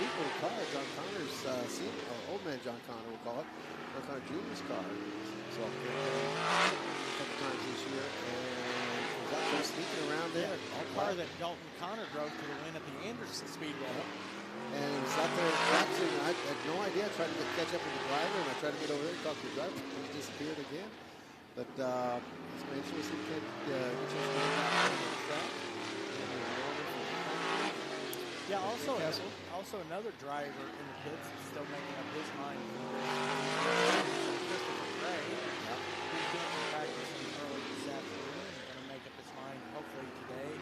neat little car. John Connor's old man John Connor, we'll call it. John Connor Jr.'s car. So I've been a couple times this year, and he's out there sneaking around there. A car that Dalton Connor drove to the win at the Anderson Speedway. And he was out there practicing. I had no idea. I tried to catch up with the driver, and I tried to get over there and talk to the driver. He disappeared again. But let's make sure he can get a chance to get back on the track. Yeah, also another driver in the pits is still making up his mind. Christopher Gray, who's doing some practicing early this afternoon, going to make up his mind hopefully today.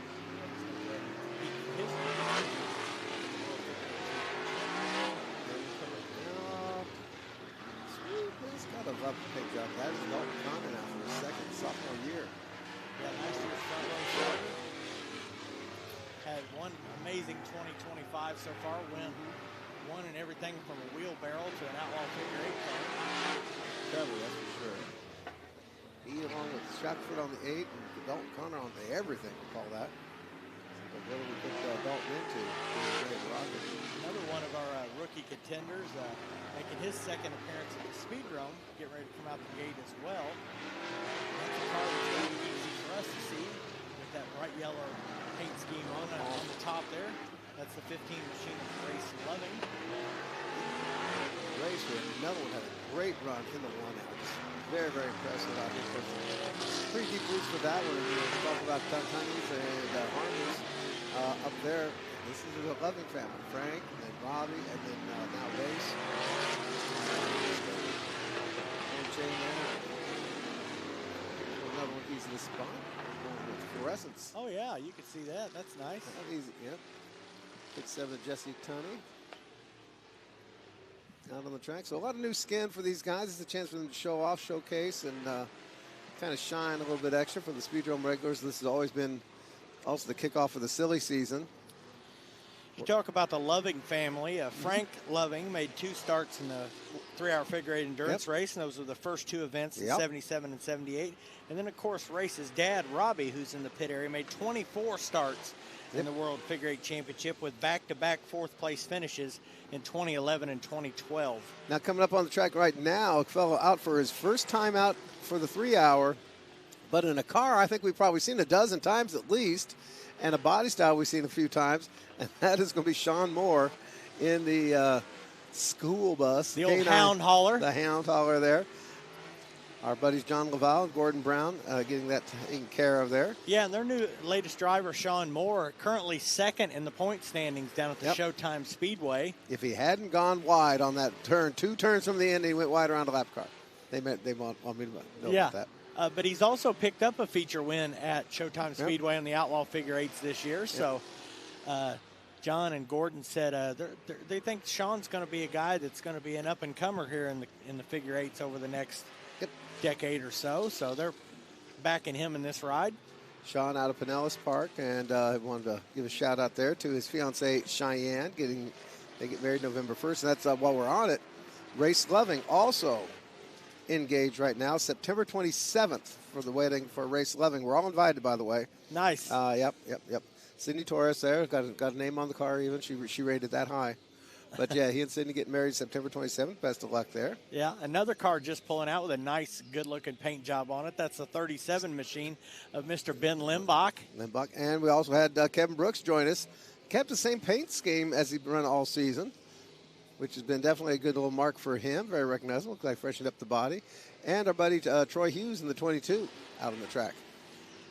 He's got a rough pick up. That is Dalton Connor now for his second sophomore year. Yeah, last year's front row starter. Had one amazing 2025 so far, won in everything from a wheelbarrow to an Outlaw figure 8 car. Trevor, that's for sure. He along with Shackford on the 8 and Dalton Connor on the everything, we call that. But what do we put Dalton into? Another one of our rookie contenders making his second appearance at the Speedrome, getting ready to come out the gate as well. That's a car that's going to be easy for us to see with that bright yellow paint scheme on the top there. That's the 15 machine of Grace Loving. Grace, another one, had a great run in the 1X. Very, very impressive out here. Pretty deep roots for that one. We talk about Tuntunnies and Harmonies up there. This is a Loving family. Frank, and then Robbie, and then now Race. And chain there. Another one easy to spot. With fluorescence. Oh yeah, you can see that. That's nice. Easy, yep. Pick 7 Jesse Tunney. Out on the track. So a lot of new skin for these guys. It's a chance for them to show off, showcase, and kind of shine a little bit extra for the Speedrome regulars. This has always been also the kickoff of the silly season. You talk about the Loving family. Frank Loving made 2 starts in the 3-hour figure 8 endurance race, and those were the first 2 events in 77 and 78. And then, of course, Race's dad, Robbie, who's in the pit area, made 24 starts in the World Figure 8 Championship with back-to-back 4th-place finishes in 2011 and 2012. Now, coming up on the track right now, a fellow out for his first time out for the 3-hour, but in a car I think we've probably seen a dozen times at least, and a body style we've seen a few times, and that is going to be Sean Moore in the school bus. The old hound hauler. The hound hauler there. Our buddies John Laval and Gordon Brown getting that taken care of there. Yeah, and their new latest driver, Sean Moore, currently second in the point standings down at the Showtime Speedway. If he hadn't gone wide on that turn, 2 turns from the end, he went wide around the lap car. They want me to know about that. But he's also picked up a feature win at Showtime Speedway on the Outlaw Figure 8s this year. So John and Gordon said they think Sean's going to be a guy that's going to be an up-and-comer here in the Figure 8s over the next decade or so. So they're backing him in this ride. Sean out of Pinellas Park, and I wanted to give a shout-out there to his fiancée, Cheyenne. They get married November 1st, and that's while we're on it. Race Loving also engaged right now, September 27th for the wedding for Race Loving. We're all invited, by the way. Nice. Yep. Sydney Torres there, got a name on the car even. She rated that high. But yeah, he and Sydney getting married September 27th. Best of luck there. Yeah, another car just pulling out with a nice, good-looking paint job on it. That's the 37 machine of Mr. Ben Limbach. And we also had Kevin Brooks join us. Kept the same paint scheme as he's run all season, which has been definitely a good little mark for him. Very recognizable. Looks like freshened up the body. And our buddy Troy Hughes in the 22 out on the track.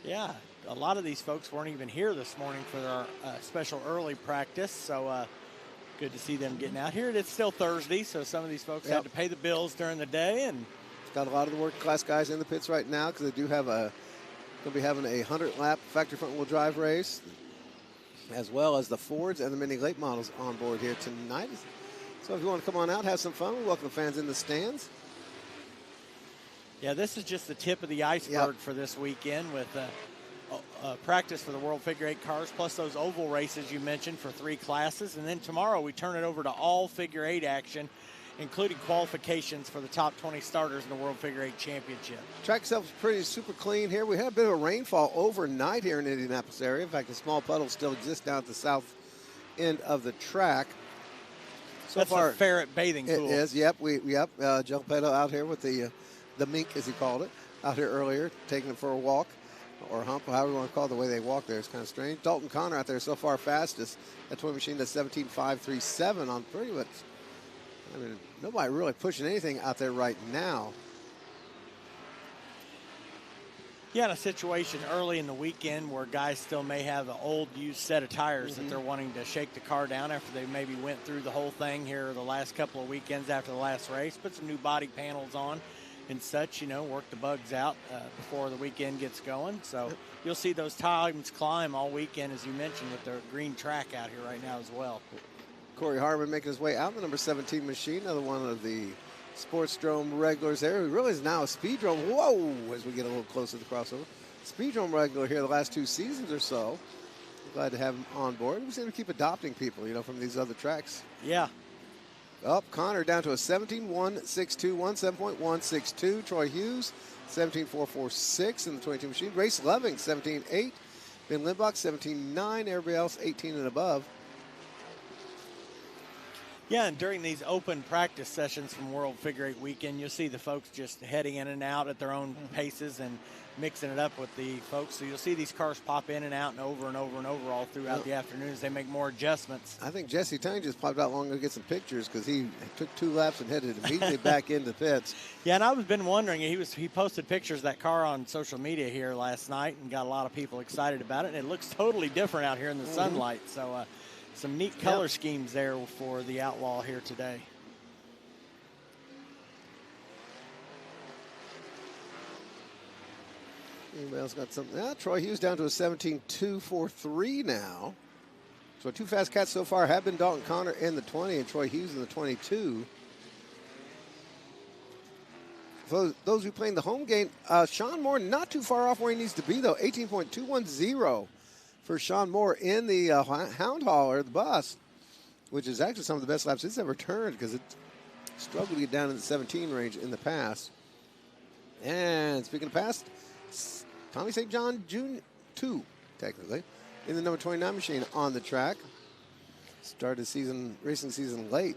Yeah, a lot of these folks weren't even here this morning for our special early practice. So good to see them getting out here. It's still Thursday, so some of these folks had to pay the bills during the day. And got a lot of the working class guys in the pits right now because they do have going to be having a 100-lap factory front-wheel drive race, as well as the Fords and the mini late models on board here tonight. So if you want to come on out, have some fun, we welcome fans in the stands. Yeah, this is just the tip of the iceberg for this weekend with practice for the World Figure 8 cars, plus those oval races you mentioned for 3 classes. And then tomorrow we turn it over to all Figure 8 action, including qualifications for the top 20 starters in the World Figure 8 Championship. Track itself is pretty super clean here. We had a bit of a rainfall overnight here in the Indianapolis area. In fact, a small puddle still exists down at the south end of the track. That's far, a ferret bathing pool. It is. Yep. Joe Petto out here with the mink, as he called it, out here earlier, taking it for a walk or hump, however you want to call it. The way they walk there is kind of strange. Dalton Connor out there so far fastest. That toy machine does 17.537 on pretty much. I mean, nobody really pushing anything out there right now. Yeah, in a situation early in the weekend where guys still may have an old used set of tires that they're wanting to shake the car down after they maybe went through the whole thing here the last couple of weekends after the last race, put some new body panels on and such, work the bugs out before the weekend gets going. So you'll see those times climb all weekend, as you mentioned, with the green track out here right now as well. Corey Harmon making his way out, the number 17 machine, another one of the Speedrome regulars there. Who really is now a Speedrome. Whoa, as we get a little closer to the crossover. Speedrome regular here the last 2 seasons or so. Glad to have him on board. We seem to keep adopting people, from these other tracks. Yeah. Up, Connor down to a 17.162, 17.162. Troy Hughes, 17.446 in the 22 machine. Race Loving, 17.8. Ben Limbach, 17.9. Everybody else, 18 and above. Yeah, and during these open practice sessions from World Figure 8 Weekend, you'll see the folks just heading in and out at their own paces and mixing it up with the folks. So you'll see these cars pop in and out and over and over and over all throughout the afternoon as they make more adjustments. I think Jesse Tang just popped out long to get some pictures because he took 2 laps and headed immediately back into pits. Yeah, and I've been wondering, he posted pictures of that car on social media here last night and got a lot of people excited about it. And it looks totally different out here in the sunlight. So, some neat color schemes there for the Outlaw here today. Anybody else got something? Troy Hughes down to a 17.243 now. So 2 fast cats so far have been Dalton Connor in the 20 and Troy Hughes in the 22. For those who playing the home game, Sean Moore not too far off where he needs to be, though. 18.210 for Sean Moore in the Hound Hauler, the bus, which is actually some of the best laps it's ever turned because it struggled to get down in the 17 range in the past. And speaking of past, Tommy St. John Jr. 2, technically, in the number 29 machine on the track. Started racing season late.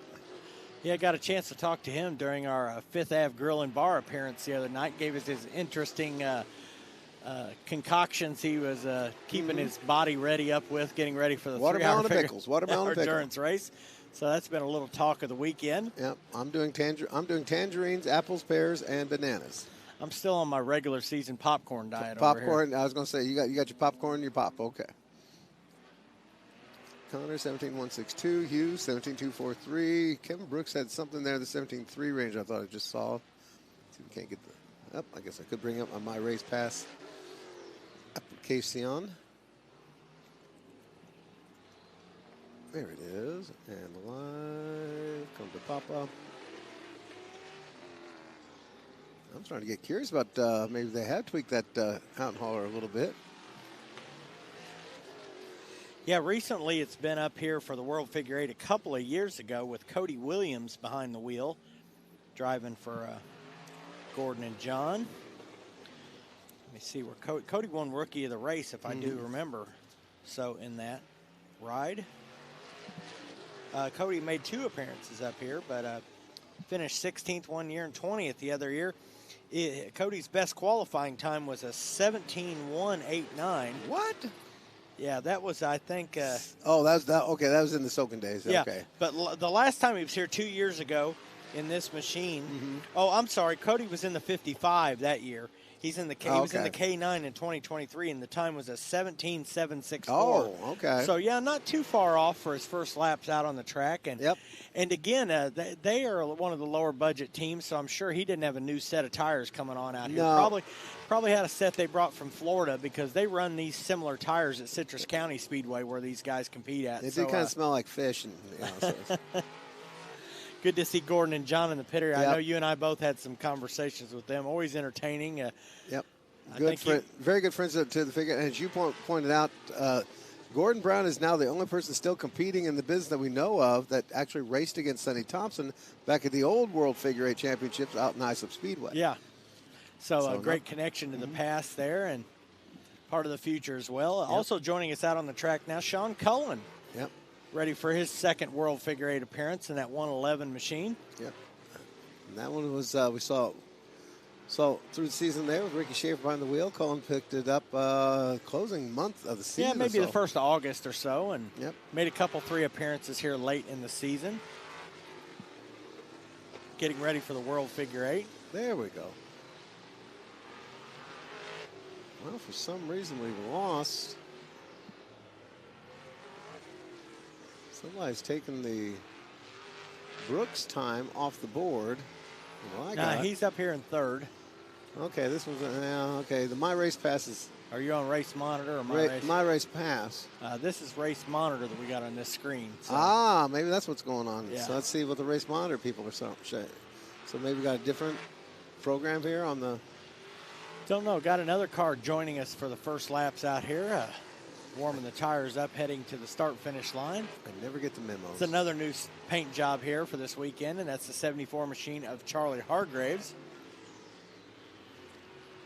Yeah, I got a chance to talk to him during our Fifth Ave Grill and Bar appearance the other night. Gave us his interesting concoctions he was keeping his body ready up with, getting ready for the watermelon and pickles. Endurance race. So that's been a little talk of the weekend. Yep, I'm doing tangerines, apples, pears, and bananas. I'm still on my regular season popcorn diet. Popcorn. I was going to say you got your popcorn and your pop. Okay. Connor 17.162, Hughes 17.243. Kevin Brooks had something there in the 17.3 range. I thought I just saw. See if we can't get the. I guess I could bring up on my race pass application. There it is, and live come to Papa. I'm starting to get curious about maybe they have tweaked that Hound Hauler a little bit. Yeah, recently it's been up here for the World Figure 8 a couple of years ago with Cody Williams behind the wheel, driving for Gordon and John. Let me see where Cody won Rookie of the Race, if I do remember so in that ride. Cody made 2 appearances up here, but finished 16th one year and 20th the other year. Cody's best qualifying time was a 17.189. What? Yeah, that was, I think. That was that. Okay, that was in the Soken days. Yeah, okay. But the last time he was here 2 years ago in this machine. Oh, I'm sorry. Cody was in the 55 that year. He's in the He was in the K9 in 2023, and the time was a 17.764. Oh, okay. So yeah, not too far off for his first laps out on the track. And and again, they are one of the lower budget teams, so I'm sure he didn't have a new set of tires coming on out here. No. Probably had a set they brought from Florida because they run these similar tires at Citrus County Speedway where these guys compete at. They do kind of smell like fish. And, good to see Gordon and John in the pit area. I know you and I both had some conversations with them. Always entertaining. Very good friends to the figure. And as you pointed out, Gordon Brown is now the only person still competing in the business that we know of that actually raced against Sonny Thompson back at the old World Figure 8 Championships out in Islip Speedway. Yeah. So a great connection to the past there and part of the future as well. Also joining us out on the track now, Sean Cullen. Yep. ready for his second World Figure 8 appearance in that 111 machine. Yep. And that one was, we saw through the season there with Ricky Schaefer behind the wheel. Colin picked it up closing month of the season. Yeah, maybe the 1st of August or so, and yep. made a couple 3 appearances here late in the season. Getting ready for the World Figure 8. There we go. Well, for some reason we've lost. Somebody's taken the Brooks time off the board. Well, he's up here in 3rd. Okay, this was okay. The My Race Pass is. Are you on Race Monitor or My Race Pass? This is Race Monitor that we got on this screen. So. Maybe that's what's going on. Yeah. So let's see what the Race Monitor people are saying. So maybe we got a different program here on the. Don't know. Got another car joining us for the first laps out here. Warming the tires up, heading to the start-finish line. I never get the memos. It's another new paint job here for this weekend, and that's the 74 machine of Charlie Hargraves.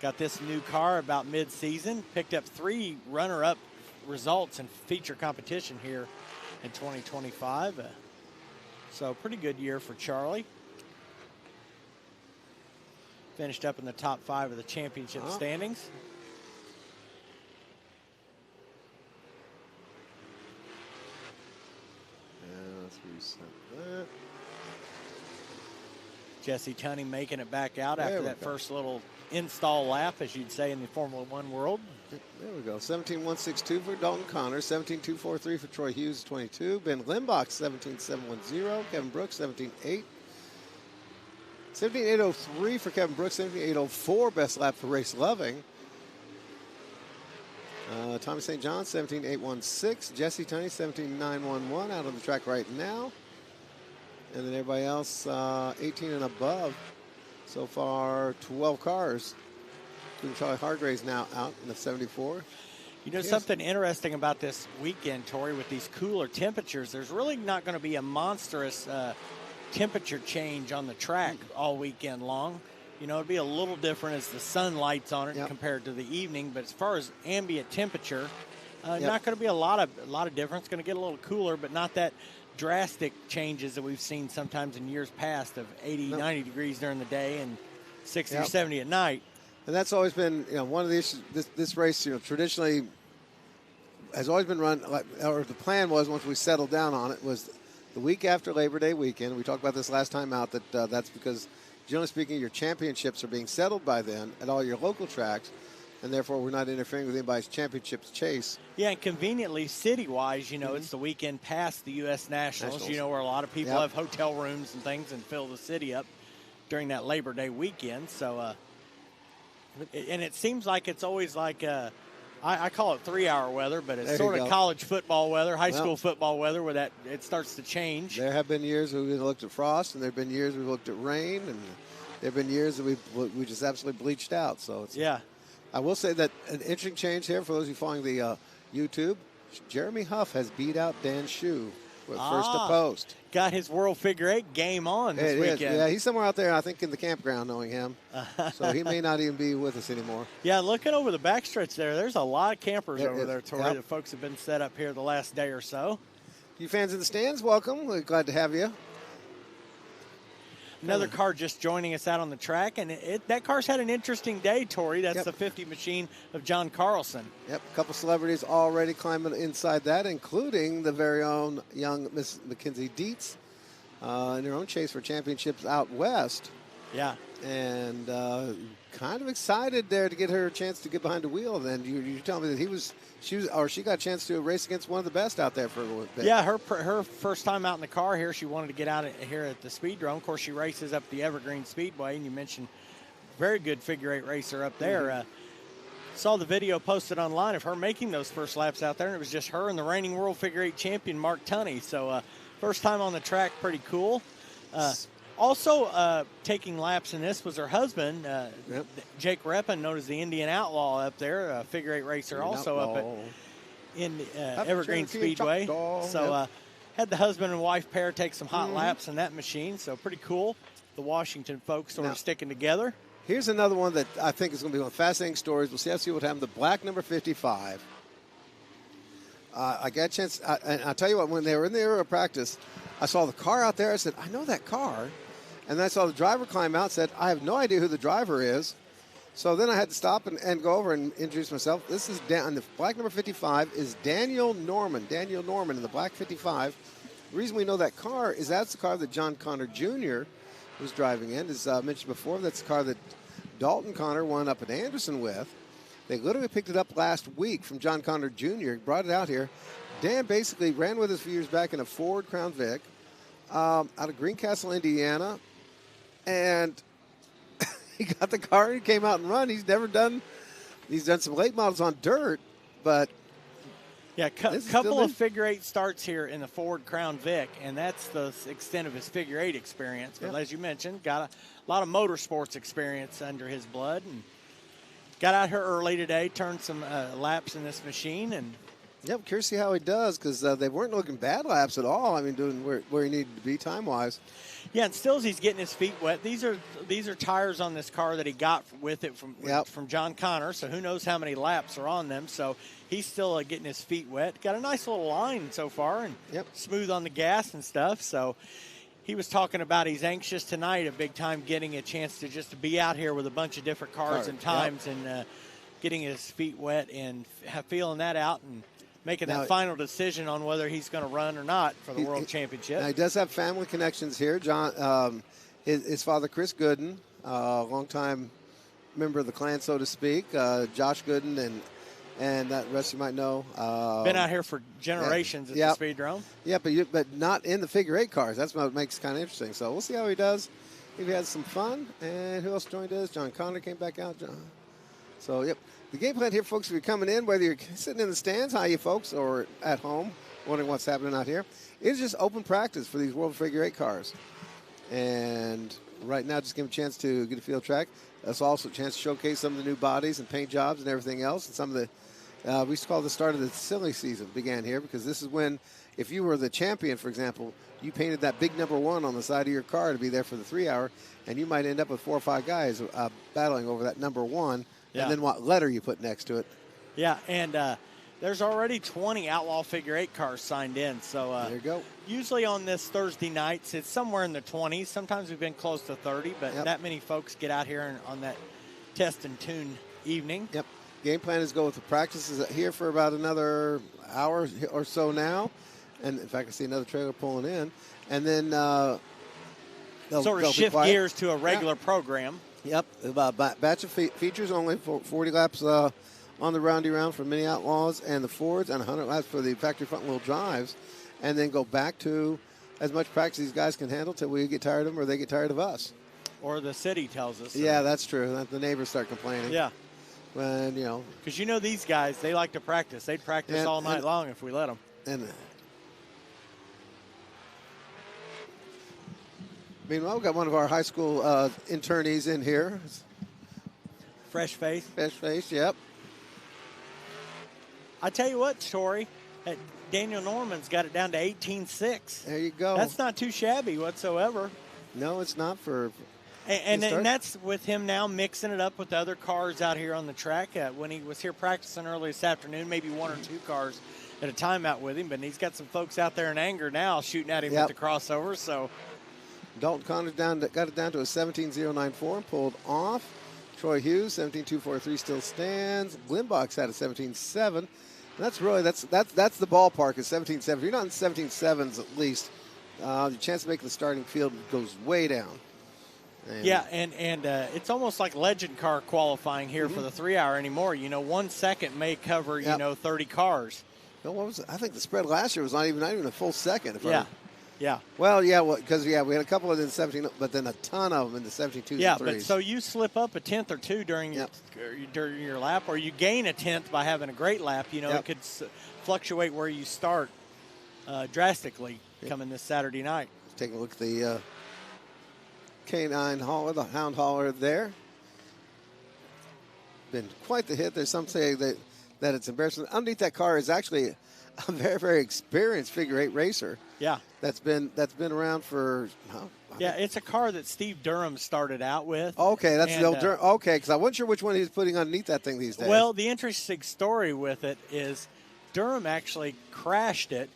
Got this new car about mid-season. Picked up 3 runner-up results in feature competition here in 2025. So pretty good year for Charlie. Finished up in the top 5 of the championship standings. Reset that. Jesse Tunney making it back out after that first little install lap, as you'd say in the Formula One world. There we go. 17.162 for Dalton Connor. 17.243 for Troy Hughes, 22. Ben Limbach, 17.710. Kevin Brooks, 17.8. 17.803 for Kevin Brooks. 17.804 best lap for Race Loving. Tommy St. John, 17.816. Jesse Tunney, 17.911 out on the track right now. And then everybody else, 18 and above. So far, 12 cars. Charlie Hargraves now out in the 74. You know, something interesting about this weekend, Tori, with these cooler temperatures, there's really not going to be a monstrous temperature change on the track all weekend long. You know, it'd be a little different as the sun lights on it compared to the evening. But as far as ambient temperature, not going to be a lot of difference. Going to get a little cooler, but not that drastic changes that we've seen sometimes in years past of 80, 90 degrees during the day and 60 or 70 at night. And that's always been, one of the issues. This race, traditionally has always been run, or the plan was once we settled down on it, was the week after Labor Day weekend. We talked about this last time out, that that's because, generally speaking, your championships are being settled by then at all your local tracks, and therefore we're not interfering with anybody's championships chase. Yeah, and conveniently, city-wise, it's the weekend past the U.S. Nationals, where a lot of people have hotel rooms and things and fill the city up during that Labor Day weekend. So, and it seems like it's always like, I call it 3-hour weather, but it's sort of college football weather, high school football weather, where it starts to change. There have been years where we've looked at frost, and there have been years we've looked at rain, and there have been years that we just absolutely bleached out. So it's, I will say that an interesting change here for those of you following the YouTube. Jeremy Huff has beat out Dan Shue with first to post. Got his World Figure 8 game on this weekend. Yeah, he's somewhere out there, I think, in the campground, knowing him. So he may not even be with us anymore. Yeah, looking over the backstretch there's a lot of campers over there, Tori. The folks have been set up here the last day or so. You fans in the stands, welcome. We're glad to have you. Another car just joining us out on the track, and that car's had an interesting day, Tori. That's the 50 machine of John Carlson. Yep, a couple celebrities already climbing inside that, including the very own young Miss Mackenzie Dietz in her own chase for championships out west. Yeah. And kind of excited there to get her a chance to get behind the wheel. Then you tell me that she got a chance to race against one of the best out there for a little bit. Yeah, her first time out in the car here, she wanted to get out here at the Speedrome. Of course, she races up the Evergreen Speedway, and you mentioned very good figure 8 racer up there. Saw the video posted online of her making those first laps out there, and it was just her and the reigning World Figure 8 champion, Mark Tunney. So first time on the track, pretty cool. Also taking laps in this was her husband, Jake Reppin, known as the Indian Outlaw up there, a figure 8 racer, also up at Evergreen Speedway. So had the husband and wife pair take some hot laps in that machine, so pretty cool. The Washington folks sort of sticking together. Here's another one that I think is going to be one of the fascinating stories. We'll see what happened. The black number 55. I got a chance, and I'll tell you what, when they were in the area of practice, I saw the car out there. I said, I know that car. And then I saw the driver climb out and said, I have no idea who the driver is. So then I had to stop and go over and introduce myself. This is on the black number 55 is Daniel Norman. Daniel Norman in the black 55. The reason we know that car is that's the car that John Connor Jr. was driving in. As I mentioned before, that's the car that Dalton Connor won up at Anderson with. They literally picked it up last week from John Connor Jr., brought it out here. Dan basically ran with us a few years back in a Ford Crown Vic out of Greencastle, Indiana. And he got the car, he came out and run. He's done some late models on dirt, but yeah, couple of figure eight starts here in the Ford Crown Vic, and that's the extent of his figure eight experience. But as you mentioned, got a lot of motorsports experience under his blood, and got out here early today, turned some laps in this machine, and yep, curious to see how he does, because they weren't looking bad laps at all. I mean, doing where he needed to be time-wise. Yeah, and still he's getting his feet wet. These are tires on this car that he got with it from John Connor, so who knows how many laps are on them. So he's still getting his feet wet. Got a nice little line so far, and smooth on the gas and stuff. So he was talking about he's anxious tonight, a big time, getting a chance to just be out here with a bunch of different cars and times, and getting his feet wet and feeling that out and making that final decision on whether he's going to run or not for the World Championship. Now he does have family connections here. John, his father, Chris Gooden, longtime member of the clan, so to speak. Josh Gooden and that rest you might know. Been out here for generations at the Speedrome. Yeah, but not in the figure eight cars. That's what makes it kind of interesting. So we'll see how he does. If he has some fun. And who else joined us? John Connor came back out. So, the game plan here, folks, if you're coming in, whether you're sitting in the stands, hi you folks, or at home, wondering what's happening out here, it's just open practice for these World Figure 8 cars. And right now, just give them a chance to get a field track. That's also a chance to showcase some of the new bodies and paint jobs and everything else. And some of the, we used to call the start of the silly season began here, because this is when, if you were the champion, for example, you painted that big number 1 on the side of your car to be there for the 3 hour, and you might end up with 4 or 5 guys battling over that number 1. Yeah. And then what letter you put next to it. Yeah, and there's already 20 Outlaw Figure 8 cars signed in. So there you go. Usually on this Thursday nights, it's somewhere in the 20s. Sometimes we've been close to 30, but that many folks get out here on that test and tune evening. Yep. Game plan is go with the practices here for about another hour or so now. And, in fact, I see another trailer pulling in. And then they'll shift gears to a regular program. Yep, batch of features, only for 40 laps on the roundy round for mini Outlaws and the Fords, and 100 laps for the factory front wheel drives, and then go back to as much practice these guys can handle till we get tired of them or they get tired of us. Or the city tells us. Yeah, that's true. The neighbors start complaining. Yeah. When, because these guys, they like to practice. They'd practice all night long if we let them. And meanwhile, we've got one of our high school internees in here. Fresh face. Fresh face, yep. I tell you what, Tori, Daniel Norman's got it down to 18.6. There you go. That's not too shabby whatsoever. No, it's not for... And that's with him now mixing it up with the other cars out here on the track. When he was here practicing early this afternoon, maybe 1 or 2 cars at a time out with him. But he's got some folks out there in anger now shooting at him with the crossover, so... Dalton Connor got it down to a 17.094 and pulled off. Troy Hughes, 17.243 still stands. Glimbox had a 17.7. And that's really that's the ballpark is 17.7. If you're not in 17.7s at least, the chance of making the starting field goes way down. And it's almost like legend car qualifying here for the 3 hour anymore. 1 second may cover 30 cars. No, what was it? I think the spread last year was not even a full second. Yeah. Well, because we had a couple of them in 17, but then a ton of them in the 17.2s and 3s. Yeah, but so you slip up a 10th or 2 during your lap, or you gain a 10th by having a great lap. It could fluctuate where you start drastically coming this Saturday night. Taking a look at the K9 hauler, the hound hauler there. Been quite the hit. There's some say that it's embarrassing. Underneath that car is actually a very, very experienced figure 8 racer. Yeah. That's been around for. It's a car that Steve Durham started out with. Okay, that's the old Durham. Okay, because I wasn't sure which one he was putting underneath that thing these days. Well, the interesting story with it is Durham actually crashed it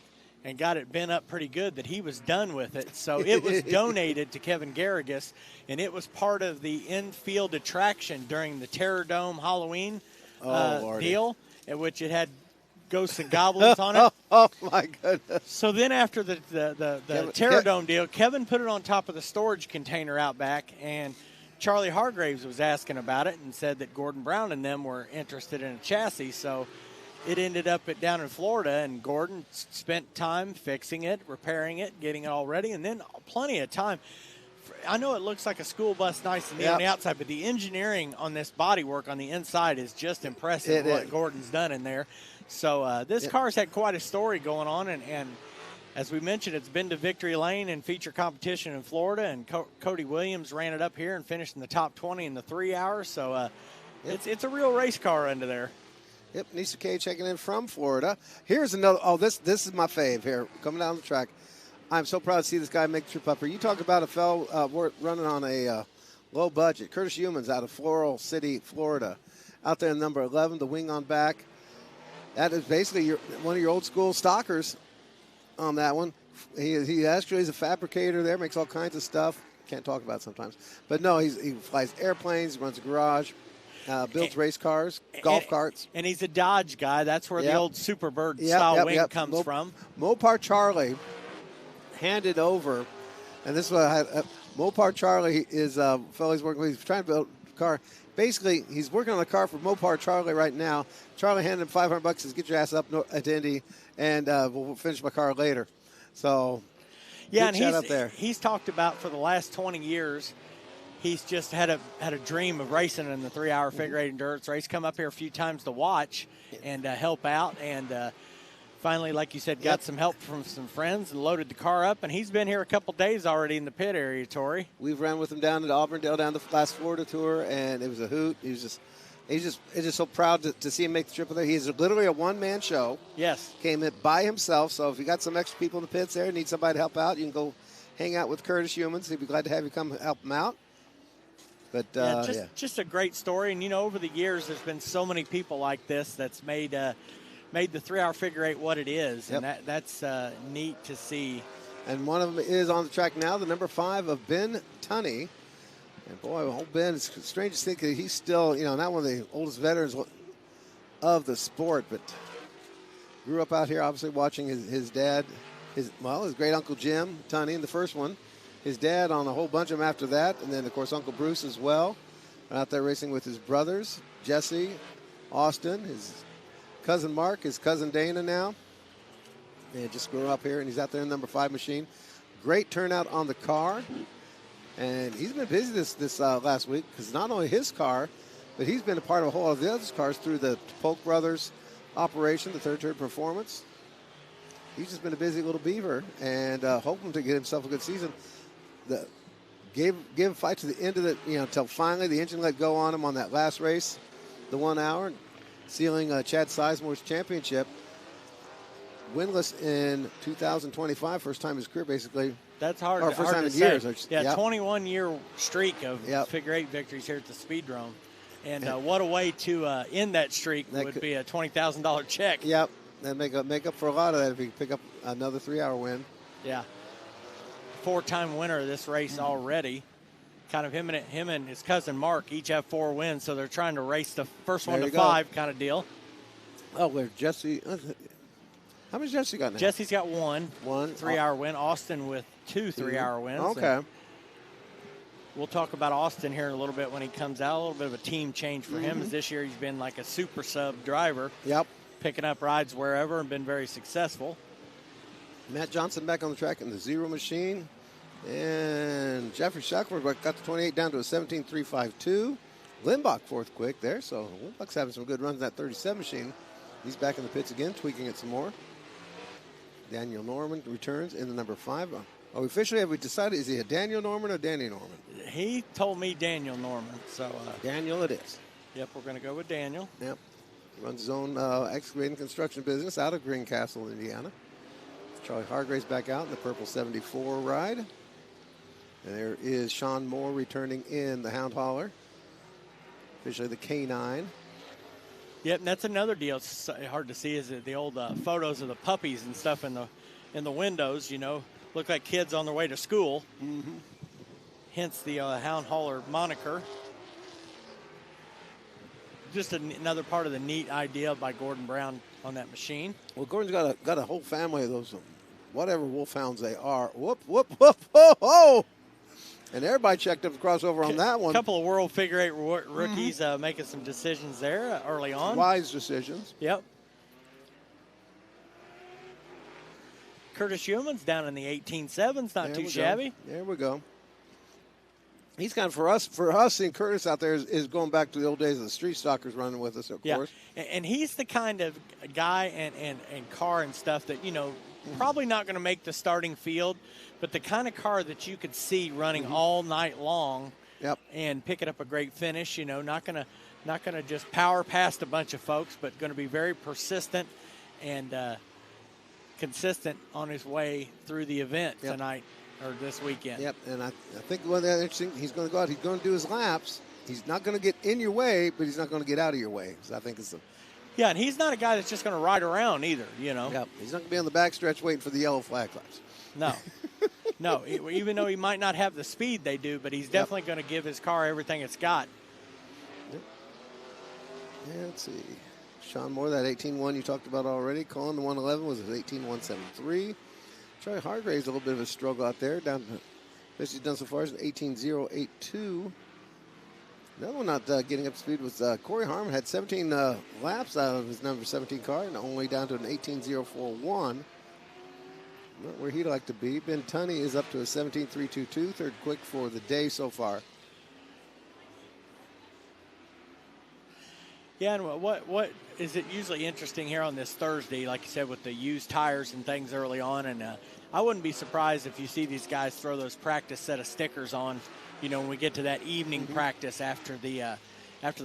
and got it bent up pretty good that he was done with it. So it was donated to Kevin Garrigus, and it was part of the infield attraction during the Terror Dome Halloween deal, in which it had ghosts and goblins on it. Oh, my goodness. So then after the Terror Dome deal, Kevin put it on top of the storage container out back, and Charlie Hargraves was asking about it and said that Gordon Brown and them were interested in a chassis. So it ended up down in Florida, and Gordon spent time fixing it, repairing it, getting it all ready, and then plenty of time. I know it looks like a school bus nice and neat on the outside, but the engineering on this bodywork on the inside is just impressive what Gordon's done in there. So this car's had quite a story going on, and as we mentioned, it's been to Victory Lane and feature competition in Florida, and Cody Williams ran it up here and finished in the top 20 in the 3 hours. So it's a real race car under there. Yep, Nisa K checking in from Florida. Here's another. Oh, this is my fave here, coming down the track. I'm so proud to see this guy make the trip up here. You talk about a fellow running on a low budget. Curtis Humans out of Floral City, Florida. Out there in number 11, the wing on back. That is basically one of your old school stockers on that one. He actually is a fabricator there, makes all kinds of stuff. Can't talk about it sometimes. But no, he flies airplanes, runs a garage. Builds race cars, golf carts. And he's a Dodge guy. That's where the old Superbird style wing comes from. Mopar Charlie handed over, and this is what I had. Mopar Charlie is a fellow he's working with. He's trying to build a car. Basically, he's working on a car for Mopar Charlie right now. Charlie handed him $500, says, get your ass up at Indy, and we'll finish my car later. So, yeah, and he's talked about for the last 20 years, he's just had a dream of racing in the 3-hour figure 8 endurance race. Come up here a few times to watch and help out, and finally, like you said, got some help from some friends and loaded the car up. And he's been here a couple days already in the pit area, Tori. We've ran with him down at Auburndale, down the last Florida tour, and it was a hoot. He's just so proud to see him make the trip with there. He's literally a one-man show. Yes. Came in by himself, so if you got some extra people in the pits there, need somebody to help out, you can go hang out with Curtis Humans. He'd be glad to have you come help him out. But just a great story. And, over the years, there's been so many people like this that's made the 3-hour figure 8 what it is. And that's neat to see. And one of them is on the track now, the number 5 of Ben Tunney. And boy, old Ben, it's strange to think that he's still, not one of the oldest veterans of the sport, but grew up out here, obviously watching his dad, his great uncle Jim Tunney in the first one. His dad on a whole bunch of them after that, and then, of course, Uncle Bruce as well. Out there racing with his brothers, Jesse, Austin, his cousin Mark, his cousin Dana now. And just grew up here, and he's out there in number 5 machine. Great turnout on the car. And he's been busy this last week because not only his car, but he's been a part of a whole lot of the other cars through the Polk Brothers operation, the Third Turn Performance. He's just been a busy little beaver and hoping to get himself a good season. Gave a fight to the end of it, until finally the engine let go on him on that last race, the 1 hour, sealing Chad Sizemore's championship. Winless in 2025, first time in his career, basically. That's hard. Or first hard time in to years. Say. Yeah, 21-year streak of figure 8 victories here at the Speedrome, and what a way to end that streak would be a $20,000 check. Yep, and make up for a lot of that if he pick up another 3-hour win. Yeah. 4-time winner of this race already. Kind of him and his cousin Mark each have 4 wins, so they're trying to race the first one to 5 kind of deal. Oh, where Jesse? How many Jesse got now? Jesse's got one 3-hour win. Austin with 2 3-hour wins. Okay. We'll talk about Austin here in a little bit when he comes out. A little bit of a team change for him, as this year he's been like a super sub driver. Yep. Picking up rides wherever and been very successful. Matt Johnson back on the track in the 0 machine. And Jeffrey Shuckford got the 28 down to a 17.352. Limbach 4th quick there, so Limbach's having some good runs in that 37 machine. He's back in the pits again, tweaking it some more. Daniel Norman returns in the number 5. Officially, have we decided, is he a Daniel Norman or Danny Norman? He told me Daniel Norman, so. Daniel it is. Yep, we're going to go with Daniel. Yep. Runs his own excavating construction business out of Greencastle, Indiana. Charlie Hargraves back out in the purple 74 ride. And there is Sean Moore returning in the Hound Hauler. Officially the K9. Yep, and that's another deal. It's hard to see is the old photos of the puppies and stuff in the windows. You know, look like kids on their way to school. Mm-hmm. Hence the Hound Hauler moniker. Just another part of the neat idea by Gordon Brown on that machine. Well, Gordon's got a whole family of those, whatever wolfhounds they are. Whoop, whoop, whoop, ho, ho! And everybody checked up the crossover on that one. A couple of World Figure 8 rookies making some decisions there early on. Wise decisions. Yep. Curtis Yeoman's down in the 18.7s, not too shabby. There we go. He's kind of, for us seeing Curtis out there is going back to the old days of the Street Stalkers running with us, of course. And he's the kind of guy and car and stuff that, you know, probably not going to make the starting field, but the kind of car that you could see running all night long and picking up a great finish. You know, not gonna just power past a bunch of folks, but going to be very persistent and consistent on his way through the event tonight or this weekend. Yep, and I think one of the interesting, he's going to go out, he's going to do his laps. He's not going to get in your way, but he's not going to get out of your way. So I think it's yeah, and he's not a guy that's just going to ride around either, you know. Yep, he's not going to be on the backstretch waiting for the yellow flag lights. No. No, even though he might not have the speed they do, but he's definitely going to give his car everything it's got. Yep. Yeah, let's see. Sean Moore, that 18.1 you talked about already. Colin, the 111 was his 18.173. Troy Hargrave's a little bit of a struggle out there. Down to, best he's done so far is an 18.082. Another one not getting up to speed was Corey Harmon. Had 17 laps out of his number 17 car and only down to an 18.041. Not where he'd like to be. Ben Tunney is up to a 17.322, third quick for the day so far. Yeah, and what is it usually interesting here on this Thursday, like you said, with the used tires and things early on, and I wouldn't be surprised if you see these guys throw those practice set of stickers on, you know, when we get to that evening practice after the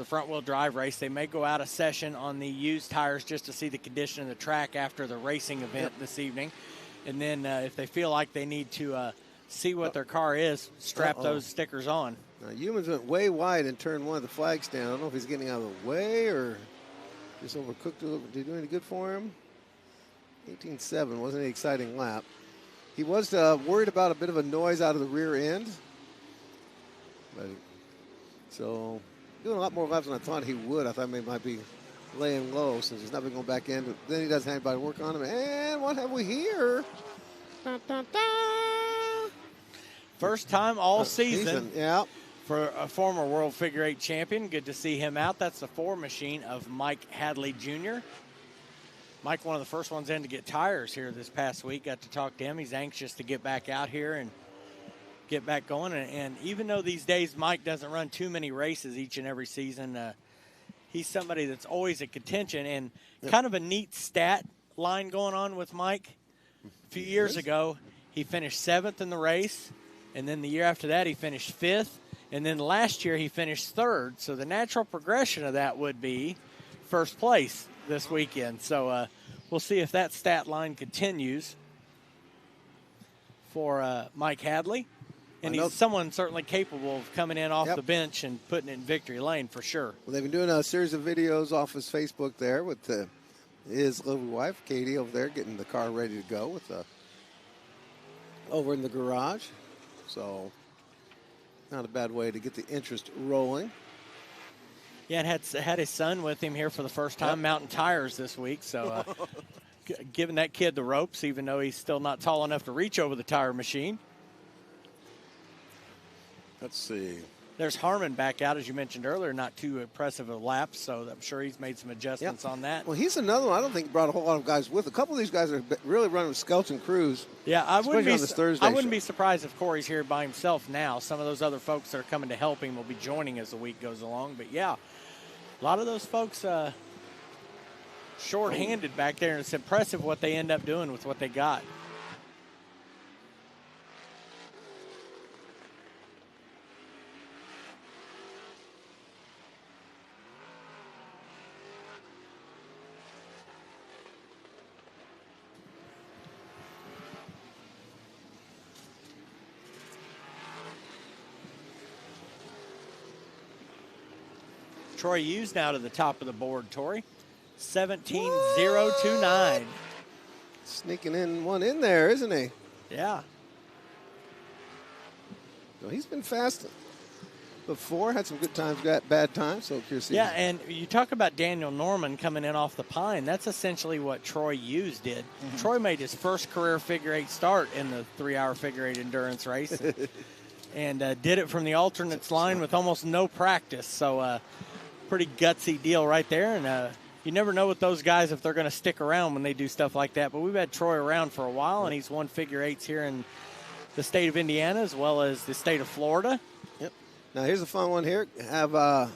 front-wheel drive race. They may go out a session on the used tires just to see the condition of the track after the racing event this evening. And then if they feel like they need to see what their car is, strap those stickers on. Now, Humans went way wide in turn one of the flag stand. I don't know if he's getting out of the way or just overcooked a little bit. Did he do any good for him? 18.7 wasn't an exciting lap. He was worried about a bit of a noise out of the rear end. But, so doing a lot more laps than I thought he would. I thought he might be laying low since he's not been going back in. Then he doesn't have anybody to work on him. And what have we here? Dun, dun, dun. First time all season. Yeah. For a former World Figure 8 champion. Good to see him out. That's the 4 machine of Mike Hadley Jr. Mike, one of the first ones in to get tires here this past week. Got to talk to him. He's anxious to get back out here and get back going. And even though these days Mike doesn't run too many races each and every season, he's somebody that's always at contention. And kind of a neat stat line going on with Mike. A few years ago, he finished 7th in the race. And then the year after that, he finished 5th. And then last year, he finished 3rd. So the natural progression of that would be first place this weekend. So we'll see if that stat line continues for Mike Hadley. And he's someone certainly capable of coming in off the bench and putting it in victory lane for sure. Well, they've been doing a series of videos off his Facebook there with his lovely wife, Katie, over there getting the car ready to go with over in the garage. So not a bad way to get the interest rolling. Yeah, and had his son with him here for the first time, mounting tires this week. So giving that kid the ropes, even though he's still not tall enough to reach over the tire machine. Let's see. There's Harmon back out, as you mentioned earlier, not too impressive a lap, so I'm sure he's made some adjustments on that. Well, he's another one I don't think brought a whole lot of guys with. A couple of these guys are really running with skeleton crews. Yeah, I wouldn't be be surprised if Corey's here by himself now. Some of those other folks that are coming to help him will be joining as the week goes along. But, yeah, a lot of those folks short-handed back there, and it's impressive what they end up doing with what they got. Troy Hughes now to the top of the board, Tori. 17.029. Sneaking in one in there, isn't he? Yeah. Well, he's been fast before, had some good times, got bad times, so curious. Yeah, and you talk about Daniel Norman coming in off the pine. That's essentially what Troy Hughes did. Mm-hmm. Troy made his first career figure 8 start in the 3-hour figure 8 endurance race. And did it from the alternates line with almost no practice. So pretty gutsy deal right there. And you never know with those guys if they're going to stick around when they do stuff like that. But we've had Troy around for a while, and he's won figure 8s here in the state of Indiana as well as the state of Florida. Yep. Now here's a fun one here. Have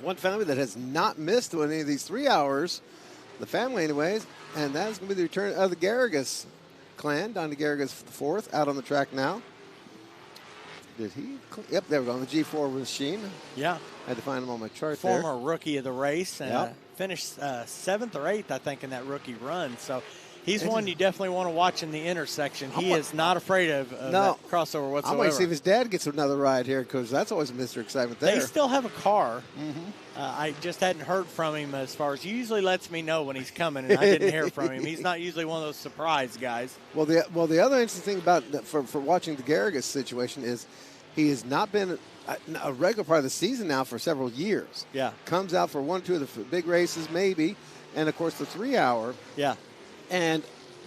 one family that has not missed any of these 3 hours, the family anyways, and that's going to be the return of the Garrigus clan. Don Garrigus IV out on the track now. Did he? Yep, there we go, on the G4 machine. Yeah. I had to find him on my chart Former rookie of the race, and finished 7th or 8th, I think, in that rookie run. So he's one you definitely want to watch in the intersection. He is not afraid of that crossover whatsoever. I might see if his dad gets another ride here, because that's always a Mr. Excitement there. They still have a car. Mm-hmm. I just hadn't heard from him as far as, he usually lets me know when he's coming, and I didn't hear from him. He's not usually one of those surprise guys. Well, the other interesting thing about for watching the Garrigus situation is he has not been a regular part of the season now for several years. Yeah. Comes out for 1 or 2 of the big races maybe, and, of course, the 3-hour. Yeah. And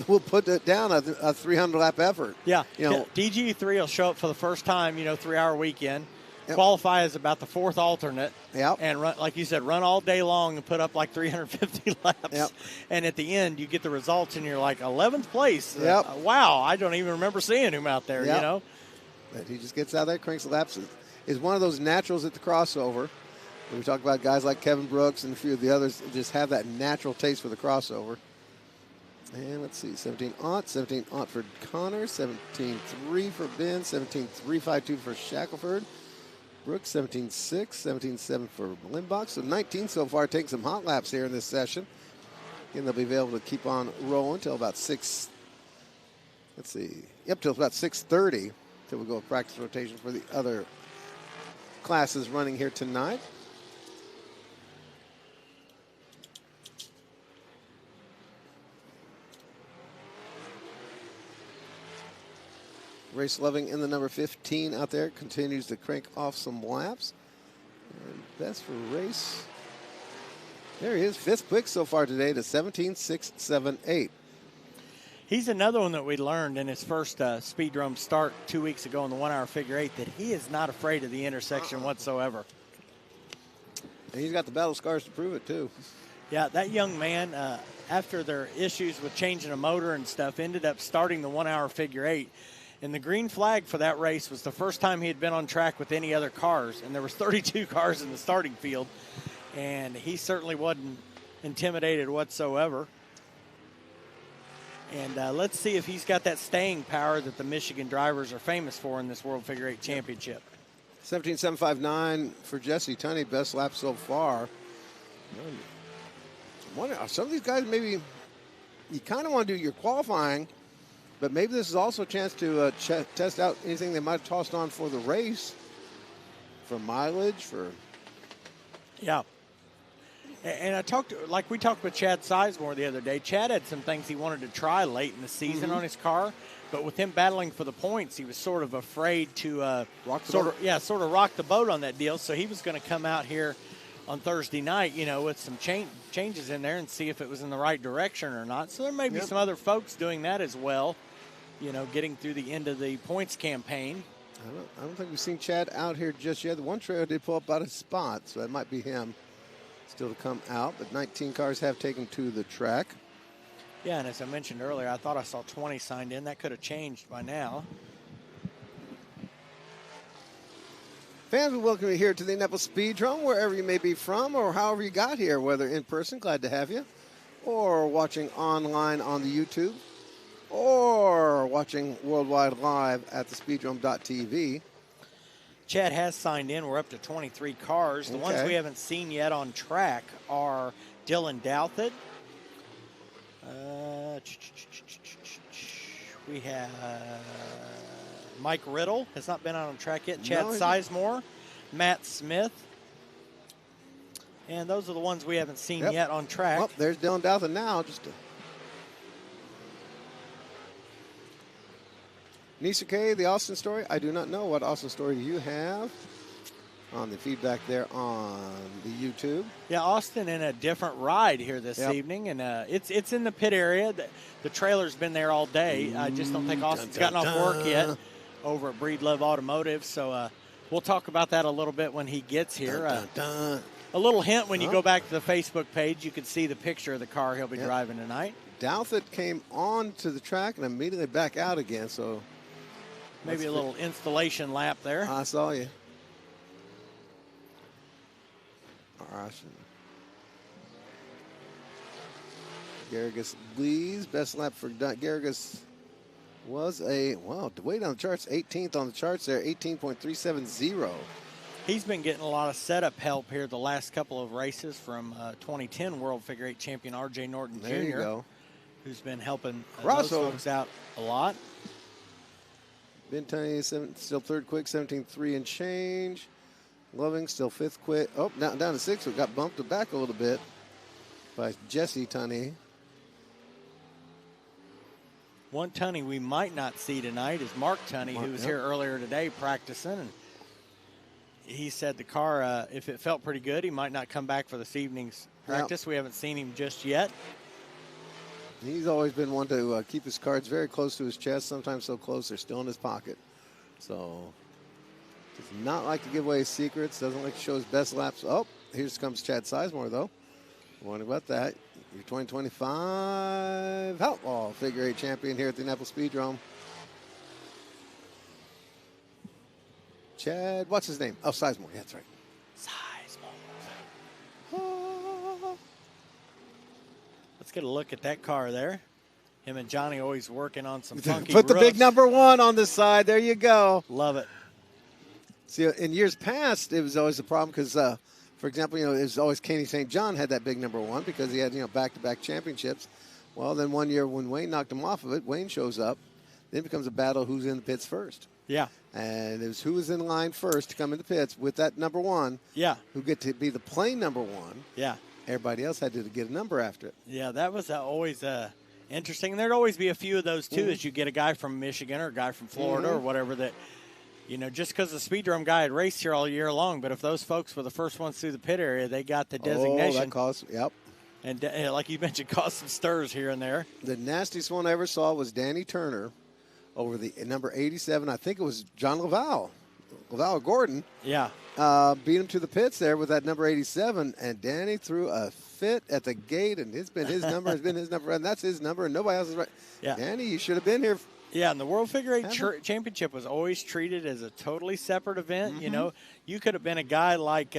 we'll put it down a 300-lap effort. Yeah. You know, DG3 will show up for the first time, 3-hour weekend. Yep. Qualify as about the 4th alternate. Yep. And run, like you said, run all day long and put up like 350 laps. Yep. And at the end, you get the results, and you're like, 11th place. Yep. Wow, I don't even remember seeing him out there, Yep. But he just gets out there, cranks the laps. Is one of those naturals at the crossover. When we talk about guys like Kevin Brooks and a few of the others just have that natural taste for the crossover. And let's see, 17 Aunt for Connor, 17.3 for Ben, 17.352 for Shackelford. Brooks, 17.6, 17.7 for Limbach. So 19 so far, taking some hot laps here in this session. Again, they'll be able to keep on rolling until about 6, let's see, till about 6:30, till we go to practice rotation for the other classes running here tonight. Race Loving in the number 15 out there continues to crank off some laps. And best for race. There he is, 5th quick so far today to 17.678. He's another one that we learned in his first Speedrome start 2 weeks ago in the 1-hour figure 8 that he is not afraid of the intersection whatsoever. And he's got the battle scars to prove it too. Yeah, that young man, after their issues with changing a motor and stuff, ended up starting the 1-hour figure 8. And the green flag for that race was the first time he had been on track with any other cars. And there was 32 cars in the starting field. And he certainly wasn't intimidated whatsoever. And let's see if he's got that staying power that the Michigan drivers are famous for in this World Figure 8 Championship. 17.759 for Jesse Tunney, best lap so far. Some of these guys, maybe you kind of want to do your qualifying, but maybe this is also a chance to test out anything they might have tossed on for the race, for mileage, for... Yeah. And we talked with Chad Sizemore the other day. Chad had some things he wanted to try late in the season on his car, but with him battling for the points, he was sort of afraid to rock the boat on that deal. So he was going to come out here on Thursday night, with some changes in there and see if it was in the right direction or not. So there may be some other folks doing that as well, getting through the end of the points campaign. I don't think we've seen Chad out here just yet. The one trailer did pull up out of spot, so that might be him. Still to come out, but 19 cars have taken to the track. Yeah, and as I mentioned earlier, I thought I saw 20 signed in. That could have changed by now. Fans, we welcome you here to the Indianapolis Speedrome, wherever you may be from or however you got here, whether in person, glad to have you, or watching online on the YouTube, or watching worldwide live at the speedrome.tv. Chad has signed in. We're up to 23 cars. The ones we haven't seen yet on track are Dylan Douthit. We have Mike Riddle. Has not been out on track yet. Chad Sizemore. Matt Smith. And those are the ones we haven't seen yet on track. Well, there's Dylan Douthat now. Nisa K, the Austin story. I do not know. What Austin story do you have on the feedback there on the YouTube? Yeah, Austin in a different ride here this evening, and it's in the pit area. The trailer's been there all day. I just don't think Austin's gotten off work yet over at Breedlove Automotive, so we'll talk about that a little bit when he gets here. A little hint, when you go back to the Facebook page, you can see the picture of the car he'll be driving tonight. Douthat came on to the track and immediately back out again, so maybe a little installation lap there. I saw you. Garrigus leads. Best lap for Garrigus was way down the charts, 18th on the charts there, 18.370. He's been getting a lot of setup help here the last couple of races from 2010 World Figure 8 champion R.J. Norton there Jr., you go. Who's been helping those folks out a lot. Ben Tunney, still third quick, 17.3 and change. Loving still fifth quick. Oh, down to sixth. We got bumped back a little bit by Jesse Tunney. One Tunney we might not see tonight is Mark Tunney, who was here earlier today practicing. And he said the car, if it felt pretty good, he might not come back for this evening's practice. We haven't seen him just yet. He's always been one to keep his cards very close to his chest, sometimes so close they're still in his pocket. So does not like to give away his secrets, doesn't like to show his best laps. Oh, here comes Chad Sizemore, though. Wonder about that. Your 2025 Outlaw Figure 8 champion here at the Indianapolis Speedrome. Chad, what's his name? Oh, Sizemore. Yeah, that's right. Sizemore. Let's get a look at that car there. Him and Johnny always working on some funky Put the big number 1 on this side. There you go. Love it. See, in years past, it was always a problem because, for example, it was always Kenny St. John had that big number 1 because he had, back-to-back championships. Well, then one year when Wayne knocked him off of it, Wayne shows up. Then it becomes a battle who's in the pits first. Yeah. And it was who was in line first to come in the pits with that number 1. Yeah. Who get to be the plain number 1. Yeah. Everybody else had to get a number after it. Yeah, that was always interesting. And there'd always be a few of those, too, as you get a guy from Michigan or a guy from Florida or whatever that, just because the Speedrome guy had raced here all year long, but if those folks were the first ones through the pit area, they got the designation. Oh, that caused, And like you mentioned, caused some stirs here and there. The nastiest one I ever saw was Danny Turner over the number 87. I think it was John Laval Gordon. Yeah. Beat him to the pits there with that number 87, and Danny threw a fit at the gate, and it's been his number, and that's his number, and nobody else is right. Yeah. Danny, you should have been here. Yeah, and the World Figure 8 Championship was always treated as a totally separate event. You could have been a guy like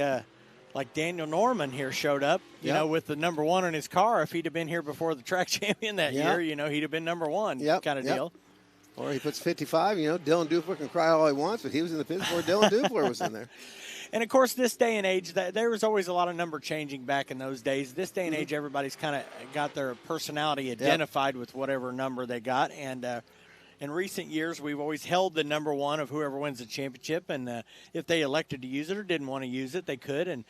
Daniel Norman here showed up, with the number 1 in his car. If he'd have been here before the track champion that year, he'd have been number 1 kind of deal. Or he puts 55, Dylan Dupler can cry all he wants, but he was in the pits before Dylan Dupler was in there. And, of course, this day and age, there was always a lot of number changing back in those days. This day and age, everybody's kind of got their personality identified with whatever number they got. And in recent years, we've always held the number 1 of whoever wins the championship. And if they elected to use it or didn't want to use it, they could. And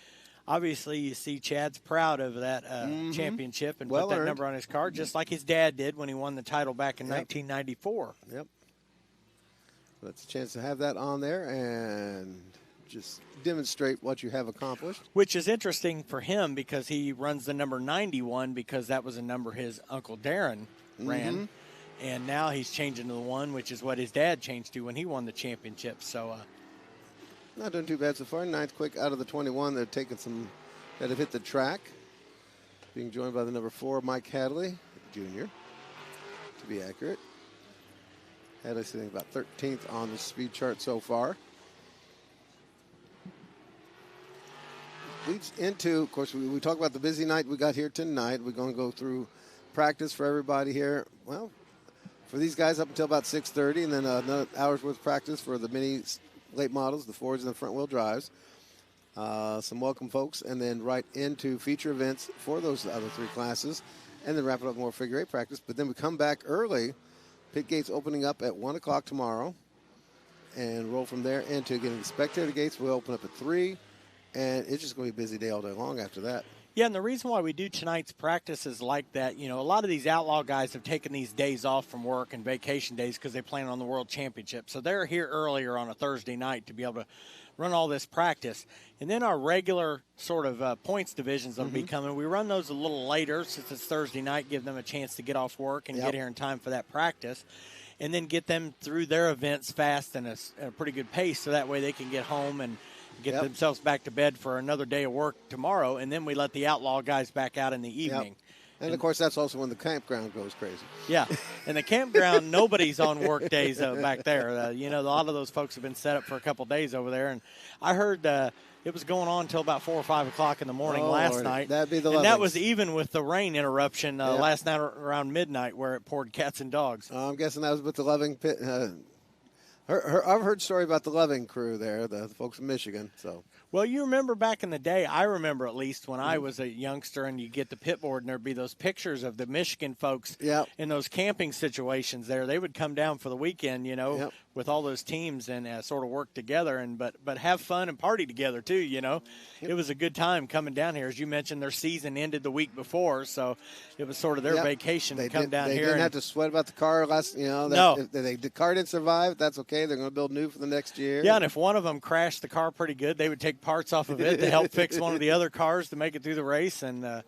obviously, you see Chad's proud of that championship and put that number on his car, just like his dad did when he won the title back in 1994. Yep. That's a chance to have that on there and just demonstrate what you have accomplished. Which is interesting for him because he runs the number 91 because that was a number his Uncle Darren ran. And now he's changing to the 1, which is what his dad changed to when he won the championship. So, not doing too bad so far. 9th quick out of the 21 that have hit the track. Being joined by the number 4, Mike Hadley Jr., to be accurate. Hadley's sitting about 13th on the speed chart so far. Leads into, of course, we talk about the busy night we got here tonight. We're going to go through practice for everybody here. Well, for these guys up until about 6:30, and then another hour's worth of practice for the mini late models, the Fords and the front wheel drives. Some welcome folks, and then right into feature events for those other 3 classes, and then wrap it up more figure 8 practice. But then we come back early. Pit gates opening up at 1 o'clock tomorrow, and roll from there into getting the spectator gates. We'll open up at 3. and it's just going to be a busy day all day long after that. Yeah, and the reason why we do tonight's practice is like that. A lot of these Outlaw guys have taken these days off from work and vacation days because they plan on the World Championship. So they're here earlier on a Thursday night to be able to run all this practice. And then our regular sort of points divisions will be coming. We run those a little later since it's Thursday night, give them a chance to get off work and get here in time for that practice. And then get them through their events fast and at a pretty good pace so that way they can get home and get themselves back to bed for another day of work tomorrow, and then we let the Outlaw guys back out in the evening. And, of course, that's also when the campground goes crazy. Yeah, and the campground, nobody's on work days back there. A lot of those folks have been set up for a couple days over there, and I heard it was going on until about 4 or 5 o'clock in the morning last night. That'd be the and that was even with the rain interruption last night around midnight where it poured cats and dogs. I'm guessing that was with the Loving pit. I've heard story about the Loving crew there, the folks in Michigan. So, well, you remember back in the day, I remember at least when I was a youngster and you get the pit board and there'd be those pictures of the Michigan folks in those camping situations there. They would come down for the weekend, with all those teams and sort of work together and but have fun and party together too, It was a good time coming down here. As you mentioned, their season ended the week before, so it was sort of their vacation to come down here. They didn't have to sweat about the car last, No. If the car didn't survive, that's okay. They're going to build new for the next year. Yeah, and if one of them crashed the car pretty good, they would take parts off of it to help fix one of the other cars to make it through the race. And,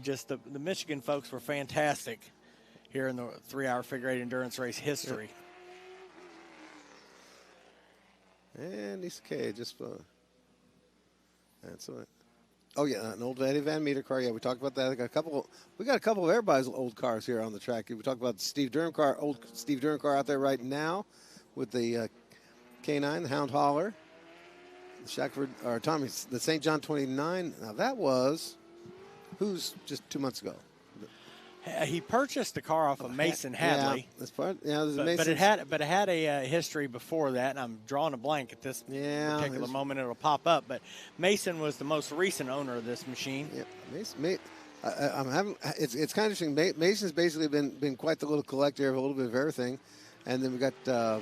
just the Michigan folks were fantastic here in the 3-hour figure 8 endurance race history. And East K just that's it. Oh yeah, an old Eddie Van Meter car. Yeah, we talked about that. We got a couple of everybody's old cars here on the track. We talked about the Steve Durham car, old Steve Durham car out there right now, with the K9, the Hound Hauler, the Shackford or Tommy's, the St. John 29. Now that was who's just 2 months ago. He purchased the car off of Mason Hadley. Yeah, that's part. Yeah, but it had a history before that, and I'm drawing a blank at this particular moment. It'll pop up, but Mason was the most recent owner of this machine. Yeah, Mason. It's kind of interesting. Mason's basically been quite the little collector of a little bit of everything, and then we got a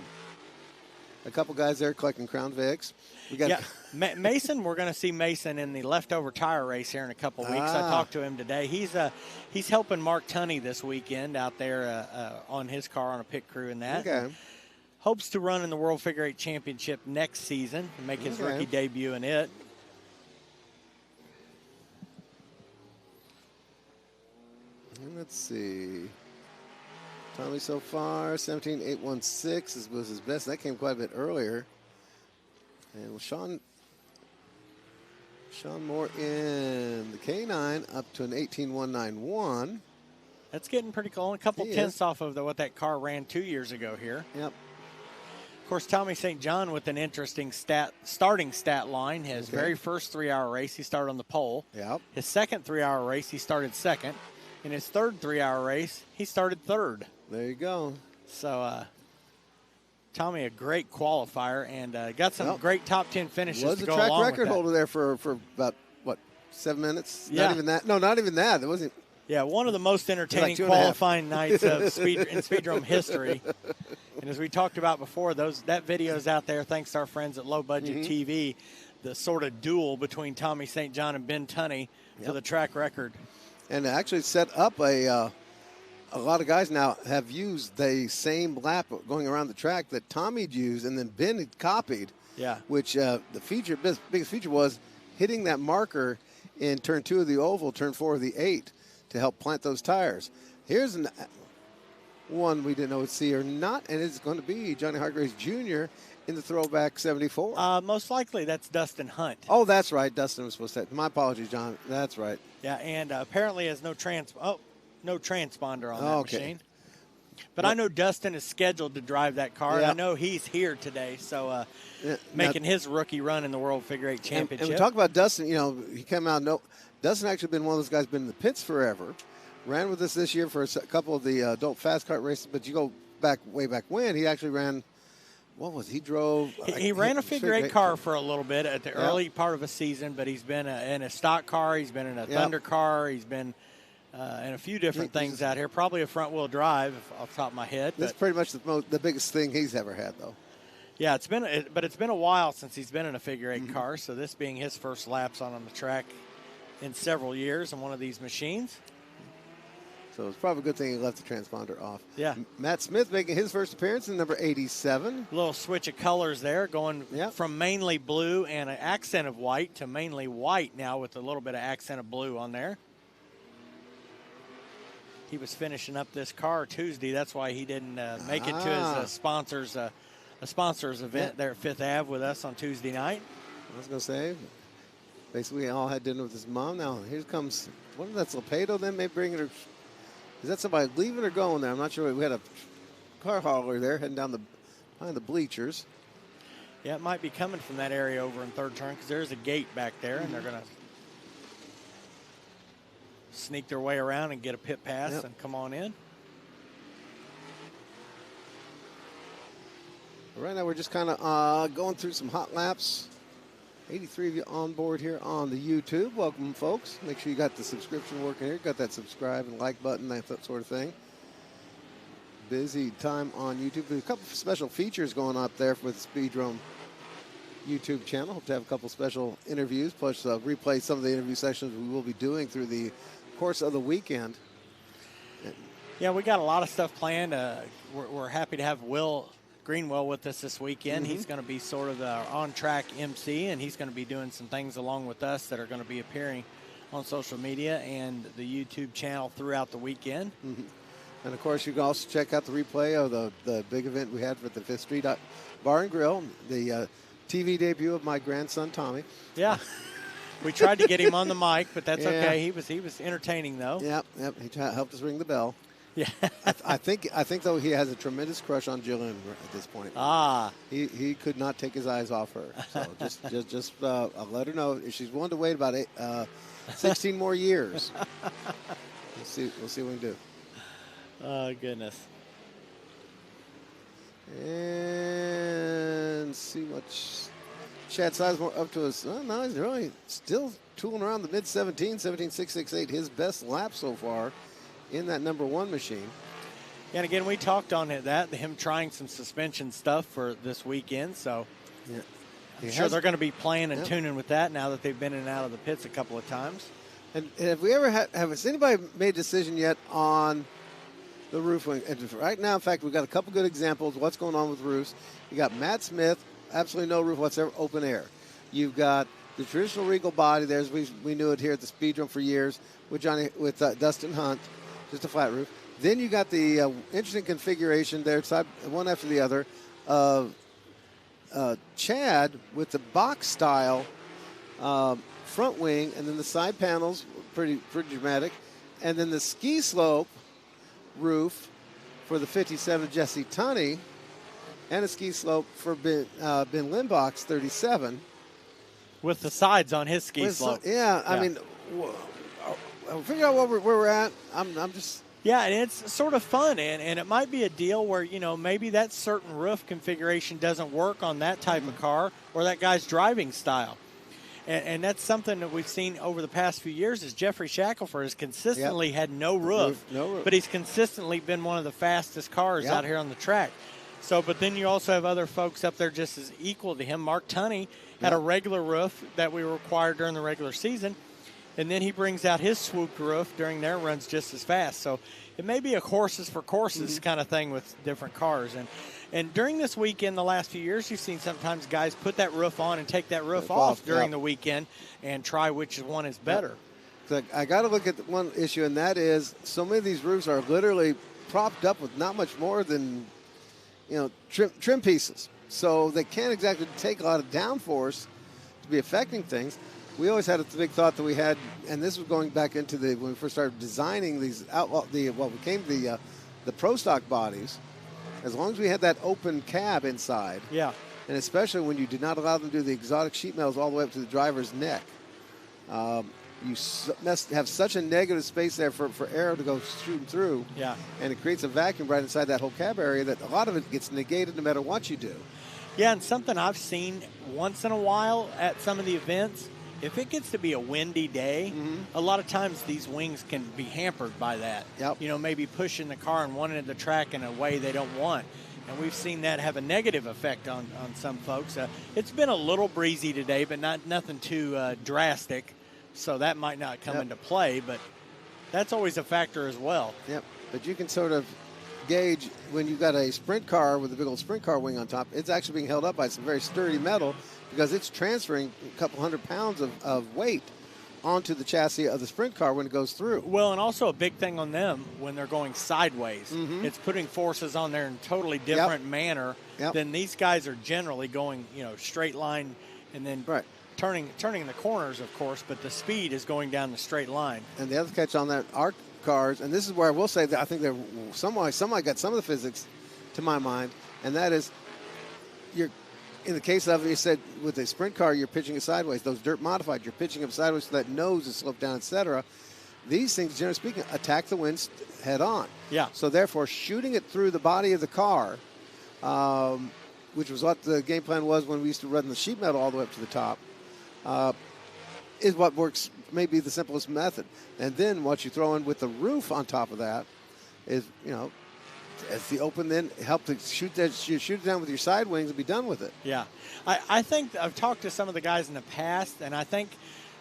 couple guys there collecting Crown Vics. We got Mason. We're going to see Mason in the leftover tire race here in a couple of weeks. I talked to him today. He's helping Mark Tunney this weekend out there on his car on a pit crew and that. Okay. Hopes to run in the World Figure 8 Championship next season and make his rookie debut in it. Let's see. Tommy so far, 17.816 was his best. That came quite a bit earlier. And Sean Moore in the K9 up to an 18.191. That's getting pretty cool. A couple tenths off of what that car ran 2 years ago here. Yep. Of course, Tommy St. John with an interesting starting stat line. His very first 3-hour race, he started on the pole. Yep. His second 3-hour race, he started second. In his third 3-hour race, he started third. There you go. So, Tommy, a great qualifier, and got some great top 10 finishes to go along with that. Was a track record holder there for about, 7 minutes? Yeah. Not even that. No, not even that. It wasn't. Yeah, one of the most entertaining qualifying nights of in Speedrome history. And as we talked about before, that video's out there, thanks to our friends at Low Budget TV, the sort of duel between Tommy St. John and Ben Tunney for the track record. And actually set up a lot of guys now have used the same lap going around the track that Tommy'd used and then Ben had copied. Yeah. Which the biggest feature was hitting that marker in turn 2 of the oval, turn 4 of the 8 to help plant those tires. Here's one we didn't know would see or not, and it's going to be Johnny Hargraves Jr. in the throwback 74. Most likely that's Dustin Hunt. Oh, that's right. Dustin was supposed to. My apologies, John. That's right. Yeah, and apparently has no transponder on that machine. But I know Dustin is scheduled to drive that car. Yeah. I know he's here today, so making his rookie run in the World Figure 8 Championship. And we talk about Dustin. He came out. Dustin actually been one of those guys been in the pits forever. Ran with us this year for a couple of the adult fast kart races. But you go way back when he actually ran. What was he drove? He ran a figure 8 car for a little bit at the early part of a season, but he's been in a stock car. He's been in a Thunder car. He's been in a few different things out here. Probably a front wheel drive off the top of my head. That's pretty much the biggest thing he's ever had, though. Yeah, it's been a while since he's been in a figure eight car. So this being his first laps on the track in several years on one of these machines. So it's probably a good thing he left the transponder off. Yeah. Matt Smith making his first appearance in number 87. A little switch of colors there, going from mainly blue and an accent of white to mainly white now with a little bit of accent of blue on there. He was finishing up this car Tuesday. That's why he didn't make it to his sponsors event there at Fifth Ave with us on Tuesday night. I was going to say, basically we all had dinner with his mom. Now here comes, what is that, Lepedo then? Maybe bringing her. Is that somebody leaving or going there? I'm not sure. We had a car hauler there heading down behind the bleachers. Yeah, it might be coming from that area over in third turn because there's a gate back there, and they're going to sneak their way around and get a pit pass and come on in. Right now we're just kind of going through some hot laps. 83 of you on board here on the YouTube. Welcome, folks. Make sure you got the subscription working here. Got that subscribe and like button, that sort of thing. Busy time on YouTube. There's a couple of special features going up there with the Speedrome YouTube channel. Hope to have a couple special interviews, plus replay some of the interview sessions we will be doing through the course of the weekend. Yeah, we got a lot of stuff planned. We're happy to have Will Greenwell with us this weekend. He's going to be sort of the on-track MC, and he's going to be doing some things along with us that are going to be appearing on social media and the YouTube channel throughout the weekend. And, of course, you can also check out the replay of the big event we had with the 5th Street Bar and Grill, the TV debut of my grandson, Tommy. Yeah. We tried to get him on the mic, but that's okay. He was entertaining, though. Yep. He helped us ring the bell. Yeah. I think though he has a tremendous crush on Jillian at this point. He could not take his eyes off her. So just I'll let her know if she's willing to wait about 16 more years. We'll see what we can do. Oh goodness. And see what Chad Sizemore up to us. Oh, no, he's really still tooling around the mid 17.668. His best lap so far in that number 1 machine. And again, we talked on him trying some suspension stuff for this weekend. So I'm sure they're going to be playing and tuning with that now that they've been in and out of the pits a couple of times. And have we ever has anybody made a decision yet on the roof wing? And right now, in fact, we've got a couple good examples of what's going on with roofs. You got Matt Smith, absolutely no roof whatsoever, open air. You've got the traditional Regal body there, as we knew it here at the Speedrome for years with Dustin Hunt, just a flat roof. Then you got the interesting configuration there, side one after the other, of Chad with the box style front wing, and then the side panels, pretty dramatic, and then the ski slope roof for the 57 Jesse Tunney, and a ski slope for Ben Limbach's 37. With the sides on his ski slope. I mean, figure out where we're at. I'm just... Yeah, and it's sort of fun, and it might be a deal where, maybe that certain roof configuration doesn't work on that type of car or that guy's driving style. And that's something that we've seen over the past few years is Jeffrey Shackelford has consistently had no roof, but he's consistently been one of the fastest cars out here on the track. So, but then you also have other folks up there just as equal to him. Mark Tunney had a regular roof that we required during the regular season, and then he brings out his swooped roof during their runs just as fast. So it may be a horses for courses kind of thing with different cars. And during this weekend, the last few years, you've seen sometimes guys put that roof on and take that roof off during the weekend and try which one is better. So I got to look at one issue, and that is so many of these roofs are literally propped up with not much more than, trim pieces. So they can't exactly take a lot of downforce to be affecting things. We always had a big thought that we had, and this was going back into when we first started designing these Outlaw, what became the Pro Stock bodies. As long as we had that open cab inside, and especially when you did not allow them to do the exotic sheet metals all the way up to the driver's neck, you have such a negative space there for air to go shooting through, and it creates a vacuum right inside that whole cab area that a lot of it gets negated no matter what you do. Yeah, and something I've seen once in a while at some of the events, if it gets to be a windy day, a lot of times these wings can be hampered by that. Maybe pushing the car and one end of the track in a way they don't want. and we've seen that have a negative effect on some folks. It's been a little breezy today, but nothing too drastic, so that might not come into play, but that's always a factor as well. Yep, but you can sort of gauge when you've got a sprint car with a big old sprint car wing on top, it's actually being held up by some very sturdy metal because it's transferring a couple 100 pounds of weight onto the chassis of the sprint car when it goes through. Well, and also a big thing on them when they're going sideways. It's putting forces on there in a totally different manner than these guys are generally going, straight line and then turning the corners, of course, but the speed is going down the straight line. And the other catch on that are cars, and this is where I will say that I think they're somewhat got some of the physics to my mind, and that is in the case of, you said with a sprint car, you're pitching it sideways. Those dirt modified, you're pitching them sideways so that nose is sloped down, etc. These things, generally speaking, attack the wind head on. Yeah. So therefore, shooting it through the body of the car, which was what the game plan was when we used to run the sheet metal all the way up to the top, is what works, maybe the simplest method. And then what you throw in with the roof on top of that is, as the open, then help to shoot it down with your side wings and be done with it. Yeah. I think I've talked to some of the guys in the past, and I think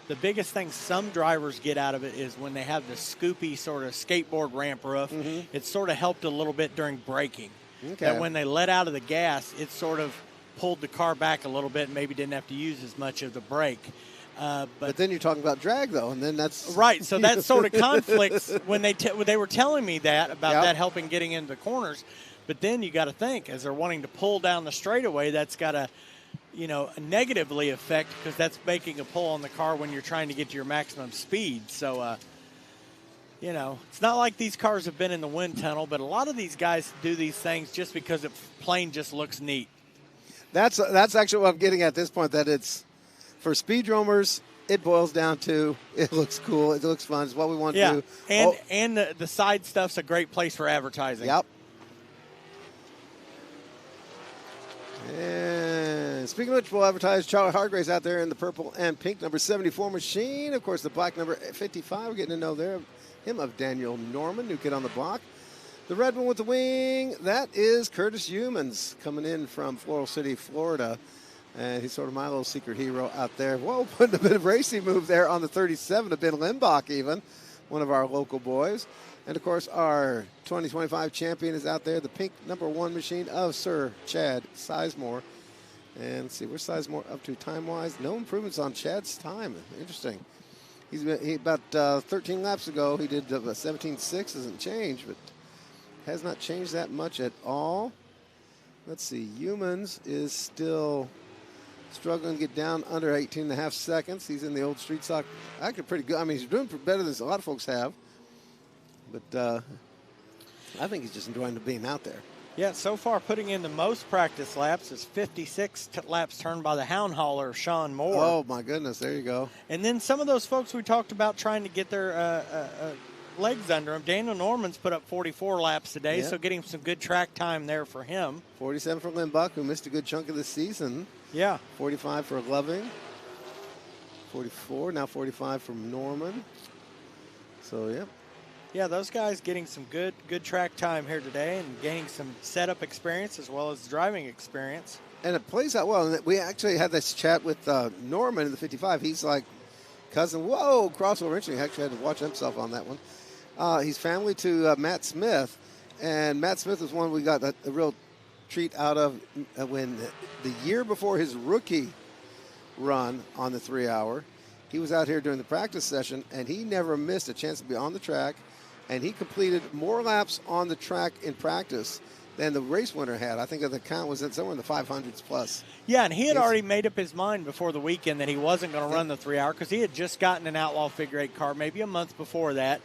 the biggest thing some drivers get out of it is when they have the scoopy sort of skateboard ramp roof, it's sort of helped a little bit during braking. Okay. That when they let out of the gas, it sort of pulled the car back a little bit and maybe didn't have to use as much of the brake. But then you're talking about drag, though, and then that's... Right, so that sort of conflicts when they were telling me that, about that helping getting into the corners. But then you got to think, as they're wanting to pull down the straightaway, that's got to, negatively affect, because that's making a pull on the car when you're trying to get to your maximum speed. So, it's not like these cars have been in the wind tunnel, but a lot of these guys do these things just because the plane just looks neat. That's actually what I'm getting at this point, that it's... For speedromers, it boils down to it looks cool, it looks fun, it's what we want to do. And the side stuff's a great place for advertising. Yep. And speaking of which, we'll advertise Charlie Hargrave's out there in the purple and pink number 74 machine. Of course, the black number 55, we're getting to know him of Daniel Norman, new kid on the block. The red one with the wing, that is Curtis Humans coming in from Floral City, Florida. And he's sort of my little secret hero out there. Whoa, putting a bit of racing move there on the 37 of Ben Limbach even, one of our local boys. And, of course, our 2025 champion is out there, the pink number 1 machine of Sir Chad Sizemore. And let's see, where's Sizemore up to time-wise? No improvements on Chad's time. Interesting. About 13 laps ago, he did 17.6, hasn't changed, but has not changed that much at all. Let's see, Humans is still... struggling to get down under 18.5 seconds. He's in the old street stock. Actually pretty good. I mean, he's doing better than a lot of folks have. But I think he's just enjoying being out there. Yeah, so far putting in the most practice laps is 56 laps turned by the hound hauler, Sean Moore. Oh, my goodness. There you go. And then some of those folks we talked about trying to get their legs under him. Daniel Norman's put up 44 laps today, so getting some good track time there for him. 47 for Limbach, who missed a good chunk of the season. Yeah. 45 for Loving. 44, now 45 from Norman. So, yeah. Yeah, those guys getting some good track time here today and gaining some setup experience as well as driving experience. And it plays out well. And we actually had this chat with Norman in the 55. He's like, cousin, whoa, crossover. He actually had to watch himself on that one. He's family to Matt Smith. And Matt Smith was one we got a real treat out of when the year before his rookie run on the 3-hour, he was out here during the practice session, and he never missed a chance to be on the track, and he completed more laps on the track in practice than the race winner had. I think the count was somewhere in the 500s plus. Yeah, and he had already made up his mind before the weekend that he wasn't going to run the 3-hour because he had just gotten an Outlaw figure 8 car maybe a month before that.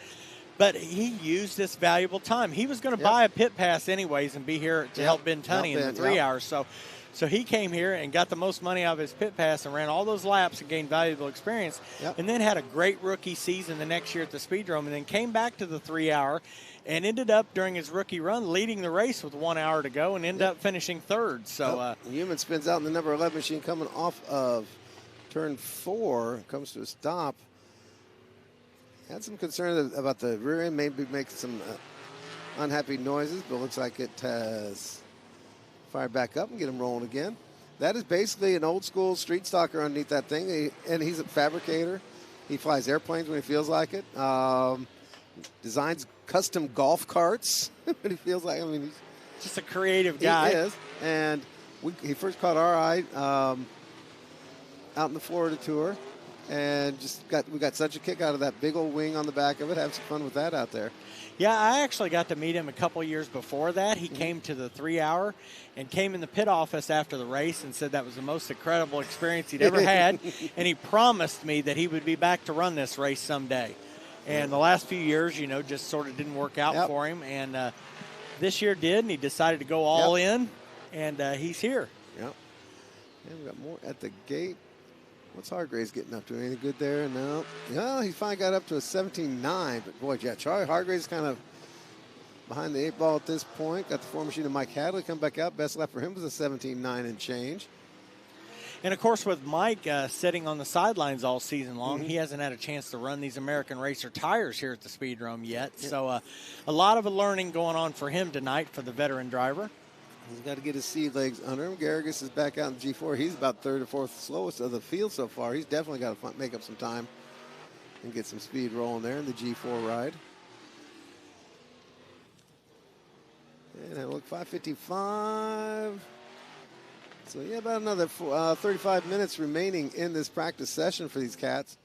But he used this valuable time. He was going to buy a pit pass anyways and be here to help Ben Tunney in the 3 hours. So he came here and got the most money out of his pit pass and ran all those laps and gained valuable experience. And then had a great rookie season the next year at the Speedrome and then came back to the 3-hour and ended up during his rookie run leading the race with 1 hour to go and ended up finishing third. So Human spins out in the number 11 machine coming off of turn 4, comes to a stop. Had some concern about the rear end, maybe make some unhappy noises, but looks like it has Fire back up and get him rolling again. That is basically an old school street stalker underneath that thing, and he's a fabricator. He flies airplanes when he feels like it. Designs custom golf carts when he feels like it. I mean, he's just a creative guy. He is, and he first caught our eye out in the Florida tour, and we got such a kick out of that big old wing on the back of it. Have some fun with that out there. Yeah, I actually got to meet him a couple years before that. He came to the 3-hour and came in the pit office after the race and said that was the most incredible experience he'd ever had. And he promised me that he would be back to run this race someday. And the last few years, just sort of didn't work out for him. And this year did, and he decided to go all in, and he's here. Yep. And we got more at the gate. What's Hargraves getting up to? Anything good there? No. Yeah, he finally got up to a 17.9. But, boy, yeah, Charlie Hargraves is kind of behind the 8 ball at this point. Got the 4 machine of Mike Hadley come back out. Best lap for him was a 17.9 and change. And, of course, with Mike sitting on the sidelines all season long, he hasn't had a chance to run these American Racer tires here at the Speedrome yet. Yep. So a lot of learning going on for him tonight for the veteran driver. He's got to get his seed legs under him. Garrigus is back out in G4. He's about third or fourth slowest of the field so far. He's definitely got to make up some time and get some speed rolling there in the G4 ride. And I look 5:55. So, yeah, about another 35 minutes remaining in this practice session for these cats.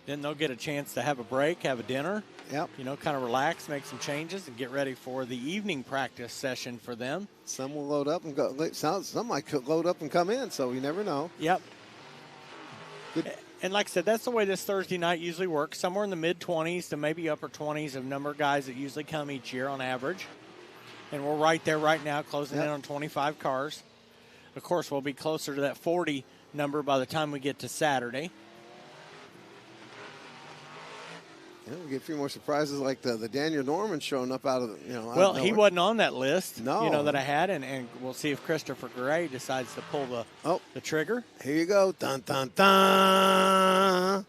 Then they'll get a chance to have a break, have a dinner. Yep. Kind of relax, make some changes, and get ready for the evening practice session for them. Some will load up and go. Some might load up and come in, so you never know. Yep. Good. And like I said, that's the way this Thursday night usually works. Somewhere in the mid-20s to maybe upper 20s of number of guys that usually come each year on average. And we're right there right now, closing in on 25 cars. Of course, we'll be closer to that 40 number by the time we get to Saturday. Yeah, we get a few more surprises like the Daniel Norman showing up out of the, Well, he wasn't on that list, no. That I had, and we'll see if Christopher Gray decides to pull the trigger. Here you go. Dun, dun, dun.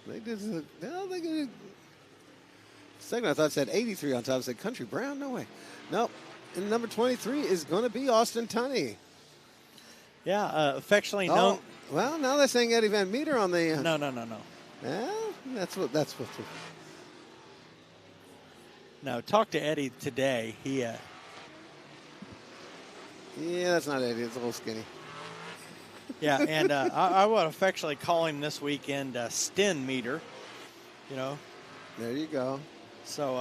They did, second I thought it said 83 on top. I said Country Brown? No way. Nope. And number 23 is going to be Austin Tunney. Yeah, affectionately known. Well, now they're saying Eddie Van Meter on the. No. Well, that's what. No, talk to Eddie today. He. Yeah, that's not Eddie. It's a little skinny. Yeah, and I would affectionately call him this weekend Sten Meter. There you go. So.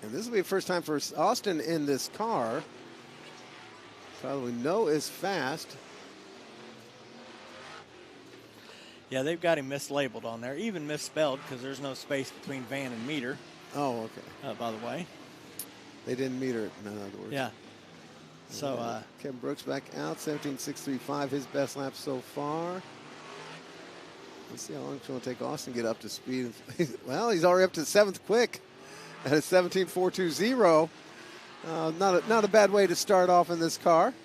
And this will be the first time for Austin in this car. Probably no is fast. Yeah, they've got him mislabeled on there, even misspelled because there's no space between van and meter. Oh, okay. By the way. They didn't meter it, in other words. Yeah. So. Kevin Brooks back out, 17.635, his best lap so far. Let's see how long it's going to take Austin to get up to speed. Well, he's already up to the 7th quick at a 17.420. Not a bad way to start off in this car.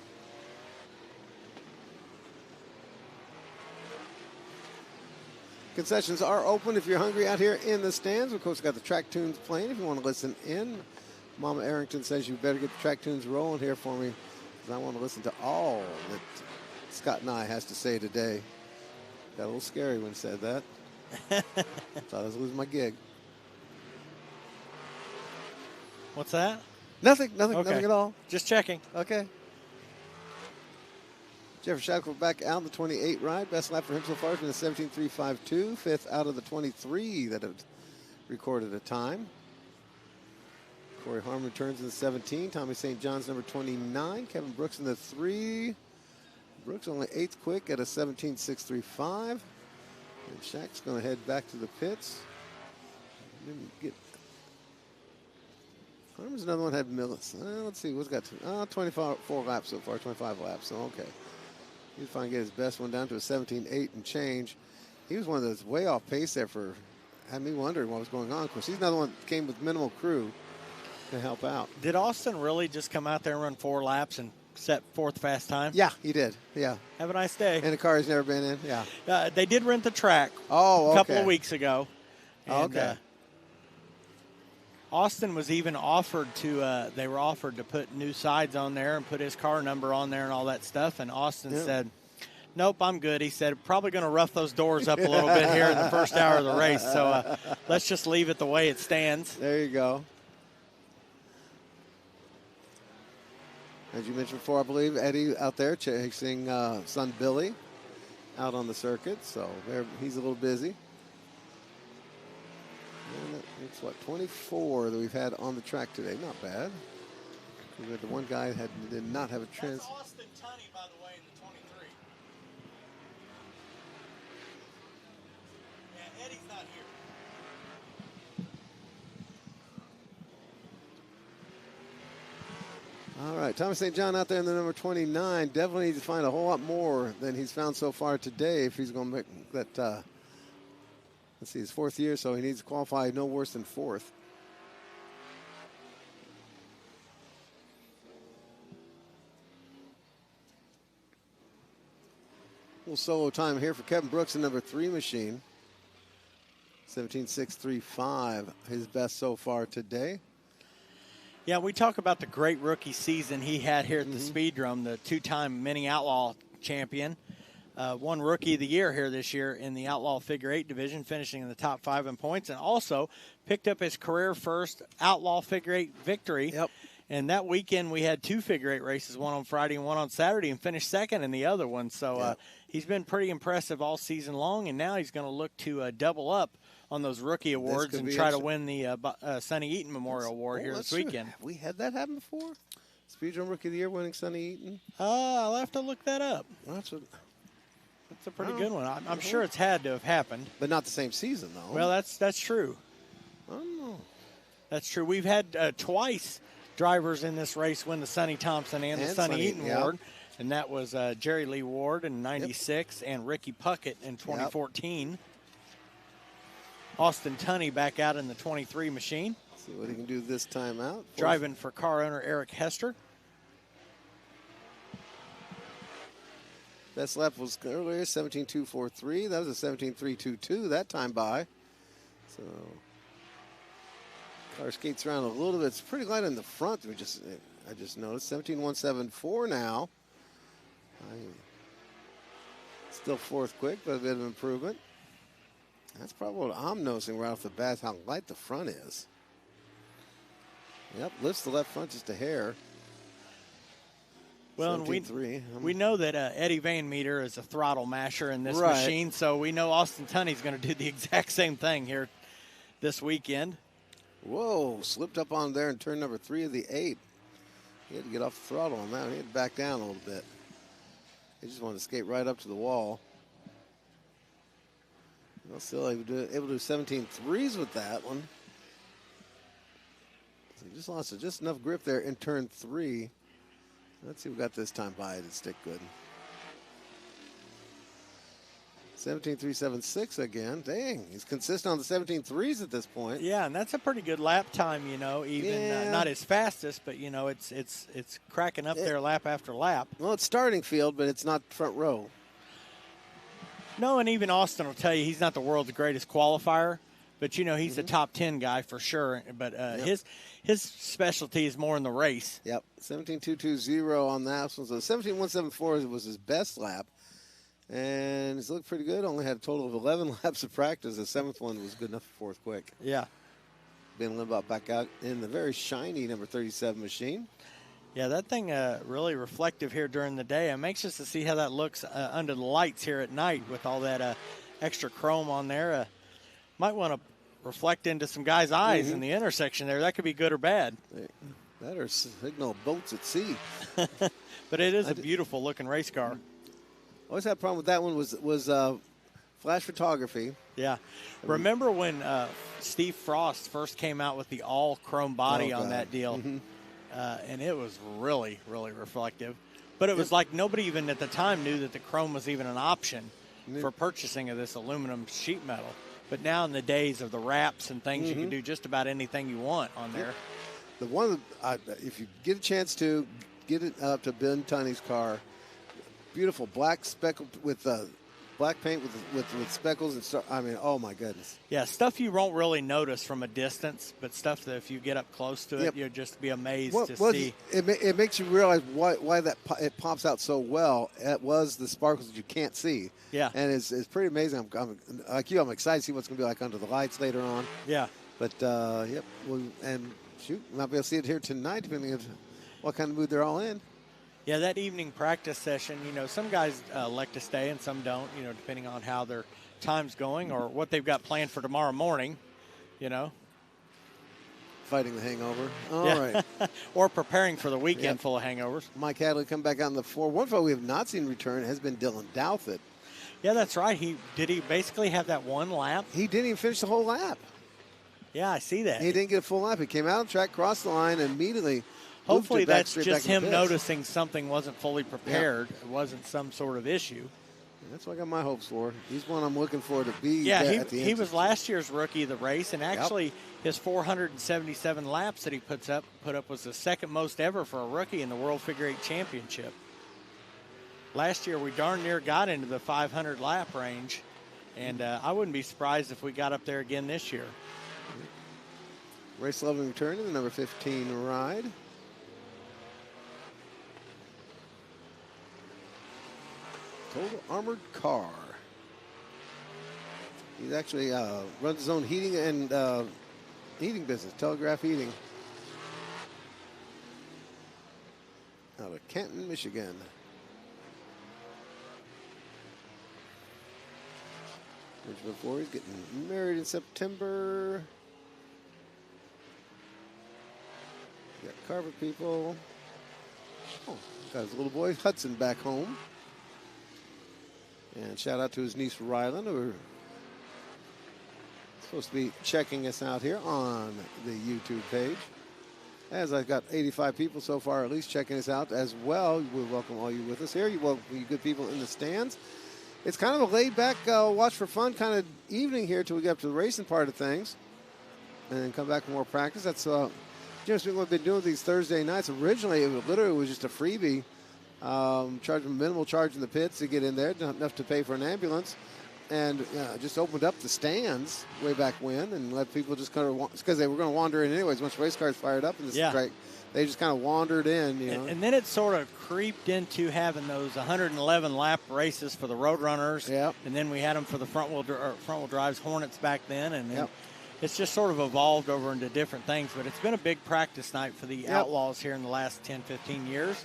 Concessions are open if you're hungry out here in the stands. Of course, we've got the track tunes playing if you want to listen in. Mama Arrington says you better get the track tunes rolling here for me because I want to listen to all that Scott and I has to say today. Got a little scary when he said that. Thought I was losing my gig. What's that? Nothing Okay. Nothing at all. Just checking. Okay. Jeffrey Shackle back out in the 28 ride. Best lap for him so far has been a 17.352. 5th out of the 23 that have recorded a time. Corey Harmon returns in the 17. Tommy St. John's number 29. Kevin Brooks in the 3. Brooks only 8th quick at a 17.635. And Shack's going to head back to the pits. Harmon's another one had Millis. Let's see, what's got 24 laps so far, 25 laps, so okay. He'd finally get his best one down to a 17.8 and change. He was one of those way off pace there had me wondering what was going on. Of course, he's another one that came with minimal crew to help out. Did Austin really just come out there and run 4 laps and set 4th fast time? Yeah, he did, yeah. Have a nice day. And a car he's never been in, yeah. They did rent the track a couple of weeks ago. And, okay. Austin was even offered to, they were offered to put new sides on there and put his car number on there and all that stuff. And Austin said, nope, I'm good. He said, probably going to rough those doors up a little bit here in the first hour of the race. So let's just leave it the way it stands. There you go. As you mentioned before, I believe Eddie out there chasing son Billy out on the circuit. So he's a little busy. And it's what, 24 that we've had on the track today. Not bad. We had the one guy did not have a trans. That's Austin Tunney, by the way, in the 23. Yeah, Eddie's not here. All right, Thomas St. John out there in the number 29. Definitely needs to find a whole lot more than he's found so far today if he's going to make that. Let's see, his 4th year, so he needs to qualify no worse than 4th. Little solo time here for Kevin Brooks in number 3 machine. 17.635, his best so far today. Yeah, we talk about the great rookie season he had here at the Speedrome, the 2-time mini Outlaw champion. Won Rookie of the Year here this year in the Outlaw Figure 8 division, finishing in the top 5 in points, and also picked up his career first Outlaw Figure 8 victory. Yep. And that weekend we had 2 Figure 8 races, one on Friday and one on Saturday, and finished second in the other one. So he's been pretty impressive all season long, and now he's going to look to double up on those rookie awards and try to win the Sonny Eaton Memorial Award here this weekend. Have we had that happen before? Speedrome Rookie of the Year winning Sonny Eaton? I'll have to look that up. That's a pretty good one. I'm sure it's had to have happened. But not the same season, though. Well, that's true. I don't know. That's true. We've had twice drivers in this race win the Sonny Thompson and the Sonny Eaton Award. And that was Jerry Lee Ward in 96 and Ricky Puckett in 2014. Austin Tunney back out in the 23 machine. See what he can do this time out. Driving for car owner Eric Hester. Best lap was earlier, 17.243. That was a 17.322 that time by. So, car skates around a little bit. It's pretty light in the front. I just noticed 17.174 now. Still 4th quick, but a bit of improvement. That's probably what I'm noticing right off the bat, how light the front is. Yep, lifts the left front just a hair. Well, and we know that Eddie Van Meter is a throttle masher in this machine, so we know Austin Tunney's going to do the exact same thing here this weekend. Whoa, slipped up on there in turn number 3 of the 8. He had to get off the throttle on that. He had to back down a little bit. He just wanted to skate right up to the wall. Well, still able to do 17.3s with that one. So he just lost just enough grip there in turn 3. Let's see what we got this time by to stick good. 17.376 again. Dang, he's consistent on the 17.3s at this point. Yeah, and that's a pretty good lap time, you know, even not his fastest, but, you know, it's cracking up there lap after lap. Well, it's starting field, but it's not front row. No, and even Austin will tell you he's not the world's greatest qualifier, but, you know, he's a top 10 guy for sure. But his specialty is more in the race. Yep, 17.220 on that one. So 17.174 was his best lap. And he's looked pretty good. Only had a total of 11 laps of practice. The 7th one was good enough for 4th quick. Yeah. Ben Limbaugh back out in the very shiny number 37 machine. Yeah, that thing really reflective here during the day. I'm anxious to see how that looks under the lights here at night with all that extra chrome on there. Might want to reflect into some guys' eyes in the intersection there. That could be good or bad. That or signal boats at sea. But it is a beautiful looking race car. Always had a problem with that one was flash photography. Yeah. Remember when Steve Frost first came out with the all chrome body on that deal? And it was really, really reflective. But it was like nobody even at the time knew that the chrome was even an option for purchasing of this aluminum sheet metal. But now in the days of the wraps and things, you can do just about anything you want on there. The one, if you get a chance to get it up to Ben Tunney's car, beautiful black speckled with black paint with speckles and stuff. I mean, oh my goodness. Yeah, stuff you won't really notice from a distance, but stuff that if you get up close to it, you'll just be amazed to see. It makes you realize why it pops out so well. It was the sparkles that you can't see. Yeah. And it's pretty amazing. I'm like you, I'm excited to see what's going to be like under the lights later on. Yeah. But, yep. And shoot, we might be able to see it here tonight, depending on what kind of mood they're all in. Yeah, that evening practice session, some guys like to stay and some don't, depending on how their time's going or what they've got planned for tomorrow morning, Fighting the hangover. All right. Or preparing for the weekend full of hangovers. Mike Hadley come back out in the 4. One fellow we have not seen return has been Dylan Douthit. Yeah, that's right. He basically have that one lap? He didn't even finish the whole lap. Yeah, I see that. He didn't get a full lap. He came out on track, crossed the line, and immediately hopefully that's just him noticing something wasn't fully prepared. It wasn't some sort of issue. And that's what I got my hopes for. He's one I'm looking for to be at the end. He was last year's rookie of the race, and actually his 477 laps that he put up was the second most ever for a rookie in the World Figure 8 Championship. Last year we darn near got into the 500 lap range, and I wouldn't be surprised if we got up there again this year. Race Loving returning, the number 15 ride. Total Armored Car. He actually runs his own heating and heating business, Telegraph Heating, out of Canton, Michigan. Before he's getting married in September. Got Carver people. Oh, got his little boy Hudson back home. And shout out to his niece Rylan, who are supposed to be checking us out here on the YouTube page. As I've got 85 people so far, at least checking us out as well. We welcome all you with us here. You welcome you good people in the stands. It's kind of a laid-back, watch for fun kind of evening here till we get up to the racing part of things, and then come back for more practice. That's just what we've been doing these Thursday nights. Originally, it was just a freebie, charging a minimal charge in the pits to get in there, not enough to pay for an ambulance, and just opened up the stands way back when and let people just kind of, because they were going to wander in anyways once race cars fired up in the strike. They just kind of wandered in, And then it sort of creeped into having those 111 lap races for the road runners. Yep. And then we had them for the front wheel drives Hornets back then. And then it's just sort of evolved over into different things. But it's been a big practice night for the Outlaws here in the last 10, 15 years.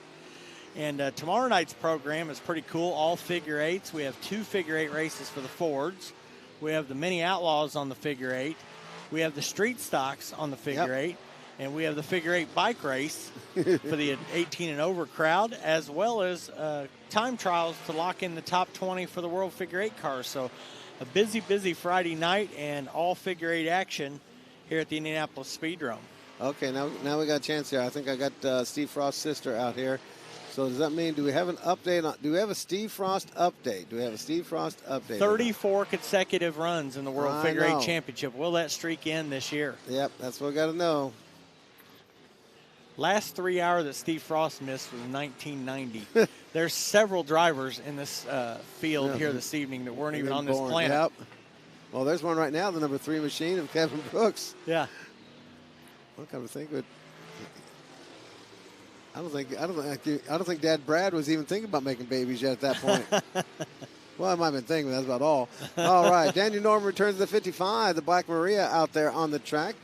And tomorrow night's program is pretty cool. All figure eights. We have 2 figure 8 races for the Fords. We have the mini Outlaws on the figure 8. We have the street stocks on the figure 8. And we have the figure 8 bike race for the 18 and over crowd, as well as time trials to lock in the top 20 for the World Figure 8 cars. So a busy Friday night and all figure 8 action here at the Indianapolis Speedrome. Okay, now we got a chance here. I think I got Steve Frost's sister out here. So does that mean, do we have an update? Do we have a Steve Frost update? 34 consecutive runs in the World Figure 8 Championship. Will that streak end this year? Yep, that's what we got to know. Last 3 hour that Steve Frost missed was 1990. There's several drivers in this field here this evening that weren't even on this planet. Yep. Well, there's one right now, the number 3 machine of Kevin Brooks. Yeah. What kind of thing would? I don't think Dad Brad was even thinking about making babies yet at that point. Well, I might have been thinking, but that's about all. All right, Daniel Norman returns to the 55. The Black Maria out there on the track.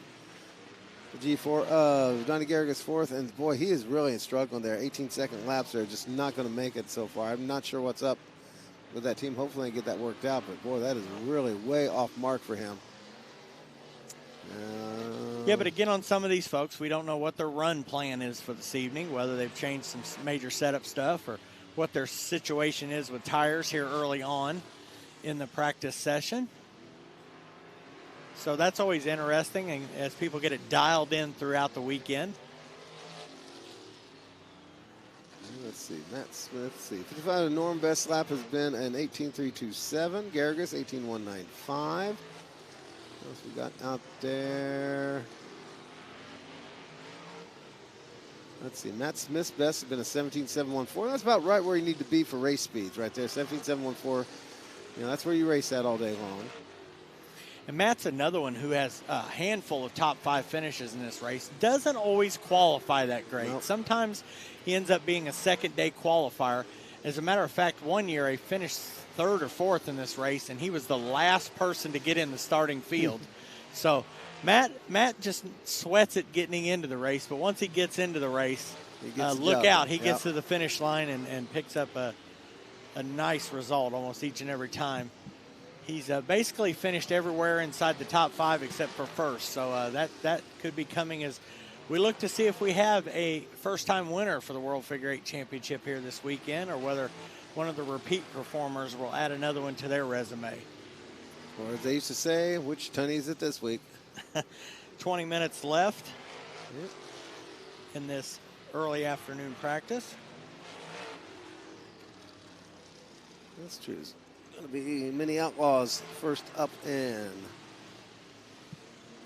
The G4, Donnie Garrigus 4th, and boy, he is really struggling there. 18-second laps are just not going to make it so far. I'm not sure what's up with that team. Hopefully they get that worked out, but boy, that is really way off mark for him. Yeah, but again, on some of these folks, we don't know what their run plan is for this evening, whether they've changed some major setup stuff or what their situation is with tires here early on in the practice session. So that's always interesting, and as people get it dialed in throughout the weekend. Let's see, Matt Smith. 55 Norm best lap has been an 18.327. Garrigus 18.195. What else we got out there? Let's see, Matt Smith's best has been a 17.714. That's about right where you need to be for race speeds right there. 17.714 that's where you race that all day long. And Matt's another one who has a handful of top 5 finishes in this race. Doesn't always qualify that great. Nope. Sometimes he ends up being a second-day qualifier. As a matter of fact, one year he finished 3rd or 4th in this race, and he was the last person to get in the starting field. So Matt just sweats it getting into the race, but once he gets into the race, look out. He gets to the finish line and picks up a nice result almost each and every time. He's basically finished everywhere inside the top 5 except for first. So that could be coming as we look to see if we have a first-time winner for the World Figure 8 Championship here this weekend, or whether one of the repeat performers will add another one to their resume. Or as they used to say, which Tony is it this week? 20 minutes left in this early afternoon practice. Let's choose. Going to be Mini Outlaws first up in.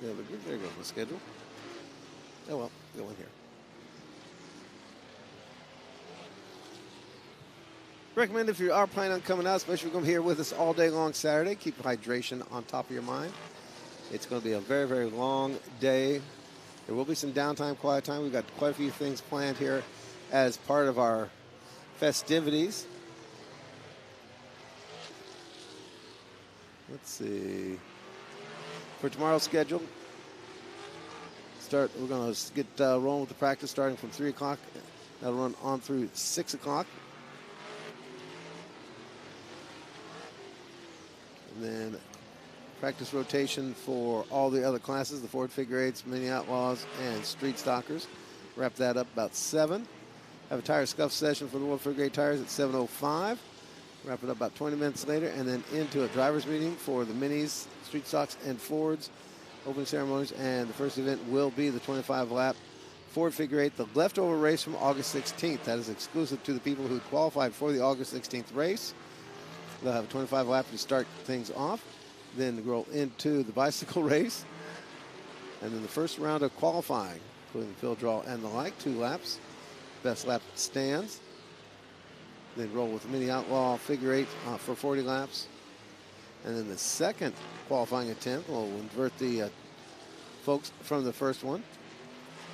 Yeah, there goes the schedule. Oh well, go in here. Recommend if you are planning on coming out, especially if you're going to be here with us all day long Saturday, keep hydration on top of your mind. It's going to be a very, very long day. There will be some downtime, quiet time. We've got quite a few things planned here as part of our festivities. Let's see. For tomorrow's schedule, we're going to get rolling with the practice starting from 3 o'clock. That'll run on through 6 o'clock. And then practice rotation for all the other classes, the Ford Figure 8s, Mini Outlaws, and Street Stockers. Wrap that up about 7. Have a tire scuff session for the World Figure 8 tires at 7:05. Wrap it up about 20 minutes later, and then into a driver's meeting for the Minis, Street Stocks, and Fords. Opening ceremonies, and the first event will be the 25-lap Ford Figure 8, the leftover race from August 16th. That is exclusive to the people who qualified for the August 16th race. They'll have a 25-lap to start things off, then roll into the bicycle race, and then the first round of qualifying, including the field draw and the like, 2 laps. Best lap stands. Then roll with the Mini Outlaw Figure 8 for 40 laps. And then the second qualifying attempt will invert the folks from the first one.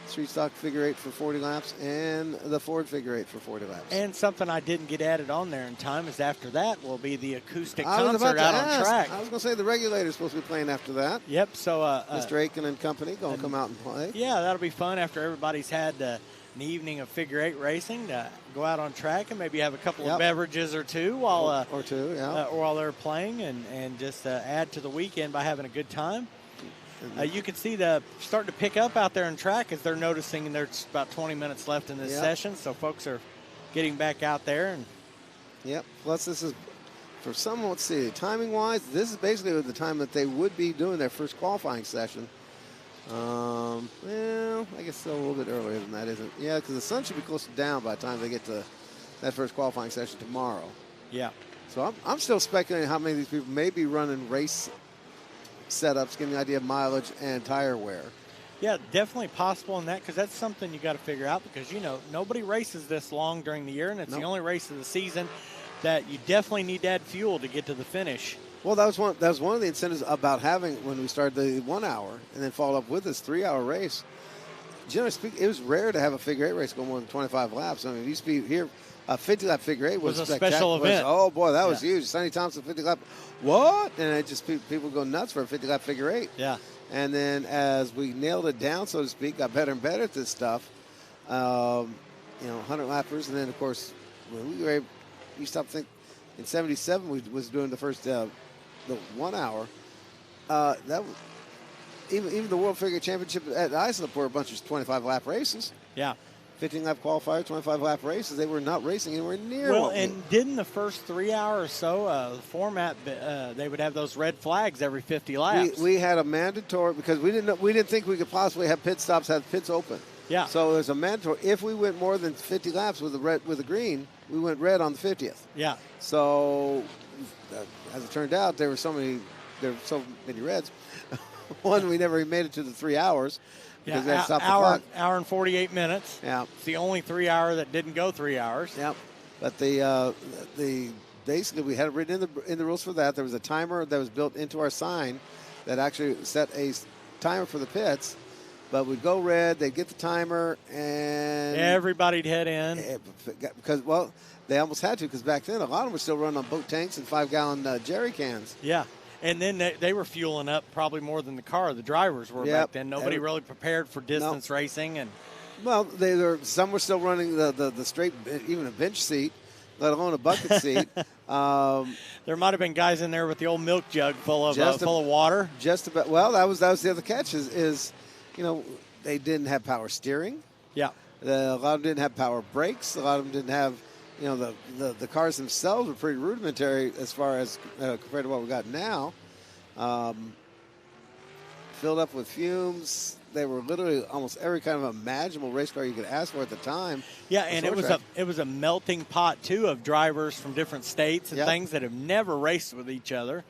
Street Stock Figure 8 for 40 laps and the Ford Figure 8 for 40 laps. And something I didn't get added on there in time is after that will be the acoustic concert out on track. I was going to say the Regulator's supposed to be playing after that. Yep. So Mr. Aiken and company going to come out and play. Yeah, that'll be fun after everybody's had an evening of Figure 8 racing to go out on track and maybe have a couple of beverages or two while while they're playing and just add to the weekend by having a good time. You can see the starting to pick up out there on track as they're noticing, and there's about 20 minutes left in this session, so folks are getting back out there. And plus this is, for some, let's see, timing-wise, this is basically the time that they would be doing their first qualifying session. Well, I guess a little bit earlier than that, isn't it? Yeah, because the sun should be close to down by the time they get to that first qualifying session tomorrow. Yeah. So I'm still speculating how many of these people may be running race setups, getting the idea of mileage and tire wear. Yeah, definitely possible in that, because that's something you got to figure out, because, nobody races this long during the year, and it's the only race of the season that you definitely need to add fuel to get to the finish. Well, that was one of the incentives about having, when we started the 1 hour and then followed up with this 3-hour race. Generally speaking, it was rare to have a Figure 8 race go more than 25 laps. I mean, it used to be here, a 50-lap Figure 8 was a special event. Oh, boy, that was huge. Sonny Thompson, 50-lap. What? And it just, people go nuts for a 50-lap Figure 8. Yeah. And then as we nailed it down, so to speak, got better and better at this stuff, 100 lappers. And then, of course, when we were able, you stop think, in 77, we was doing the first the 1 hour. That was, even the World Figure Championship at Islip were a bunch of 25-lap races. Yeah. 15-lap qualifiers, 25-lap races. They were not racing anywhere near. Well, and didn't the first 3 hours or so, the format, they would have those red flags every 50 laps. We had a mandatory, because we didn't think we could possibly have pit stops, have pits open. Yeah. So there's a mandatory. If we went more than 50 laps with the green, we went red on the 50th. Yeah. So as it turned out, there were so many reds. One, we never made it to the 3 hours. Yeah, they had to stop the clock. Hour and 48 minutes. Yeah. It's the only 3 hour that didn't go 3 hours. Yeah. But the basically we had it written in the rules for that. There was a timer that was built into our sign that actually set a timer for the pits. But we'd go red, they'd get the timer, and everybody'd head in. Because, well, they almost had to, because back then a lot of them were still running on boat tanks and 5-gallon jerry cans. Yeah, and then they were fueling up probably more than the drivers were back then. Nobody really prepared for distance racing. And well, some were still running the straight, even a bench seat, let alone a bucket seat. There might have been guys in there with the old milk jug full of water. Just about. Well, that was the other catch is they didn't have power steering. Yeah. A lot of them didn't have power brakes. A lot of them didn't have, the cars themselves were pretty rudimentary as far as compared to what we got now. Filled up with fumes. They were literally almost every kind of imaginable race car you could ask for at the time. Yeah, and it was a melting pot too of drivers from different states and things that have never raced with each other.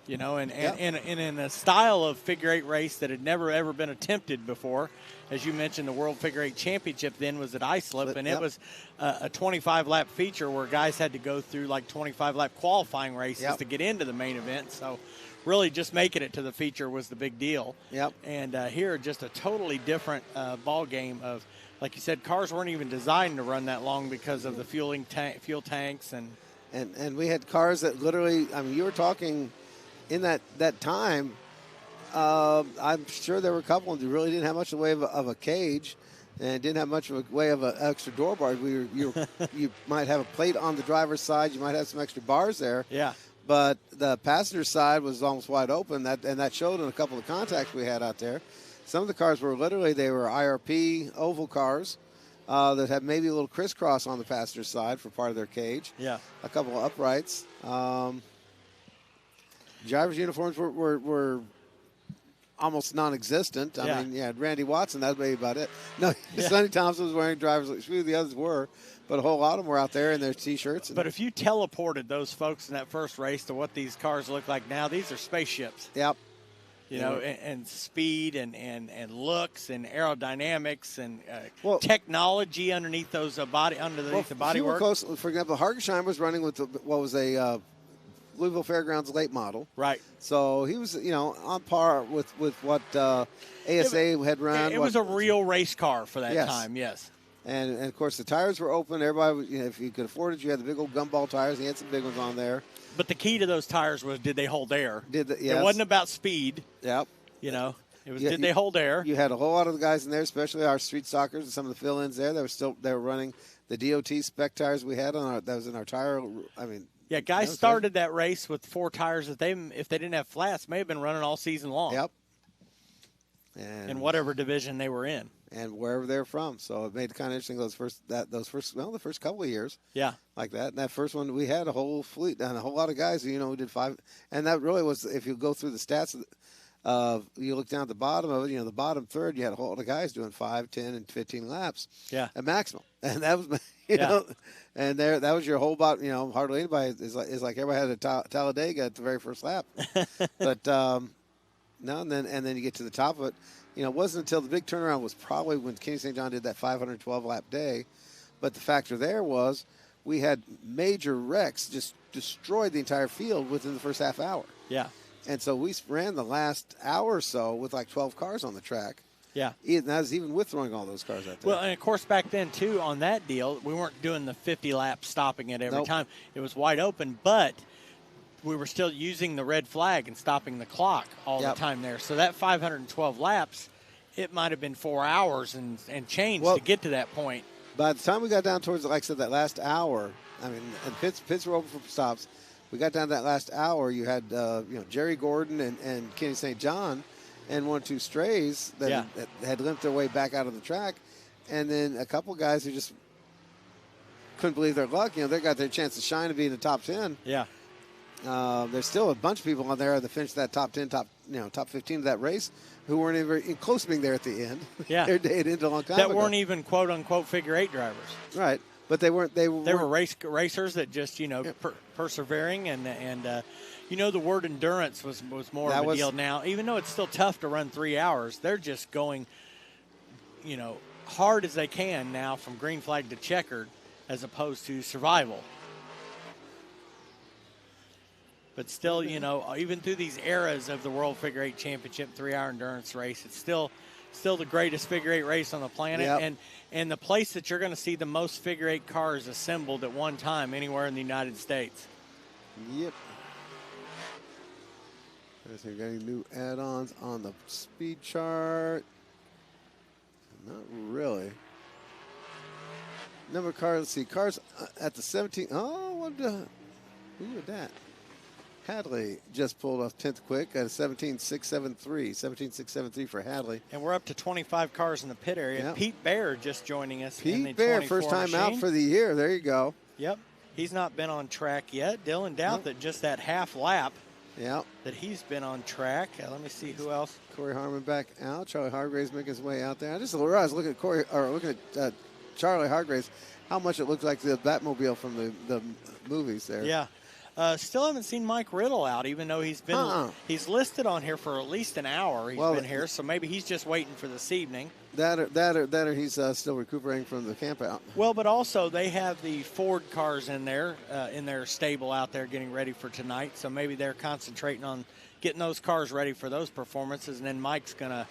And in a style of figure eight race that had never ever been attempted before. As you mentioned, the World Figure Eight Championship then was at Islip, and it was a 25-lap feature where guys had to go through like 25-lap qualifying races to get into the main event. So really just making it to the feature was the big deal. Yep. And here, just a totally different ball game of, like you said, cars weren't even designed to run that long because of the fuel tanks. And we had cars that literally, you were talking in that time, I'm sure there were a couple that really didn't have much in the way of a cage and didn't have much of a way of an extra door bar. You might have a plate on the driver's side. You might have some extra bars there. Yeah. But the passenger side was almost wide open, and that showed in a couple of contacts we had out there. Some of the cars were they were IRP oval cars that had maybe a little crisscross on the passenger side for part of their cage. Yeah. A couple of uprights. Drivers' uniforms were almost non-existent. I mean, yeah, Randy Watson, that was maybe about it. No, Sonny Thompson was wearing driver's, a few of the others were, but a whole lot of them were out there in their T-shirts. But if you teleported those folks in that first race to what these cars look like now, these are spaceships. Yep. And speed and looks and aerodynamics and technology underneath those the bodywork. For example, Hargesheimer was running with what was a Louisville Fairgrounds late model. Right. So he was, on par with what ASA had run. It was a real race car for that time, yes. And of course, the tires were open. Everybody, if you could afford it, you had the big old gumball tires. He had some big ones on there. But the key to those tires was, did they hold air? Yes. It wasn't about speed. Yep. It was, did they hold air? You had a whole lot of the guys in there, especially our street stockers and some of the fill-ins there. They were running the DOT spec tires we had that was in our tire. Yeah, guys started that race with 4 tires that if they didn't have flats, may have been running all season long. Yep. In whatever division they were in. And wherever they're from. So it made it kind of interesting the first couple of years. Yeah. Like that. And that first one, we had a whole fleet and a whole lot of guys who did 5. And that really was, if you go through the stats, you look down at the bottom of it, the bottom third, you had a whole lot of guys doing 5, 10, and 15 laps. Yeah. At maximum. And that was, and that was your whole bottom, hardly anybody is like everybody had a Talladega at the very first lap. But, no, and then you get to the top of it. It wasn't until the big turnaround was probably when Kenny St. John did that 512-lap day. But the factor there was we had major wrecks just destroyed the entire field within the first half hour. Yeah. And so we ran the last hour or so with like 12 cars on the track. Yeah. And that was even with throwing all those cars out there. Well, and of course back then, too, on that deal, we weren't doing the 50 laps stopping it every time. It was wide open, but we were still using the red flag and stopping the clock all the time there. So that 512 laps, it might have been 4 hours and change to get to that point. By the time we got down towards, like I said, that last hour, and pits were open for stops. We got down to that last hour. You had, Jerry Gordon and Kenny St. John and 1 or 2 strays that had limped their way back out of the track. And then a couple guys who just couldn't believe their luck. They got their chance to shine to be in the top 10. Yeah. There's still a bunch of people on there that finished that top 10, top 15 of that race who weren't even close to being there at the end. Yeah. They ended a long time ago. That weren't even quote unquote figure eight drivers. Right. But they weren't. They were racers that just persevering and the word endurance was more of a deal now. Even though it's still tough to run 3 hours, they're just going, hard as they can now from green flag to checkered, as opposed to survival. But still, you know, even through these eras of the World Figure 8 Championship 3-hour endurance race, it's still the greatest figure 8 race on the planet. Yep. And the place that you're going to see the most figure 8 cars assembled at one time anywhere in the United States. Yep. So we got any new add-ons on the speed chart? Not really. Number of cars, let's see. Cars at the 17. Oh, who would that? Hadley just pulled off 10th quick at a 17.673. 17.673 for Hadley. And we're up to 25 cars in the pit area. Yep. Pete Bear just joining us. Pete Bear, first time machine. out for the year. There you go. Yep. He's not been on track yet. Dylan Doubt that just that half lap. Yep. That he's been on track. Let me see who else. Corey Harmon back out. Charlie Hargraves making his way out there. I just realized looking at Charlie Hargraves, how much it looks like the Batmobile from the movies there. Yeah. Still haven't seen Mike Riddle out, even though he's been he's listed on here for at least an hour. He's been here, so maybe he's just waiting for this evening. That or he's still recuperating from the camp out. Well, but also they have the Ford cars in their stable out there getting ready for tonight, so maybe they're concentrating on getting those cars ready for those performances, and then Mike's going to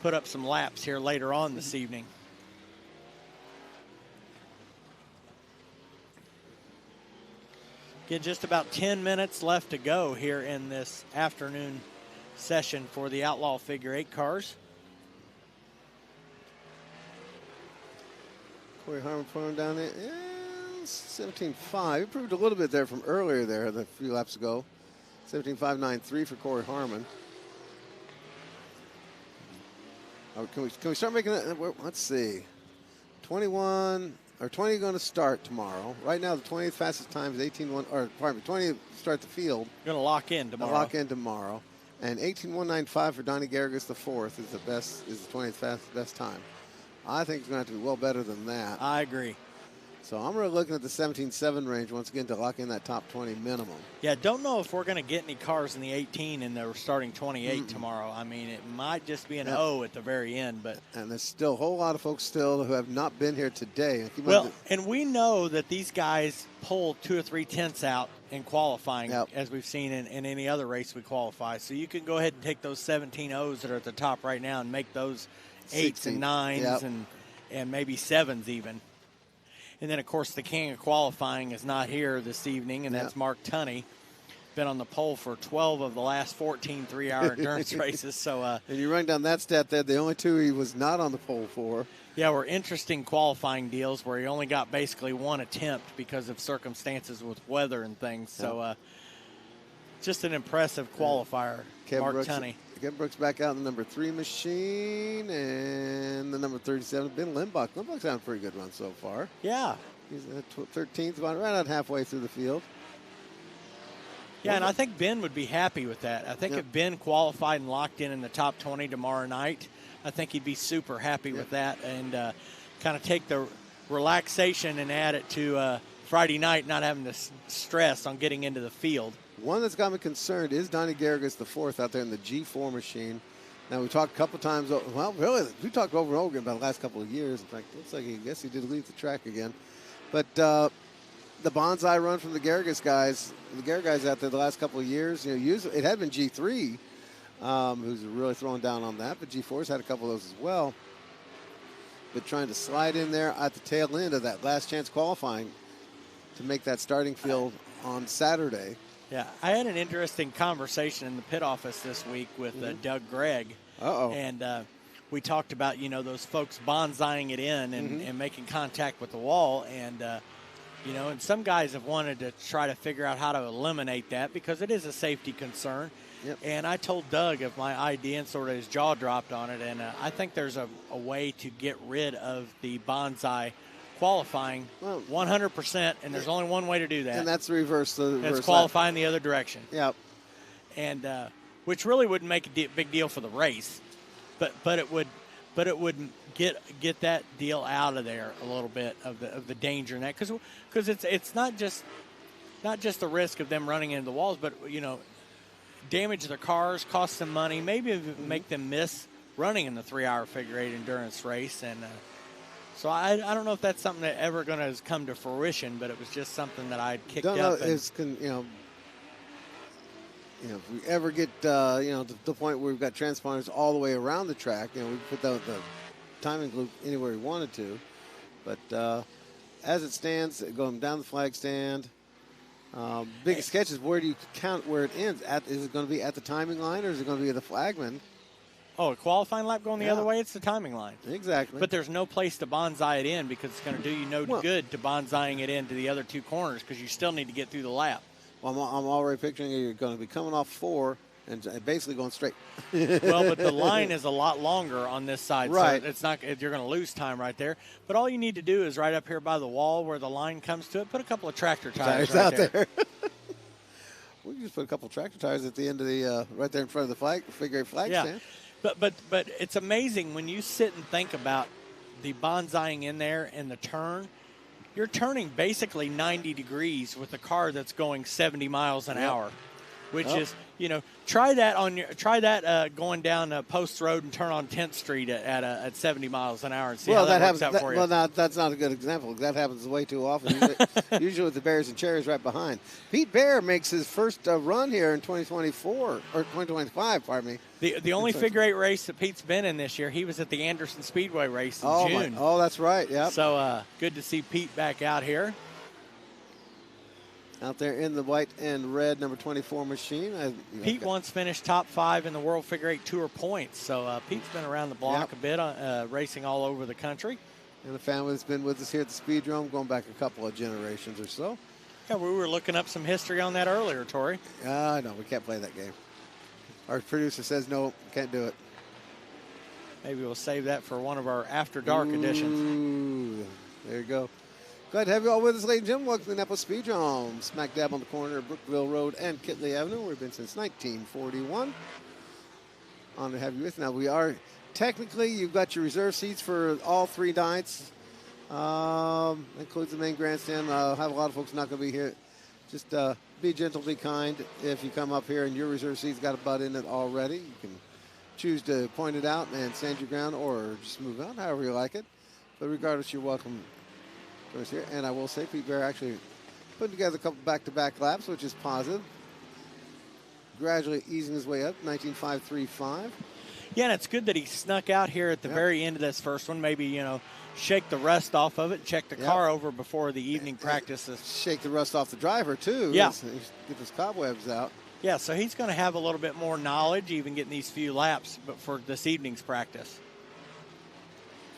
put up some laps here later on this evening. Get just about 10 minutes left to go here in this afternoon session for the Outlaw Figure 8 cars. Corey Harmon pulling down there. Yeah, 17.5. Improved a little bit there from earlier there, a few laps ago. 17.593 for Corey Harmon. Oh, can we start making that? Let's see. 21 or 20 going to start tomorrow. Right now, the 20th fastest time is 18.1, or pardon me, 20 start the field. Going to lock in tomorrow. Lock in tomorrow. And 18.195 for Donnie Garrigus the fourth is the 20th best time. I think it's going to have to be well better than that. I agree. So I'm really looking at the 17.7 range once again to lock in that top 20 minimum. Yeah, don't know if we're going to get any cars in the 18 in the starting 28 tomorrow. I mean, it might just be an O at the very end. And there's still a whole lot of folks still who have not been here today. And we know that these guys pull 2 or 3 tenths out in qualifying, as we've seen in any other race we qualify. So you can go ahead and take those 17 O's that are at the top right now and make those 8s and 9s and maybe 7s even. And then, of course, the king of qualifying is not here this evening, and that's Mark Tunney. Been on the pole for 12 of the last 14 3-hour endurance races. So, and you run down that stat there, the only 2 he was not on the pole for. Yeah, were interesting qualifying deals where he only got basically 1 attempt because of circumstances with weather and things. So, just an impressive qualifier, Mark Tunney. Kevin Brooks back out in the number 3 machine, and the number 37, Ben Limbach. Limbach's having a pretty good run so far. Yeah. He's at 13th, right out halfway through the field. Yeah, and I think Ben would be happy with that. I think if Ben qualified and locked in the top 20 tomorrow night, I think he'd be super happy with that and kind of take the relaxation and add it to Friday night, not having to stress on getting into the field. One that's got me concerned is Donnie Garrigus the fourth out there in the G4 machine. Now, we talked a couple times, well, really, we talked over and over again about the last couple of years. In fact, it looks like he did leave the track again. But the bonsai run from the Garrigus guys, out there the last couple of years, usually it had been G3 who's really throwing down on that, but G4's had a couple of those as well. But trying to slide in there at the tail end of that last chance qualifying to make that starting field on Saturday. Yeah, I had an interesting conversation in the pit office this week with Doug Gregg. And we talked about, those folks bonsaiing it in and making contact with the wall. And, and some guys have wanted to try to figure out how to eliminate that because it is a safety concern. Yep. And I told Doug of my idea and sort of his jaw dropped on it. And I think there's a way to get rid of the bonsai qualifying 100%, and there's only one way to do that. And that's reverse. That's qualifying the other direction. Yep. And which really wouldn't make a big deal for the race, but it would get that deal out of there a little bit of the danger in that because it's not just the risk of them running into the walls, but damage their cars, cost them money, maybe make them miss running in the 3-hour figure 8 endurance race. And so I don't know if that's something that ever going to come to fruition, but it was just something that I'd kicked up. if we ever get, to the point where we've got transponders all the way around the track, we put the timing loop anywhere we wanted to. But as it stands, going down the flag stand, biggest sketch is where do you count where it ends? Is it going to be at the timing line, or is it going to be at the flagman? Oh, a qualifying lap going the other way, it's the timing line. Exactly. But there's no place to bonsai it in because it's going to do you no good to bonsaiing it into the other two corners because you still need to get through the lap. Well, I'm already picturing you're going to be coming off 4 and basically going straight. Well, but the line is a lot longer on this side, right? So it's not, you're going to lose time right there. But all you need to do is right up here by the wall where the line comes to it, put a couple of tractor tires right out there. We can just put a couple of tractor tires at the end of the right there in front of the figure 8 flag stand. But it's amazing when you sit and think about the bonsaiing in there and the turn. You're turning basically 90 degrees with a car that's going 70 miles an hour, which is, try that going down Post Road and turn on 10th Street at 70 miles an hour and see how that works out for you. Well, that's not a good example. That happens way too often. Usually with the Bears and Cherries right behind. Pete Bear makes his first run here in 2024 or 2025. Pardon me. The only figure 8 race that Pete's been in this year, he was at the Anderson Speedway race in June. Oh, that's right. Yeah. So good to see Pete back out here. Out there in the white and red number 24 machine. Pete once finished top 5 in the World Figure 8 Tour points. So Pete's been around the block a bit, racing all over the country. And the family that's been with us here at the Speedrome going back a couple of generations or so. Yeah, we were looking up some history on that earlier, Tori. No, we can't play that game. Our producer says no, can't do it. Maybe we'll save that for one of our After Dark editions. There you go. Glad to have you all with us, ladies and gentlemen. Welcome to the Indianapolis Speedrome, smack dab on the corner of Brookville Road and Kitley Avenue. We've been since 1941. Honored to have you with us. Now, we are technically, you've got your reserve seats for all 3 nights. Includes the main grandstand. Have a lot of folks not going to be here. Just be gentle, be kind. If you come up here and your reserve seat's got a butt in it already, you can choose to point it out and stand your ground or just move on, however you like it. But regardless, you're welcome to us here. And I will say, Pete Bear actually putting together a couple back-to-back laps, which is positive. Gradually easing his way up, 19.535. Yeah, and it's good that he snuck out here at the very end of this first one. Maybe, shake the rust off of it and check the car over before the evening practices. Shake the rust off the driver, too. Yeah. Get those cobwebs out. Yeah, so he's going to have a little bit more knowledge, even getting these few laps, but for this evening's practice.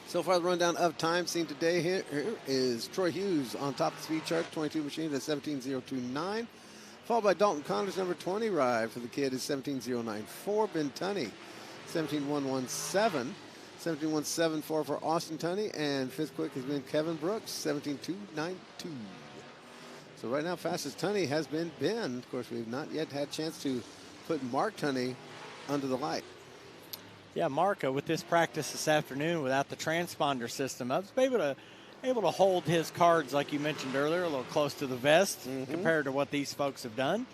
So far, the rundown of time seen today here is Troy Hughes on top of the speed chart, 22 machine at 17.029. Followed by Dalton Connors, number 20 ride for the kid is 17.094. Ben Tunney, 17.117. 17.174 for Austin Tunney, and fifth quick has been Kevin Brooks, 17.292. So right now, fastest Tunney has been Ben. Of course, we've not yet had a chance to put Mark Tunney under the light. Yeah, Mark, with this practice this afternoon without the transponder system, I was able to hold his cards, like you mentioned earlier, a little close to the vest compared to what these folks have done.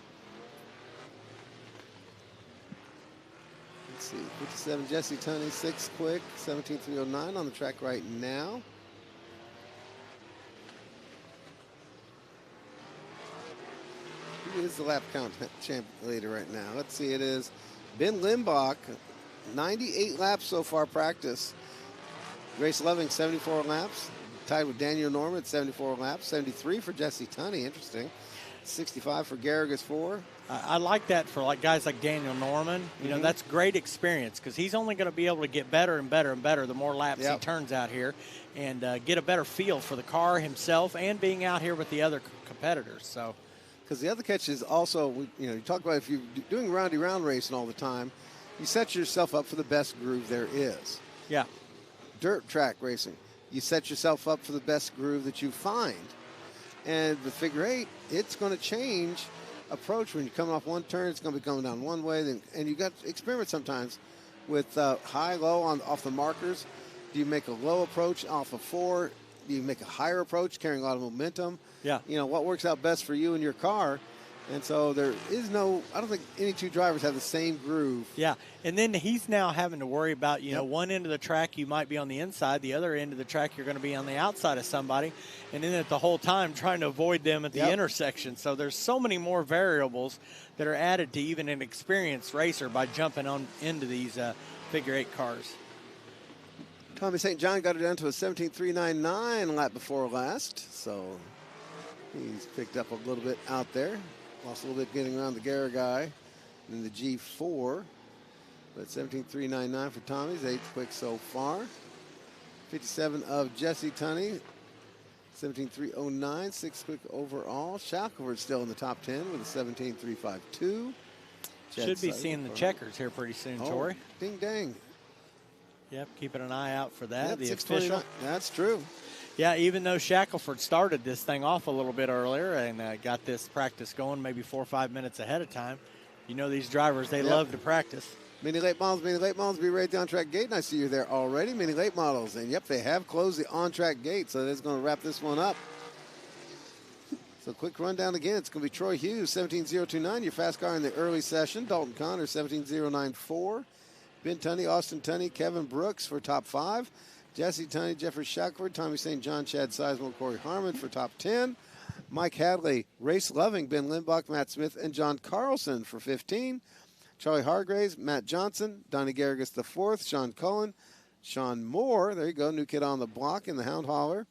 Let's see, 57 Jesse Tunney, 6 quick, 17.309 on the track right now. Who is the lap count champ leader right now? Let's see, it is Ben Limbach, 98 laps so far practice. Grace Loving, 74 laps. Tied with Daniel Norman at 74 laps. 73 for Jesse Tunney, interesting. 65 for Garrigus 4. I like that for guys like Daniel Norman. You know, that's great experience because he's only going to be able to get better and better and better the more laps he turns out here and get a better feel for the car himself and being out here with the other competitors. So, because the other catch is also, you talk about if you're doing round racing all the time, you set yourself up for the best groove there is. Yeah. Dirt track racing, you set yourself up for the best groove that you find. And with figure 8, it's going to change approach. When you come off one turn, it's going to be coming down one way. And you got to experiment sometimes with high, low off the markers. Do you make a low approach off of 4? Do you make a higher approach carrying a lot of momentum? Yeah. What works out best for you and your car. And so there is no, I don't think any two drivers have the same groove. Yeah, and then he's now having to worry about, you know, one end of the track you might be on the inside, the other end of the track you're going to be on the outside of somebody, and then at the whole time trying to avoid them at the intersection. So there's so many more variables that are added to even an experienced racer by jumping on into these figure-8 cars. Tommy St. John got it down to a 17.399 lap before last, so he's picked up a little bit out there. Lost a little bit getting around the Garagui and the G4. But 17.399 for Tommy's, 8th quick so far. 57 of Jesse Tunney, 17.309, 6th quick overall. Shackelford still in the top 10 with a 17.352. Should be seeing the checkers here pretty soon, Tori. Ding dang. Yep, keeping an eye out for that. Yep, the official. That's true. Yeah, even though Shackelford started this thing off a little bit earlier and got this practice going maybe 4 or 5 minutes ahead of time, you know these drivers, they love to practice. Mini late models, be right at the on-track gate, and I see you there already. Mini late models, and yep, they have closed the on-track gate, so that's going to wrap this one up. So quick rundown again. It's going to be Troy Hughes, 17.029, your fast car in the early session. Dalton Connor, 17.094. Ben Tunney, Austin Tunney, Kevin Brooks for top 5. Jesse Tunney, Jeffrey Shackelford, Tommy St. John, Chad Sizemore, Corey Harmon for top 10. Mike Hadley, Race Loving, Ben Lindbach, Matt Smith, and John Carlson for 15. Charlie Hargraves, Matt Johnson, Donnie Garrigus the 4th, Sean Cullen, Sean Moore, there you go, new kid on the block in the Hound Hauler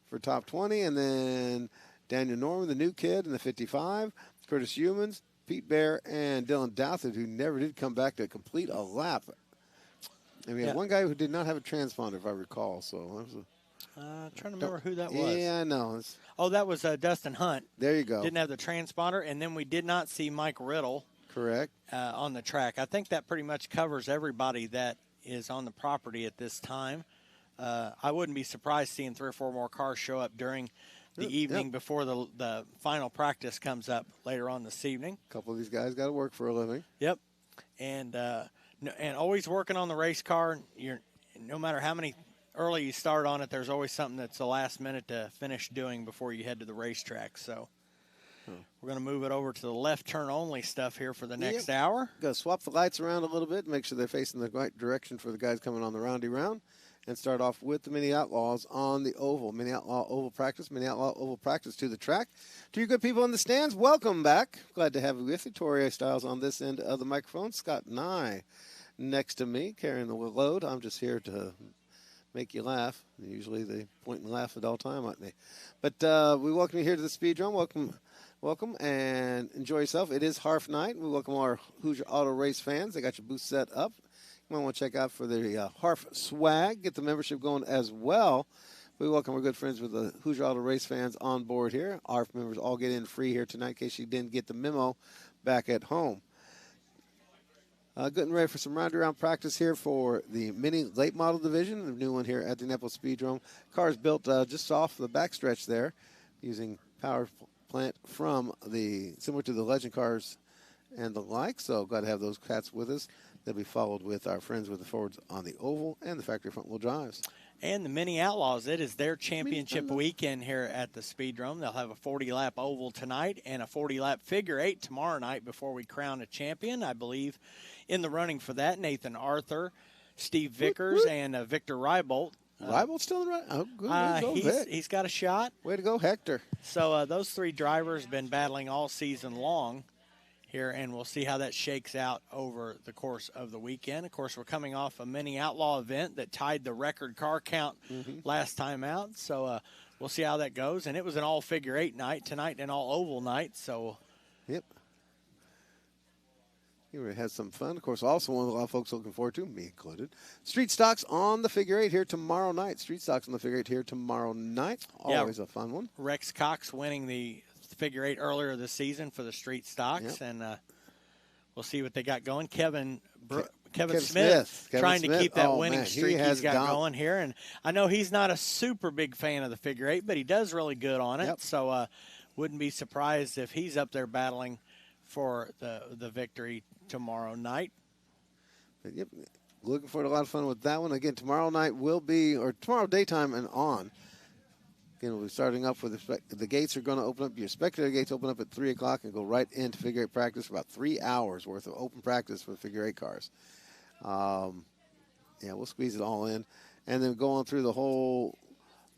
for top 20. And then Daniel Norman, the new kid in the 55. Curtis Humans, Pete Bear, and Dylan Douthit, who never did come back to complete a lap. And we had one guy who did not have a transponder, if I recall. So I was trying to remember who that was. Yeah, I know. That was Dustin Hunt. There you go. Didn't have the transponder, and then we did not see Mike Riddle. Correct. On the track. I think that pretty much covers everybody that is on the property at this time. I wouldn't be surprised seeing 3 or 4 more cars show up during the evening before the final practice comes up later on this evening. A couple of these guys got to work for a living. Yep. And always working on the race car. No matter how many early you start on it, there's always something that's the last minute to finish doing before you head to the racetrack. So we're going to move it over to the left turn only stuff here for the next hour. Got to swap the lights around a little bit, make sure they're facing the right direction for the guys coming on the roundy round, and start off with the Mini Outlaws on the oval. Mini Outlaw oval practice, Mini Outlaw oval practice to the track. To you good people in the stands, welcome back. Glad to have you with you. Tori Styles on this end of the microphone. Scott Nye next to me, carrying the load. I'm just here to make you laugh. Usually they point and laugh at all time at me. But we welcome you here to the Speedrome. Welcome and enjoy yourself. It is Harf night. We welcome our Hoosier Auto Race fans. They got your booth set up. You might want to check out for the Harf swag. Get the membership going as well. We welcome our good friends with the Hoosier Auto Race fans on board here. Harf members all get in free here tonight in case you didn't get the memo back at home. Getting ready for some round-around practice here for the mini late model division, the new one here at the Indianapolis Speedrome. Cars built just off the backstretch there using power plant from similar to the Legend cars and the like. So glad to have those cats with us. They'll be followed with our friends with the Fords on the oval and the factory front wheel drives. And the Mini Outlaws, it is their championship weekend here at the Speedrome. They'll have a 40-lap oval tonight and a 40-lap figure-8 tomorrow night before we crown a champion. I believe in the running for that, Nathan Arthur, Steve Vickers, and Victor Rybolt. Rybolt's still in the run? Oh, good. He's got a shot. Way to go, Hector. So those 3 drivers have been battling all season long here, and we'll see how that shakes out over the course of the weekend. Of course, we're coming off a Mini Outlaw event that tied the record car count last time out. So we'll see how that goes. And it was an all figure-8 night tonight and all oval night. So yep. You had some fun. Of course, also one a lot of folks looking forward to, me included. Street Stocks on the figure-8 here tomorrow night. Street Stocks on the figure-8 here tomorrow night. Always a fun one. Rex Cox winning the figure-8 earlier this season for the Street Stocks, and we'll see what they got going. Kevin Smith trying to keep that winning streak he's got going here, and I know he's not a super big fan of the figure-8, but he does really good on it. So wouldn't be surprised if he's up there battling for the victory tomorrow night. But looking forward to a lot of fun with that one. Again, tomorrow night will be, or tomorrow daytime and on, Again, we'll be starting up with the gates are going to open up. Your spectator gates open up at 3 o'clock and go right into figure 8 practice for about 3 hours worth of open practice for figure 8 cars. Yeah, we'll squeeze it all in. And then go on through the whole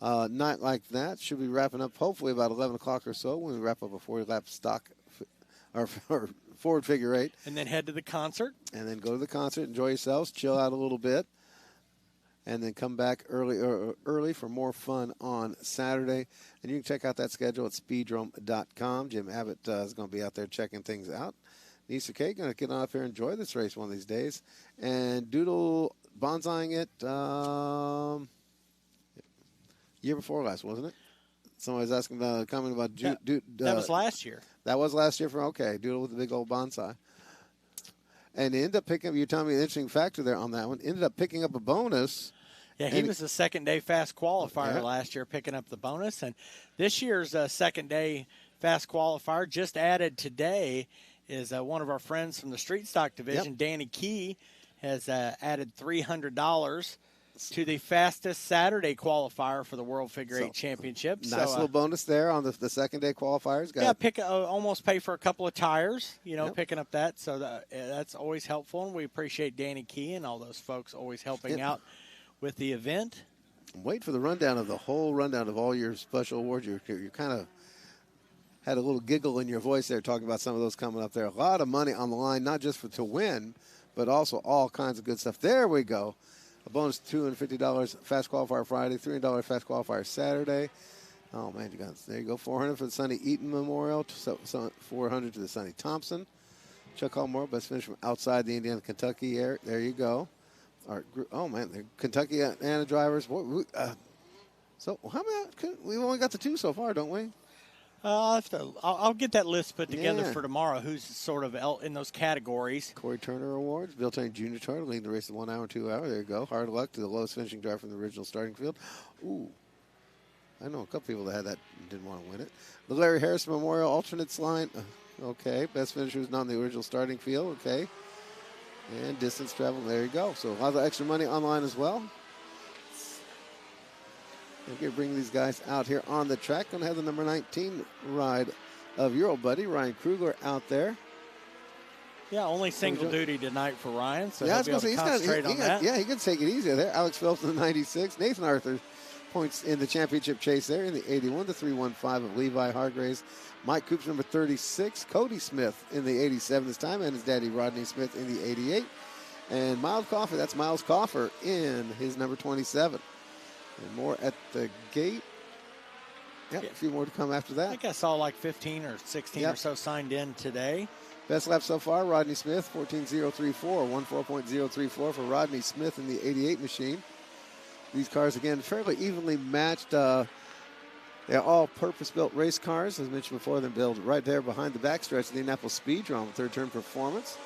night like that. Should be wrapping up hopefully about 11 o'clock or so when we wrap up a 40-lap stock or forward figure 8. And then head to the concert. And then go to the concert, enjoy yourselves, chill out a little bit. And then come back early for more fun on Saturday. And you can check out that schedule at speedrome.com. Jim Abbott is going to be out there checking things out. Nisa K going to get on up here and enjoy this race one of these days. And Doodle bonsaiing it year before last, wasn't it? Somebody was asking about comment about that was last year. That was last year Doodle with the big old bonsai. And ended up picking up, you told me an interesting factor there on that one, ended up picking up a bonus. Yeah, he was a second-day fast qualifier last year, picking up the bonus. And this year's second-day fast qualifier just added today is one of our friends from the street stock division, Danny Key, has added $300 to the fastest Saturday qualifier for the World Figure 8 Championship. Nice little bonus there on the second-day qualifiers. Almost pay for a couple of tires, picking up that. So that's always helpful, and we appreciate Danny Key and all those folks always helping out with the event. Wait for the rundown of all your special awards. You kind of had a little giggle in your voice there talking about some of those coming up there. A lot of money on the line, not just to win, but also all kinds of good stuff. There we go. A bonus $250 fast qualifier Friday, $300 fast qualifier Saturday. Oh, man, there you go. $400 for the Sonny Eaton Memorial, $400 to the Sonny Thompson. Chuck Hallmore, best finish from outside the Indiana, Kentucky area. There you go. Oh, man, the Kentucky Anna drivers. So how many? We've only got the 2 so far, don't we? I'll get that list put together for tomorrow. Who's sort of in those categories? Corey Turner Awards. Bill Turner Jr. Turner leading the race at 1 hour and 2 hours. There you go. Hard luck to the lowest finishing driver from the original starting field. Ooh. I know a couple people that had that and didn't want to win it. The Larry Harris Memorial Alternates line. Okay. Best finisher was not in the original starting field. Okay. And distance travel. There you go. So a lot of extra money online as well. We're going to bring these guys out here on the track. Going to have the number 19 ride of your old buddy, Ryan Krugler, out there. Yeah, only single duty tonight for Ryan, so he'll be able to concentrate on that. Yeah, he can take it easy there. Alex Phelps in the 96. Nathan Arthur points in the championship chase there in the 81, the 315 of Levi Hargraves. Mike Coops, number 36. Cody Smith in the 87 this time, and his daddy Rodney Smith in the 88. And Miles Coffer, that's Miles Coffer in his number 27. And more at the gate. Yep, a few more to come after that. I think I saw like 15 or 16 or so signed in today. Best lap so far, Rodney Smith, 14.034, 14.034 for Rodney Smith in the 88 machine. These cars, again, fairly evenly matched. They're all purpose-built race cars, as mentioned before. They're built right there behind the backstretch of the Indianapolis Speedrome, third turn performance.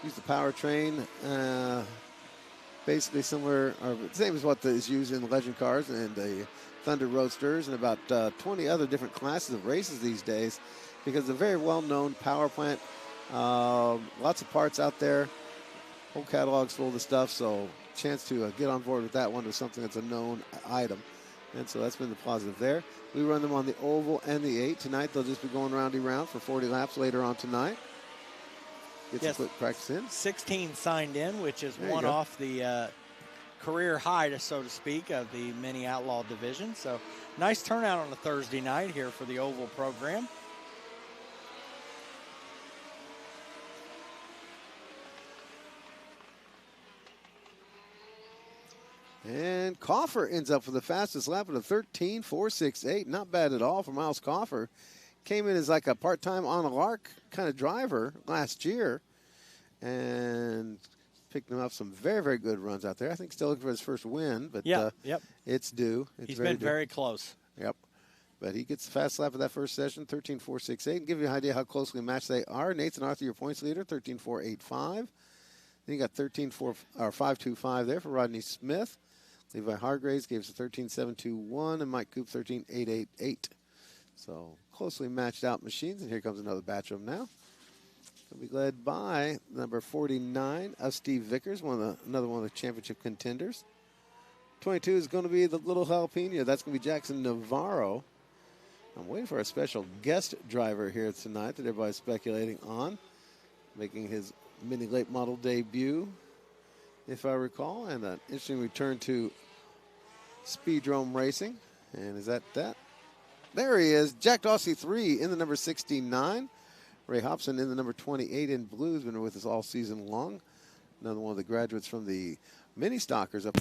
Use the powertrain. Basically similar, or same as what is used in the Legend cars and the Thunder Roadsters and about 20 other different classes of races these days, because it's a very well-known power plant. Lots of parts out there. Whole catalog's full of the stuff, so chance to get on board with that one with something that's a known item. And so that's been the positive there. We run them on the oval and the 8. Tonight they'll just be going roundy round for 40 laps later on tonight. Get some quick practice in. 16 signed in, which is one off the career high, so to speak, of the mini Outlaw division. So nice turnout on a Thursday night here for the oval program. And Coffer ends up with the fastest lap at a 13.468. Not bad at all for Miles Coffer. Came in as like a part-time on a lark kind of driver last year and picked him up some very, very good runs out there. I think still looking for his first win, but it's due. He's been very close. Yep. But he gets the fast lap of that first session, 13.468. And give you an idea how closely matched they are. Nathan Arthur, your points leader, 13.485. Then you got 5.25 there for Rodney Smith. Levi Hargraves gave us a 13.721, and Mike Coop 13.888. So closely matched out machines, and here comes another batch of them now. It'll be led by number 49 of Steve Vickers, another one of the championship contenders. 22 is going to be the little jalapeno. That's going to be Jackson Navarro. I'm waiting for a special guest driver here tonight that everybody's speculating on, making his mini late model debut, if I recall, and an interesting return to Speedrome Racing. And is that? There he is, Jack Dawsey 3 in the number 69. Ray Hobson in the number 28 in blue. Has been with us all season long. Another one of the graduates from the mini stockers up.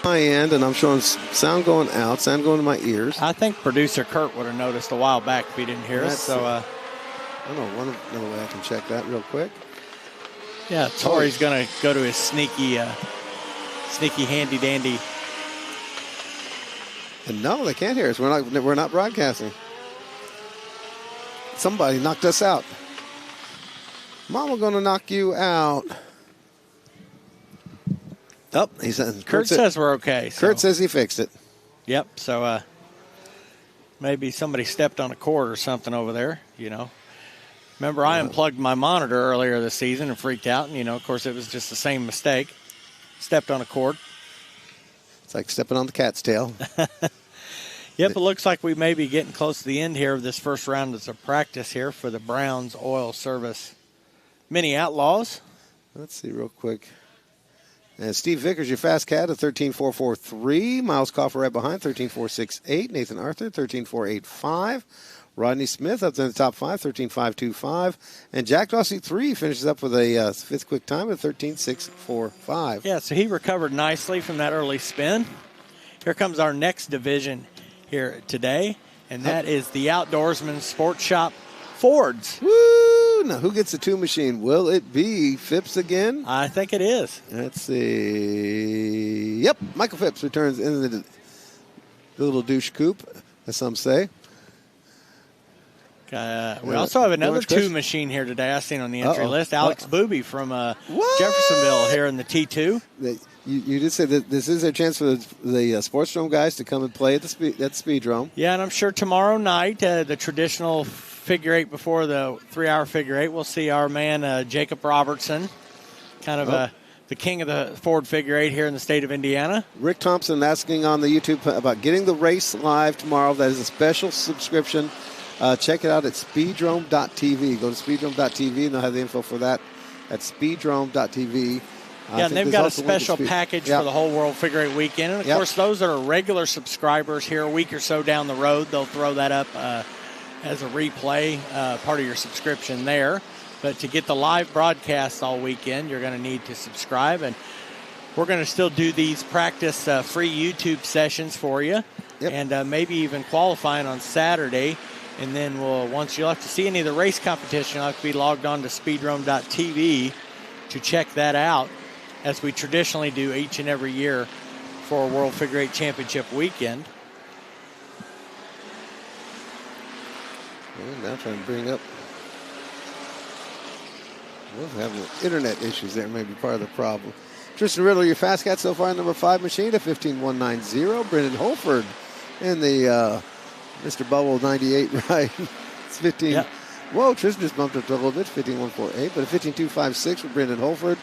My end, and I'm showing sound going out, sound going to my ears. I think producer Kurt would have noticed a while back if he didn't hear us. So, I don't know, another way I can check that real quick. Yeah, Tori's going to go to his sneaky handy dandy. And no, they can't hear us. We're not broadcasting. Somebody knocked us out. Mama going to knock you out. Oh, he said. Kurt says we're okay. So. Kurt says he fixed it. Yep. So maybe somebody stepped on a cord or something over there. Remember, I unplugged my monitor earlier this season and freaked out. And of course, it was just the same mistake. Stepped on a cord. It's like stepping on the cat's tail. Yep. It looks like we may be getting close to the end here of this first round of practice here for the Browns Oil Service Mini Outlaws. Let's see real quick. And Steve Vickers, your fast cat, at 13.443. Miles Coffer right behind, 13.468. Nathan Arthur, 13.485. Rodney Smith up to the top 5, 13.525. And Jack Dawsey 3 finishes up with a fifth quick time at 13.645. Yeah, so he recovered nicely from that early spin. Here comes our next division here today, and that is the Outdoorsman Sports Shop Fords. Woo! Now, who gets the two machine? Will it be Phipps again? I think it is. Let's see. Yep, Michael Phipps returns in the little douche coupe, as some say. We also have another two machine here today. I seen on the entry list. Alex Booby from Jeffersonville here in the T2. You did say that this is a chance for the Sportsdrome guys to come and play at the Speedrome. Yeah, and I'm sure tomorrow night, the traditional figure eight before the 3-hour figure eight, we'll see our man Jacob Robertson, kind of the king of the Ford figure eight here in the state of Indiana. Rick Thompson asking on the YouTube about getting the race live tomorrow. That is a special subscription. Check it out at speedrome.tv. Go to speedrome.tv and they'll have the info for that at speedrome.tv. Yeah, and they've got a special package for the whole World Figure Eight weekend. And, of course, those that are regular subscribers here a week or so down the road, they'll throw that up as a replay, part of your subscription there. But to get the live broadcast all weekend, you're going to need to subscribe. And we're going to still do these practice free YouTube sessions for you. And maybe even qualifying on Saturday. And then once you'll have to see any of the race competition, you'll have to be logged on to speedrome.tv to check that out, as we traditionally do each and every year for World Figure Eight Championship weekend. Well, now trying to bring up. We're having internet issues there, maybe part of the problem. Tristan Riddle, your fast cat so far, number 5 machine at 15.190. Brendan Holford in the Mr. Bubble 98, right? It's 15. Yep. Whoa, Tristan just bumped up a little bit, 15.148, but a 15.256 for Brendan Holford.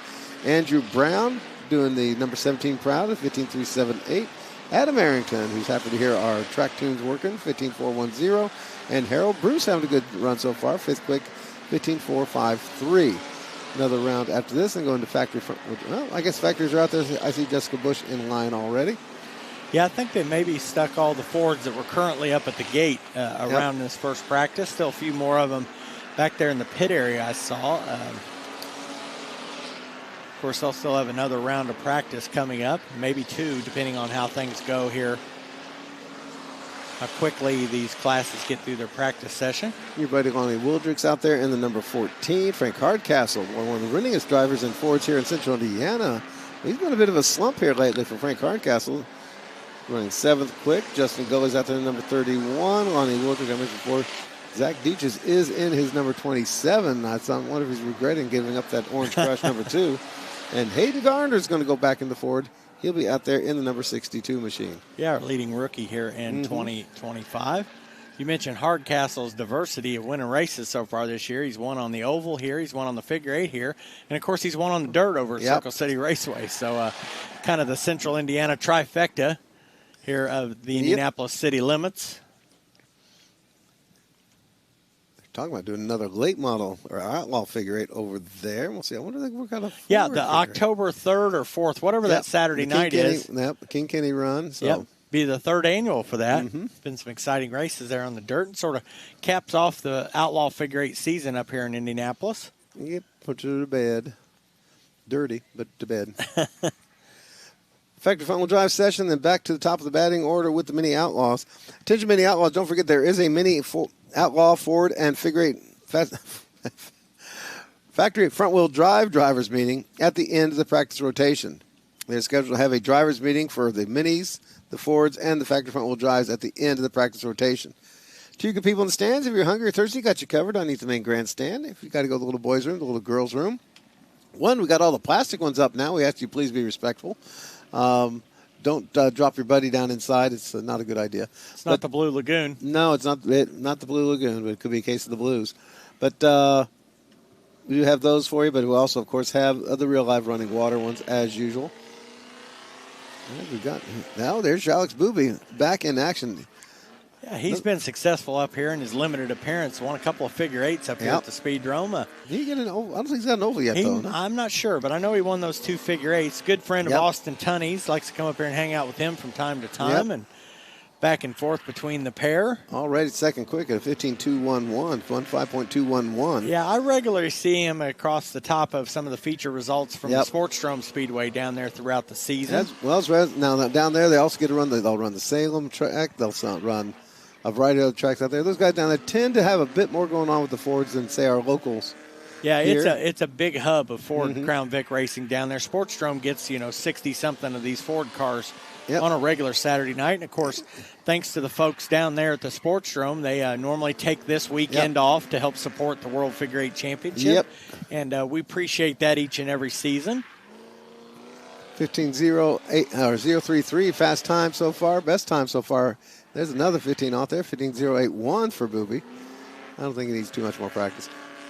Andrew Brown doing the number 17 Proud at 15.378. Adam Arrington, who's happy to hear our track tunes working, 15.410. And Harold Bruce having a good run so far, 5th quick, 15.453. Another round after this and going to factory front. Well, I guess factories are out there. I see Jessica Bush in line already. Yeah, I think they maybe stuck all the Fords that were currently up at the gate around this first practice. Still a few more of them back there in the pit area I saw. Of course, they'll still have another round of practice coming up, maybe 2, depending on how things go here, how quickly these classes get through their practice session. Your buddy Lonnie Wildrick's out there in the number 14. Frank Hardcastle, one of the winningest drivers in Fords here in Central Indiana. He's been a bit of a slump here lately for Frank Hardcastle. Running 7th quick. Justin Gully's out there in number 31. Lonnie Wildrick, I mentioned before. Zach Deaches is in his number 27. I wonder if he's regretting giving up that Orange Crush number 2. And Hayden Garner's going to go back in the Ford. He'll be out there in the number 62 machine. Yeah, our leading rookie here in 2025. You mentioned Hardcastle's diversity of winning races so far this year. He's won on the oval here. He's won on the figure eight here. And, of course, he's won on the dirt over at Circle City Raceway. So kind of the Central Indiana trifecta here of the Indianapolis city limits. Talking about doing another late model or Outlaw figure eight over there. We'll see. I wonder if we're kind of the October 3rd or 4th, whatever that Saturday night is. The King Kenny run. So. Be the 3rd annual for that. Been some exciting races there on the dirt, and sort of caps off the Outlaw figure eight season up here in Indianapolis. Yep, put you to bed. Dirty, but to bed. Factory front-wheel drive session, then back to the top of the batting order with the Mini Outlaws. Attention, Mini Outlaws, don't forget there is a Mini Outlaw Ford and figure eight factory front-wheel drive drivers meeting at the end of the practice rotation. They're scheduled to have a drivers meeting for the Minis, the Fords, and the factory front-wheel drives at the end of the practice rotation. 2 good people in the stands. If you're hungry or thirsty, got you covered underneath the main grandstand. If you got to go to the little boys' room, the little girls' room. We got all the plastic ones up now. We ask you please be respectful. Don't drop your buddy down inside. It's not a good idea. It's not the Blue Lagoon. No, it's not the Blue Lagoon, but it could be a case of the Blues. But we do have those for you, but we also, of course, have the real live running water ones as usual. There's Alex Booby back in action. Yeah, he's been successful up here in his limited appearance. Won a couple of figure eights up here at the Speedrome. Did he get an oval? I don't think he's got an oval yet, though. I'm not sure, but I know he won those 2 figure eights. Good friend of Austin Tunney's. Likes to come up here and hang out with him from time to time and back and forth between the pair. Already 2nd quick at a 15.211, 15.211. Yeah, I regularly see him across the top of some of the feature results from the Sportsdrome Speedway down there throughout the season. Now down there they also get to run. They'll run the Salem track. They'll run a variety of other tracks out there. Those guys down there tend to have a bit more going on with the Fords than, say, our locals. Yeah, it's a big hub of Ford Crown Vic racing down there. Sportsdrome gets 60-something of these Ford cars on a regular Saturday night. And, of course, thanks to the folks down there at the Sportsdrome, they normally take this weekend off to help support the World Figure Eight Championship. And we appreciate that each and every season. 15:08 or 0:33 fast time so far, best time so far. There's another 15 out there, 15:08.1 for Booby. I don't think he needs too much more practice.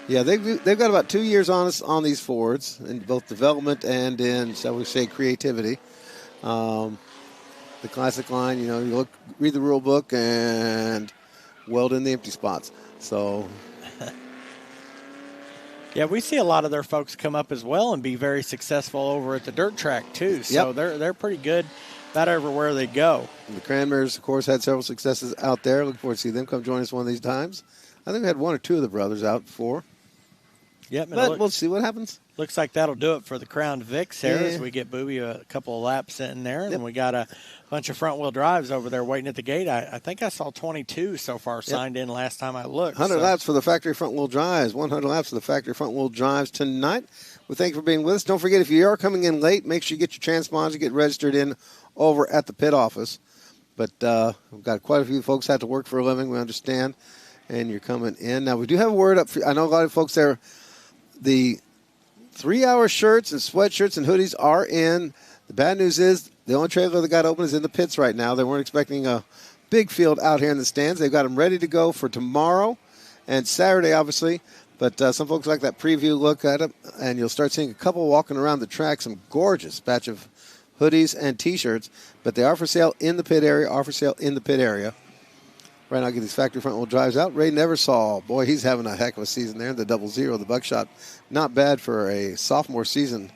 Yeah, they've got about 2 years on these Fords in both development and in, shall we say, creativity. The classic line, you read the rule book and weld in the empty spots. So, yeah, we see a lot of their folks come up as well and be very successful over at the dirt track too. So they're pretty good about everywhere they go. And the Cranmers, of course, had several successes out there. Looking forward to see them come join us one of these times. I think we had one or two of the brothers out before. Yep, but we'll see what happens. Looks like that'll do it for the Crown Vics here as we get Booby a couple of laps in there. And we got a bunch of front-wheel drives over there waiting at the gate. I think I saw 22 so far signed in last time I looked. 100 laps for the factory front-wheel drives. 100 laps for the factory front-wheel drives tonight. We thank you for being with us. Don't forget, if you are coming in late, make sure you get your transponders and get registered in over at the pit office. But we've got quite a few folks have to work for a living. We understand. And you're coming in. Now, we do have a word up. I know a lot of folks there. The 3-hour shirts and sweatshirts and hoodies are in. The bad news is the only trailer that got open is in the pits right now. They weren't expecting a big field out here in the stands. They've got them ready to go for tomorrow and Saturday, obviously. But some folks like that preview look at it, and you'll start seeing a couple walking around the track, some gorgeous batch of hoodies and T-shirts. But they are for sale in the pit area, Right now, get these factory front-wheel drives out. Ray Neversall, boy, he's having a heck of a season there. The 00, the buckshot, not bad for a sophomore season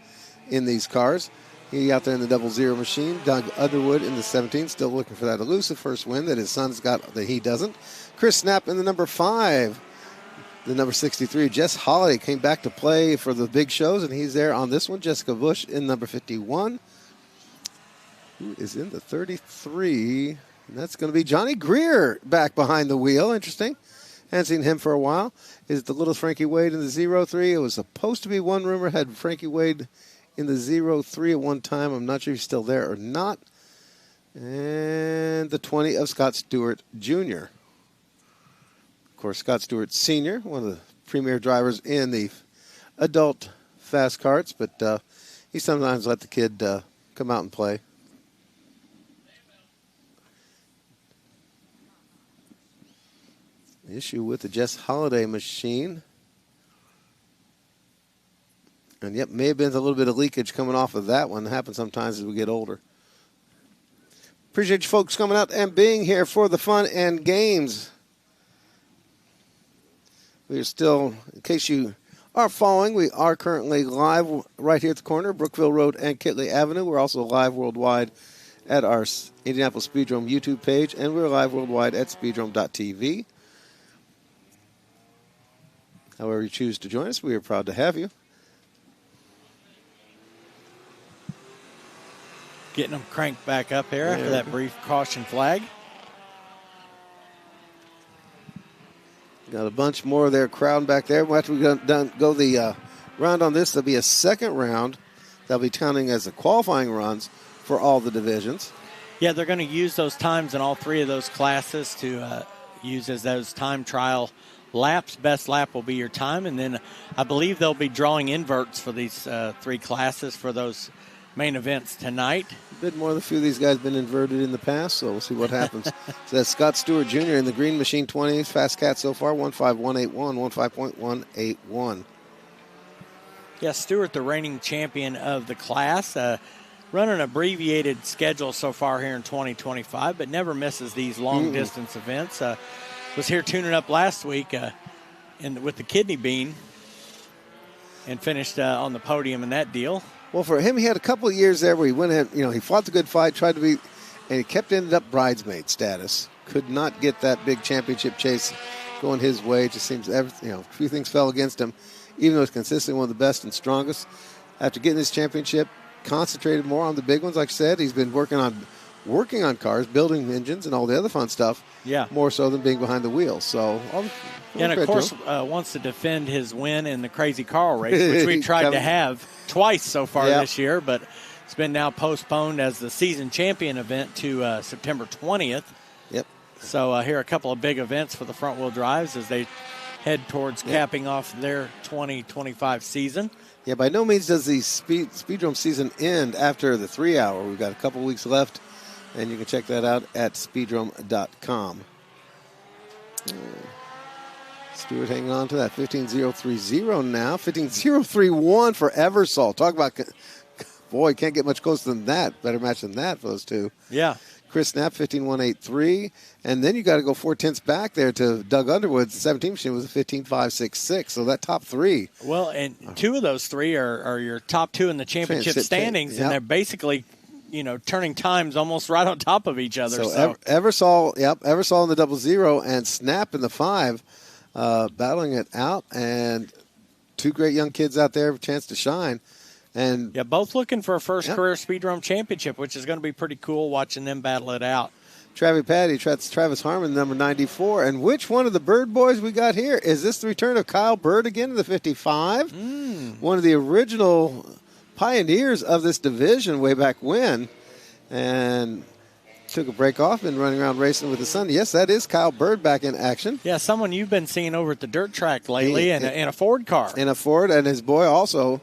in these cars. He out there in the 00 machine. Doug Underwood in the 17, still looking for that elusive first win that his son's got that he doesn't. Chris Snap in the number 5. The number 63, Jess Holiday, came back to play for the big shows, and he's there on this one. Jessica Bush in number 51. Who is in the 33? And that's going to be Johnny Greer back behind the wheel. Interesting. Haven't seen him for a while. Is it the little Frankie Wade in the 03? It was supposed to be one rumor had Frankie Wade in the 03 at one time. I'm not sure if he's still there or not. And the 20 of Scott Stewart Jr. Of course, Scott Stewart Sr., one of the premier drivers in the adult fast karts, but he sometimes let the kid come out and play. Issue with the Jess Holiday machine. And yep, may have been a little bit of leakage coming off of that one. It happens sometimes as we get older. Appreciate you folks coming out and being here for the fun and games. We are still, in case you are following, we are currently live right here at the corner, Brookville Road and Kitley Avenue. We're also live worldwide at our Indianapolis Speedrome YouTube page, and we're live worldwide at speedrome.tv. However you choose to join us, we are proud to have you. Getting them cranked back up here after that brief caution flag. Got a bunch more there crowding back there. After we go the round on this, there'll be a second round. They'll be counting as the qualifying runs for all the divisions. Yeah, they're going to use those times in all three of those classes to use as those time trial laps. Best lap will be your time, and then I believe they'll be drawing inverts for these three classes for those main events tonight. A bit more than a few of these guys have been inverted in the past, so we'll see what happens. So that's Scott Stewart Jr. in the green machine 20s. Fast cat so far, 15181, 15.181. Yeah, Stewart, the reigning champion of the class, running an abbreviated schedule so far here in 2025, but never misses these long-distance events. Was here tuning up last week with the kidney bean and finished on the podium in that deal. Well, for him, he had a couple of years there where he went in, he fought the good fight, tried to be, and he ended up bridesmaid status. Could not get that big championship chase going his way. It just seems a few things fell against him, even though he's consistently one of the best and strongest. After getting this championship, concentrated more on the big ones. Like I said, he's been working on cars, building engines, and all the other fun stuff. Yeah. More so than being behind the wheel. So, and of course, wants to defend his win in the Crazy Carl race, which we tried to have twice so far this year, but it's been now postponed as the season champion event to September 20th. Yep. So here are a couple of big events for the front-wheel drives as they head towards capping off their 2025 season. Yeah, by no means does the Speedrome season end after the 3 hour. We've got a couple weeks left, and you can check that out at speedrome.com. Stewart hanging on to that 15.030 now. 15.031 for Eversole. Talk about, boy, can't get much closer than that. Better match than that for those two. Yeah. Chris Knapp, 15.183. And then you got to go 4/10 back there to Doug Underwood's 17 machine was a 15.566. So that top three. Well, and two of those three are your top two in the championship standings, and they're basically, turning times almost right on top of each other. So Eversole in the 00 and Snap in the 5, battling it out. And two great young kids out there, a chance to shine. And both looking for a first career Speedrome championship, which is going to be pretty cool watching them battle it out. Travis Harmon, number 94. And which one of the Bird boys we got here? Is this the return of Kyle Bird again to the 55? One of the original pioneers of this division way back when. And took a break off and running around racing with his son. Yes, that is Kyle Bird back in action. Yeah, someone you've been seeing over at the dirt track lately in a Ford car. In a Ford, and his boy also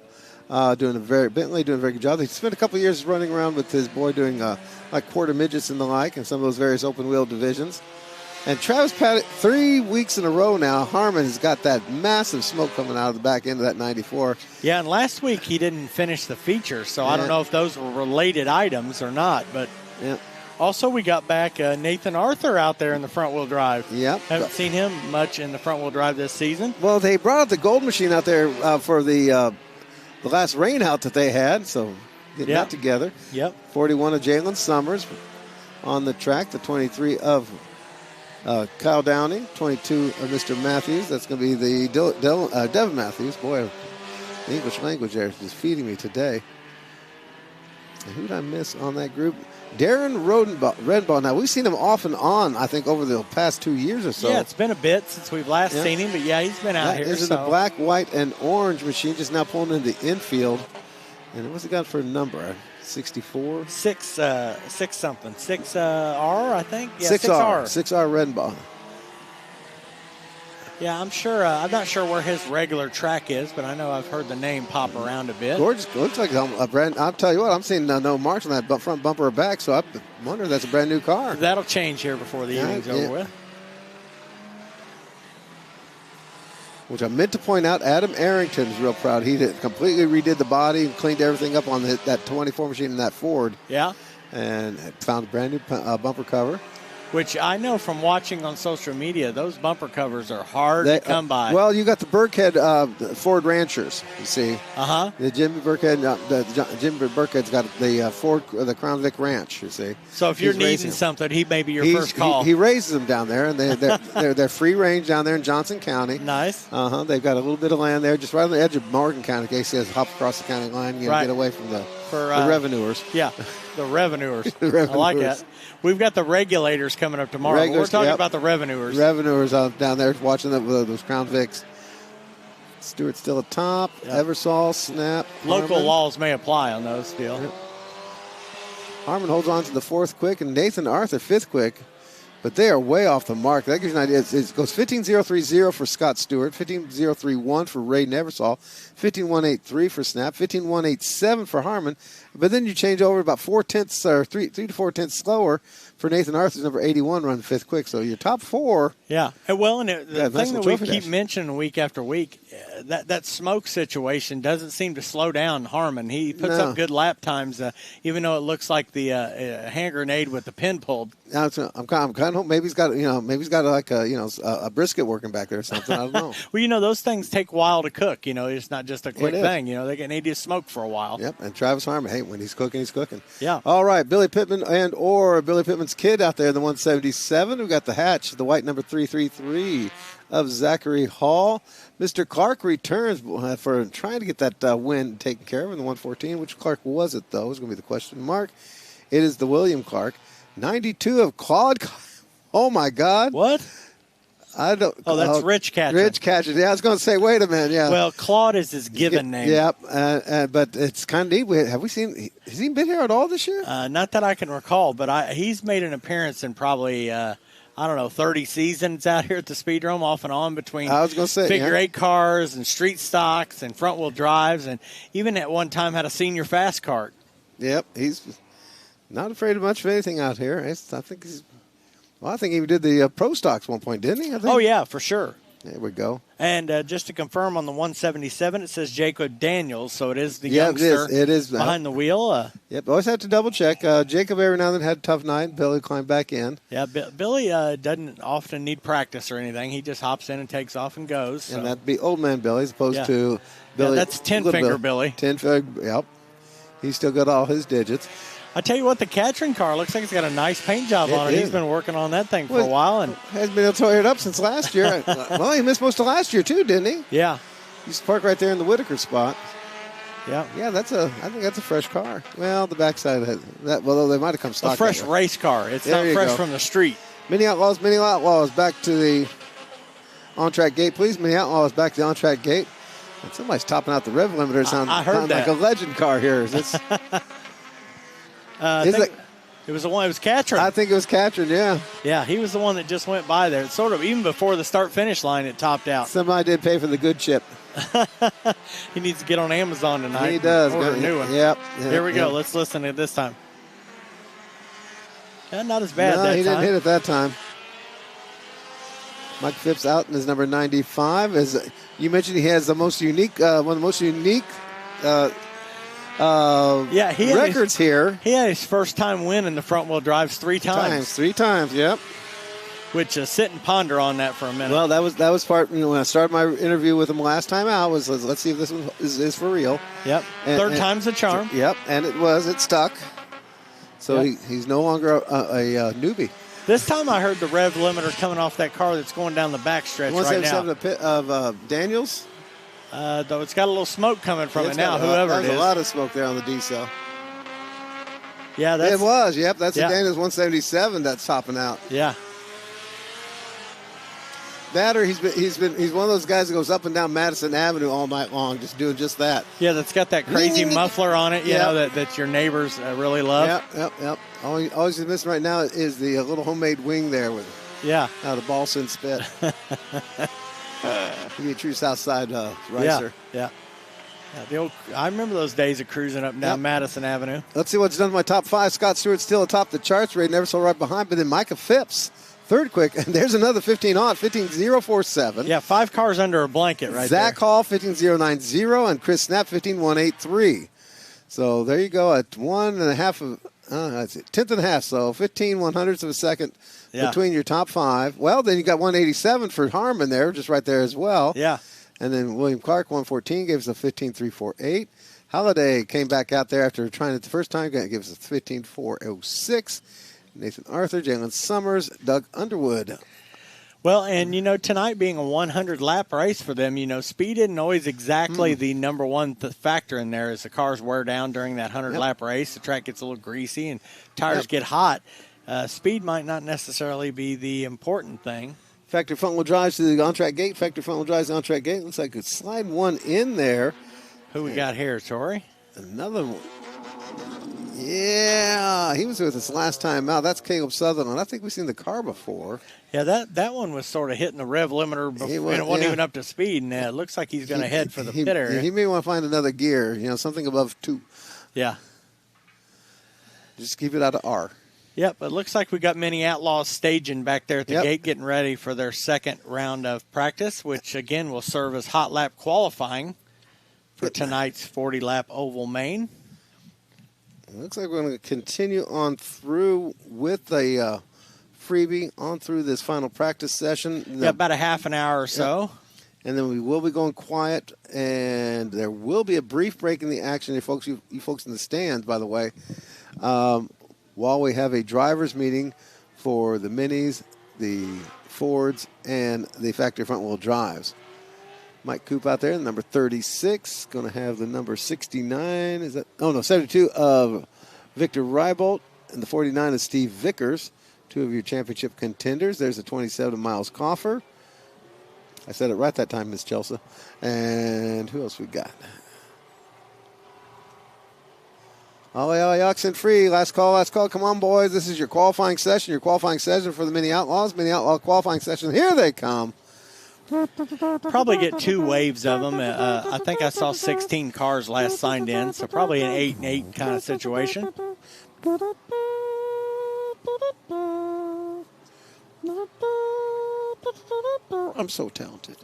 Bentley doing a very good job. He spent a couple of years running around with his boy doing like quarter midgets and the like in some of those various open wheel divisions. And Travis Paddock, 3 weeks in a row now, Harmon has got that massive smoke coming out of the back end of that 94. Yeah, and last week he didn't finish the feature, so I don't know if those were related items or not. But also we got back Nathan Arthur out there in the front wheel drive. Yep. Haven't seen him much in the front wheel drive this season. Well, they brought out the gold machine out there for the last rain out that they had, so getting that together. Yep. 41 of Jalen Summers on the track, the 23 of Kyle Downey, 22 of Mr. Matthews. That's going to be the Devin Matthews. Boy, the English language there is feeding me today. And who did I miss on that group? Darren Redball. Now, we've seen him off and on, I think, over the past 2 years or so. Yeah, it's been a bit since we've last seen him, but he's been out here. This is the black, white, and orange machine, just now pulling in the infield. And what's it got for a number? 64? 6 something. 6R, I think? Yeah, 6R. 6R Redball. Yeah, I'm sure. I'm not sure where his regular track is, but I know I've heard the name pop around a bit. Gorgeous. Looks like a brand. I'll tell you what, I'm seeing no marks on that front bumper or back, so I wonder if that's a brand new car. That'll change here before the evening's over with. Which I meant to point out, Adam Arrington's real proud. He completely redid the body and cleaned everything up on that 24 machine in that Ford. Yeah. And found a brand new bumper cover. Which I know from watching on social media, those bumper covers are hard to come by. Well, you got the Burkhead Ford Ranchers, you see. Uh-huh. The Jimmy Burkhead's got the Ford, the Crown Vic Ranch, you see. So if you're needing something, he may be your first call. He raises them down there, and they're free range down there in Johnson County. Nice. Uh-huh. They've got a little bit of land there, just right on the edge of Morgan County. In case he has to hop across the county line, get away from the revenuers. Yeah, the revenuers. I like that. We've got the regulators coming up tomorrow. We're talking about the revenuers. Revenuers down there watching those Crown Vics. Stewart's still atop. Yep. Eversole, Snap. Local Harmon. laws may apply on those still. Yep. Harmon holds on to the 4th quick, and Nathan Arthur 5th quick. But they are way off the mark. That gives you an idea. It goes 15.030 for Scott Stewart, 15.031 for Ray Neversall, 15.183 for Snap, 15.187 for Harmon. But then you change over about 4/10 or 3 to 4/10 slower for Nathan Arthur's number 81 run 5th quick. So your top 4. Yeah. Well, and the thing that we keep mentioning week after week, that smoke situation doesn't seem to slow down Harmon. He puts up good lap times, even though it looks like the hand grenade with the pin pulled. I'm kind of hoping maybe he's got like a brisket working back there or something. I don't know. Well, those things take a while to cook. It's not just a quick thing. They need to smoke for a while. Yep. And Travis Harmon, hey, when he's cooking, he's cooking. Yeah. All right, Billy Pittman or Billy Pittman's kid out there, the 177. We've got the hatch, the white number 333 of Zachary Hall. Mr. Clark returns for trying to get that win taken care of in the 114. Which Clark was it, though, is going to be the question mark. It is the William Clark. 92 of Claude. Oh, my God. What? I don't. Oh, that's Rich Catcher. Rich Catcher. Yeah, I was going to say, wait a minute. Yeah. Well, Claude is his given name. Yeah, but it's kind of neat. Have we seen? Has he been here at all this year? Not that I can recall, but he's made an appearance in probably. I don't know, 30 seasons out here at the Speedrome off and on between I was gonna say, figure eight cars and street stocks and front wheel drives, and even at one time had a senior fast kart. Yep, he's not afraid of much of anything out here. I think he did the pro stocks one point, didn't he? I think. Oh yeah, for sure. There we go. And just to confirm on the 177, it says Jacob Daniels, so it is the youngster it is behind the wheel. Yep, always have to double check. Jacob every now and then had a tough night. Billy climbed back in. Yeah, Billy doesn't often need practice or anything. He just hops in and takes off and goes. So. And that'd be old man Billy as opposed to Billy. Yeah, that's 10-finger Billy. 10-finger, yep. He's still got all his digits. I tell you what, the Catron car looks like it's got a nice paint job on it. He's been working on that thing for a while, and hasn't been able to tear it up since last year. Well, he missed most of last year too, didn't he? Yeah. He's parked right there in the Whitaker spot. Yeah. Yeah, I think that's a fresh car. Well, the backside of that. Well, they might have come stock. A fresh race car. It's not fresh from the street. Mini Outlaws, back to the on-track gate, please. Mini Outlaws back to the on-track gate. And somebody's topping out the rev limiter. I heard that. Like a legend car here. Is this? It was the one. It was Catron. I think it was Catron. Yeah. Yeah, he was the one that just went by there. It's sort of even before the start-finish line, it topped out. Somebody did pay for the good chip. He needs to get on Amazon tonight. He does. Order a new one. Yep. Here we go. Let's listen to it this time. Yeah, not as bad that time. No, he didn't hit it that time. Mike Phipps out in his number 95. As you mentioned, he has the most unique, one of the most unique records here. He had his first time win in the front wheel drives three times. Three times, yep. Which sit and ponder on that for a minute. Well, that was part. When I started my interview with him last time out, was let's see if this one is for real. Yep. Third time's the charm. Yep, and it stuck. So he's no longer a newbie. This time I heard the rev limiter coming off that car that's going down the backstretch right now. 177 of Daniels. Though it's got a little smoke coming from it now, whoever it is. There's a lot of smoke there on the D cell. Yeah, it was. Yep, that's a Daniels 177 that's topping out. Yeah. Batter, he's one of those guys that goes up and down Madison Avenue all night long, just doing just that. Yeah, that's got that crazy muffler on it, you know, that your neighbors really love. Yep. All he's missing right now is the little homemade wing there with out of balsa and spit. He'd be a true South Side racer. Yeah. I remember those days of cruising up and down Madison Avenue. Let's see what's done in my top five. Scott Stewart's still atop the charts, Ray Neversole right behind, but then Micah Phipps. Third quick, and there's another 15.047. Yeah, 5 cars under a blanket right Zach there. Hall, 15.090, and Chris Snap, 15.183. So there you go, at 10th and a half, so 15/100ths of a second between your top 5. Well, then you got 187 for Harmon there, just right there as well. Yeah. And then William Clark, 114, gives us a 15.348. Halliday came back out there after trying it the first time, gives us a 15.406. Nathan Arthur, Jalen Summers, Doug Underwood. Well, and, tonight being a 100-lap race for them, speed isn't always exactly the number one factor in there as the cars wear down during that 100-lap race. The track gets a little greasy and tires get hot. Speed might not necessarily be the important thing. Factory front wheel drives to the on-track gate. Factory front wheel drives to the on-track gate. Looks like it's slide one in there. Who we got here, Tori? Another one. Yeah, he was with us last time out. That's Caleb Sutherland. I think we've seen the car before. Yeah, that one was sort of hitting the rev limiter before, and it wasn't even up to speed. And it looks like he's going to head for the pit area. He may want to find another gear, something above 2. Yeah. Just keep it out of R. Yep, it looks like we got many Outlaws staging back there at the gate, getting ready for their second round of practice, which, again, will serve as hot lap qualifying for tonight's 40-lap oval main. It looks like we're going to continue on through with a freebie on through this final practice session. Yeah, about a half an hour or so. And then we will be going quiet, and there will be a brief break in the action. You folks in the stands, by the way, while we have a driver's meeting for the Minis, the Fords, and the factory front wheel drives. Mike Coop out there, number 36. Going to have the number 69. 72 of Victor Reibold. And the 49 is Steve Vickers, 2 of your championship contenders. There's the 27 of Miles Coffer. I said it right that time, Miss Chelsea. And who else we got? Ollie, oxen free. Last call. Come on, boys. This is your qualifying session for the Mini Outlaws. Mini Outlaw qualifying session. Here they come. Probably get 2 waves of them. I think I saw 16 cars last signed in, so probably an 8 and 8 kind of situation. I'm so talented.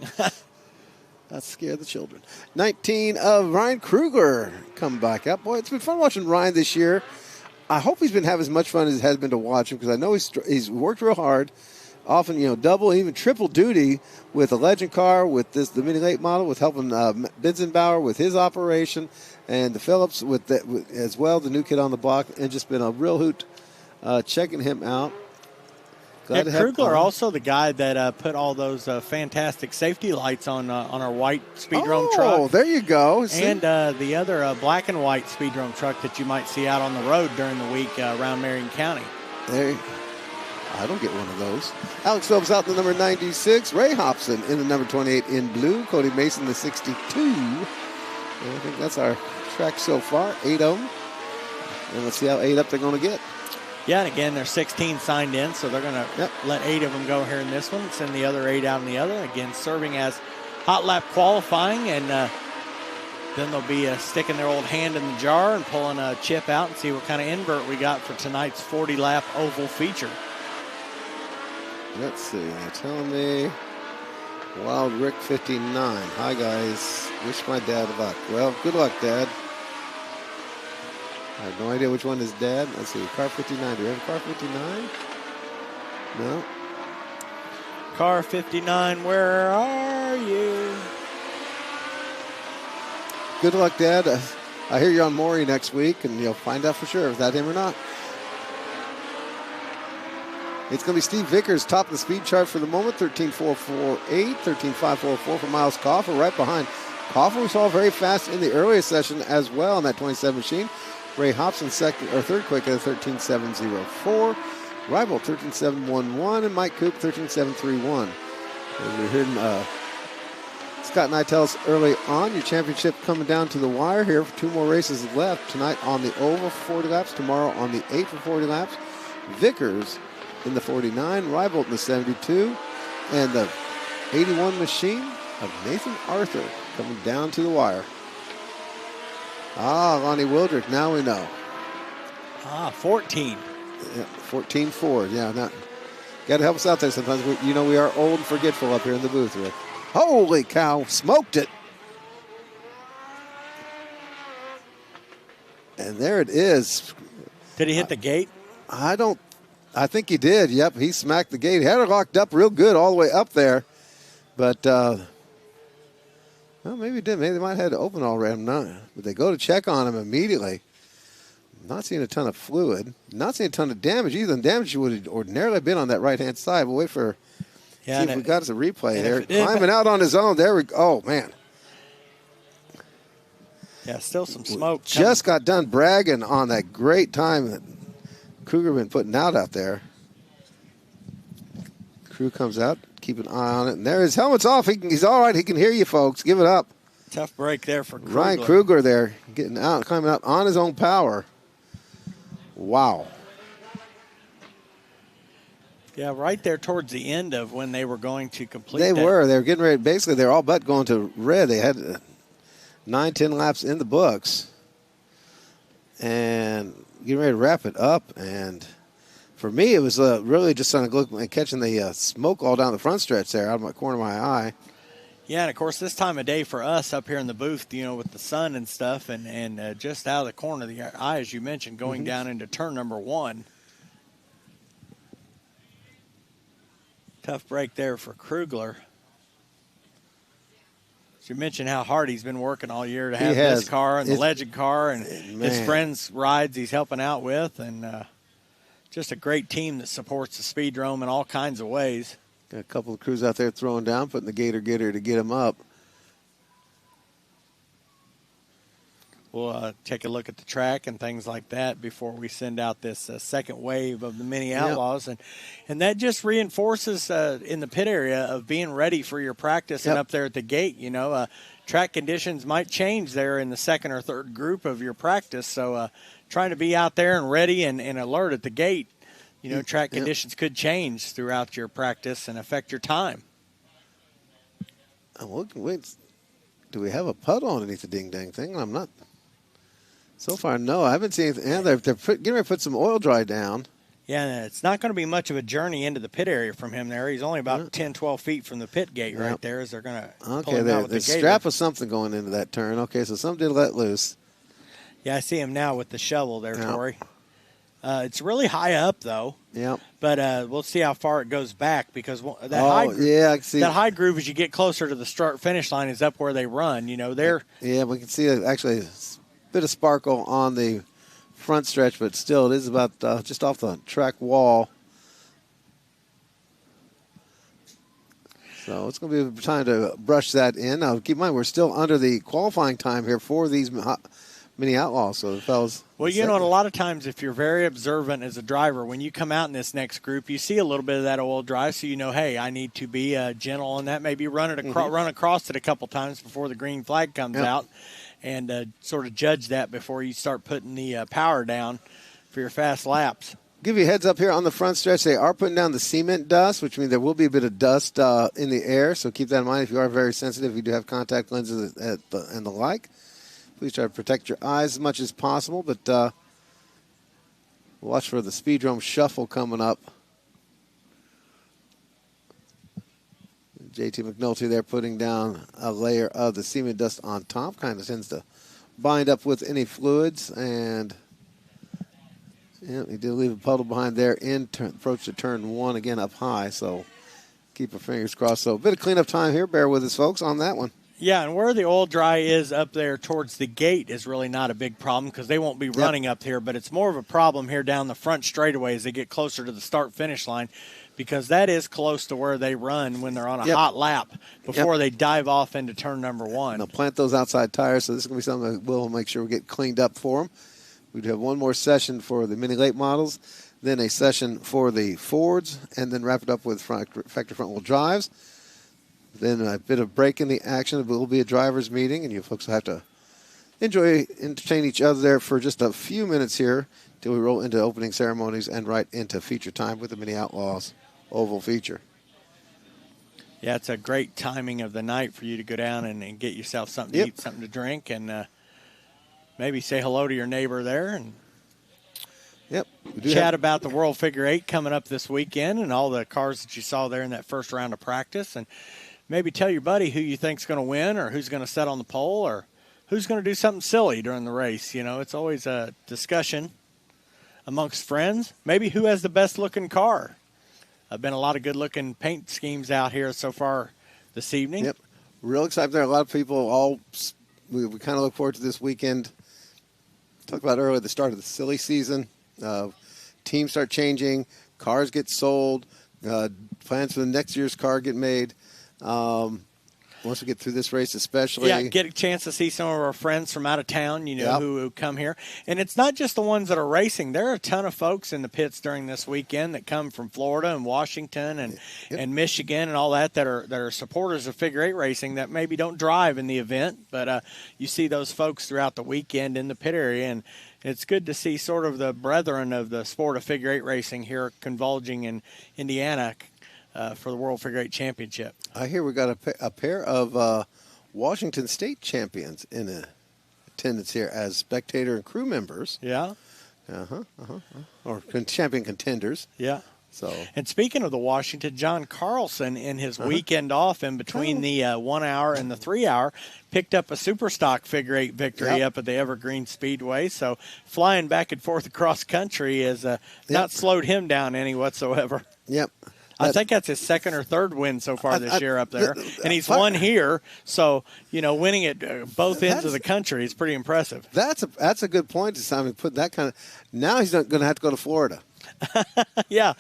That scared the children. 19 of Ryan Kruger come back up. Boy, it's been fun watching Ryan this year. I hope he's been having as much fun as it has been to watch him, because I know he's worked real hard. Often, double, even triple duty with a legend car, with the Mini Late model, with helping Benzenbauer with his operation, and the Phillips with as well, the new kid on the block, and just been a real hoot checking him out. Krugler also the guy that put all those fantastic safety lights on our white Speedrome truck. Oh, there you go. See? And the other black and white Speedrome truck that you might see out on the road during the week around Marion County. I don't get one of those. Alex Phillips out in the number 96. Ray Hobson in the number 28 in blue. Cody Mason the 62. And I think that's our track so far. 8 of them. And let's see how 8 up they're going to get. Yeah, and again, there's 16 signed in, so they're going to let 8 of them go here in this one, send the other 8 out in the other. Again, serving as hot lap qualifying, and then they'll be sticking their old hand in the jar and pulling a chip out and see what kind of invert we got for tonight's 40-lap oval feature. Let's see. They're telling me Wild Rick 59. Hi, guys. Wish my dad luck. Well, good luck, Dad. I have no idea which one is Dad. Let's see. Car 59. Do we have a car 59? No. Car 59, where are you? Good luck, Dad. I hear you're on Maury next week, and you'll find out for sure if that's him or not. It's going to be Steve Vickers, top of the speed chart for the moment, 13.448, 13.544 for Miles Coffer, right behind Coffer. We saw very fast in the earliest session as well in that 27 machine. Ray Hobson third quick at 13.704. Rival 13.711, and Mike Coop 13.731. As we heard Scott and I tell us early on, your championship coming down to the wire here for 2 more races left. Tonight on the oval for 40 laps, tomorrow on the 8 for 40 laps. Vickers in the 49, Rival in the 72, and the 81 machine of Nathan Arthur coming down to the wire. Lonnie Wildrick, now we know. 14. Yeah, 14-4. Yeah, got to help us out there sometimes. We are old and forgetful up here in the booth, Rick. Holy cow, smoked it. And there it is. Did he hit the gate? I think he did. Yep, he smacked the gate. He had it locked up real good all the way up there. But, well, maybe he did. Maybe they might have had to open already. But they go to check on him immediately. Not seeing a ton of fluid. Not seeing a ton of damage either. The damage would have ordinarily been on that right-hand side. We'll wait for, see if we got us a replay there. Climbing out on his own. There we go. Oh, man. Yeah, still some smoke. Just got done bragging on that great time that Kruger been putting out there. Crew comes out, keep an eye on it, and there his helmet's off. He's all right. He can hear you, folks. Give it up. Tough break there for Kruger. Ryan Kruger there, getting out, climbing out on his own power. Wow. Yeah, right there towards the end of when they were going to complete They were getting ready. Basically, they're all but going to red. They had 9-10 laps in the books. And getting ready to wrap it up. And for me, it was really just trying to look and catching the smoke all down the front stretch there out of my corner of my eye. Yeah, and of course, this time of day for us up here in the booth, with the sun and stuff, and just out of the corner of the eye, as you mentioned, going down into turn number 1. Tough break there for Krugler. As you mentioned how hard he's been working all year to have this car and the Legend car and his friends' rides he's helping out with, and just a great team that supports the Speedrome in all kinds of ways. Got a couple of crews out there throwing down, putting the gator getter to get him up. we'll take a look at the track and things like that before we send out this second wave of the mini Outlaws. And that just reinforces in the pit area of being ready for your practice and up there at the gate. You know, track conditions might change there in the second or third group of your practice. So trying to be out there and ready and alert at the gate. You know, track conditions could change throughout your practice and affect your time. Wait, do we have a puddle underneath the ding-dang thing? I'm not. So far, no. I haven't seen anything. They're getting ready to put some oil dry down. Yeah, it's not going to be much of a journey into the pit area from him there. He's only about 10, 12 feet from the pit gate right there as they're going to pull him out with the strap of something going into that turn. Okay, so something did let loose. Yeah, I see him now with the shovel there, Tori. It's really high up, though. Yep. But we'll see how far it goes back because I can see that high groove as you get closer to the start-finish line is up where they run. You know, they're we can see actually a bit of sparkle on the front stretch, but still it is about just off the track wall. So it's going to be time to brush that in. Now, keep in mind, we're still under the qualifying time here for these mini Outlaws. So the fellas. Well, you know, a lot of times if you're very observant as a driver, when you come out in this next group, you see a little bit of that oil dry, so you know, hey, I need to be gentle on that. Maybe run across it a couple times before the green flag comes out, and sort of judge that before you start putting the power down for your fast laps. Give you a heads up here on the front stretch. They are putting down the cement dust, which means there will be a bit of dust in the air. So keep that in mind if you are very sensitive. If you do have contact lenses and the like. Please try to protect your eyes as much as possible, but watch for the Speedrome shuffle coming up. JT McNulty there putting down a layer of the cement dust on top. Kind of tends to bind up with any fluids, and he did leave a puddle behind there in approach to turn one again up high, so keep our fingers crossed. So a bit of cleanup time here. Bear with us, folks, on that one. Yeah, and where the oil dry is up there towards the gate is really not a big problem because they won't be running up here, but it's more of a problem here down the front straightaway as they get closer to the start-finish line because that is close to where they run when they're on a hot lap before they dive off into turn number one. They'll plant those outside tires, so this is going to be something that we'll make sure we get cleaned up for them. We'd have one more session for the mini late models, then a session for the Fords, and then wrap it up with factory front-wheel drives. Then a bit of break in the action. It will be a driver's meeting, and you folks will have to entertain each other there for just a few minutes here till we roll into opening ceremonies and right into feature time with the Mini Outlaws oval feature. Yeah, it's a great timing of the night for you to go down and get yourself something to eat, something to drink, and maybe say hello to your neighbor there and chat about the World Figure 8 coming up this weekend and all the cars that you saw there in that first round of practice, and maybe tell your buddy who you think's going to win or who's going to set on the pole or who's going to do something silly during the race. You know, it's always a discussion amongst friends. Maybe who has the best-looking car. Been a lot of good-looking paint schemes out here so far this evening. Yep. Real excited there. A lot of people we kind of look forward to this weekend. Talked about earlier the start of the silly season. Teams start changing. Cars get sold. Plans for the next year's car get made. Once we get through this race especially. Yeah, get a chance to see some of our friends from out of town, who come here. And it's not just the ones that are racing. There are a ton of folks in the pits during this weekend that come from Florida and Washington and Michigan and all that are supporters of figure 8 racing that maybe don't drive in the event. But you see those folks throughout the weekend in the pit area. And it's good to see sort of the brethren of the sport of figure 8 racing here converging in Indiana for the World Figure 8 Championship. I hear we got a pair of Washington State champions in attendance here as spectator and crew members. Yeah. Or champion contenders. Yeah. So. And speaking of the Washington, John Carlson in his weekend off in between the 1 hour and the 3 hour picked up a super stock figure 8 victory up at the Evergreen Speedway. So flying back and forth across country has not slowed him down any whatsoever. Yep. I think that's his second or third win so far this year up there. And he's won here, so, winning at both ends of the country is pretty impressive. That's a good point to Simon. Put that kind of – now he's not going to have to go to Florida. Yeah,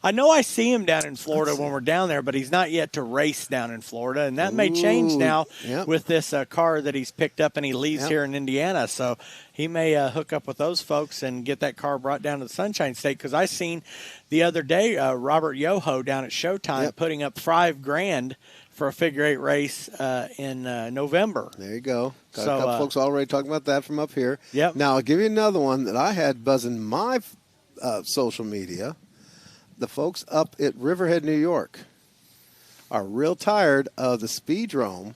I know I see him down in Florida when we're down there, but he's not yet to race down in Florida, and that may change now with this car that he's picked up, and he leaves here in Indiana. So he may hook up with those folks and get that car brought down to the Sunshine State. Because I seen the other day Robert Yoho down at Showtime putting up $5,000 for a figure-8 race in November. There you go. Got a couple folks already talking about that from up here. Yep. Now, I'll give you another one that I had buzzing my social media. The folks up at Riverhead, New York are real tired of the Speedrome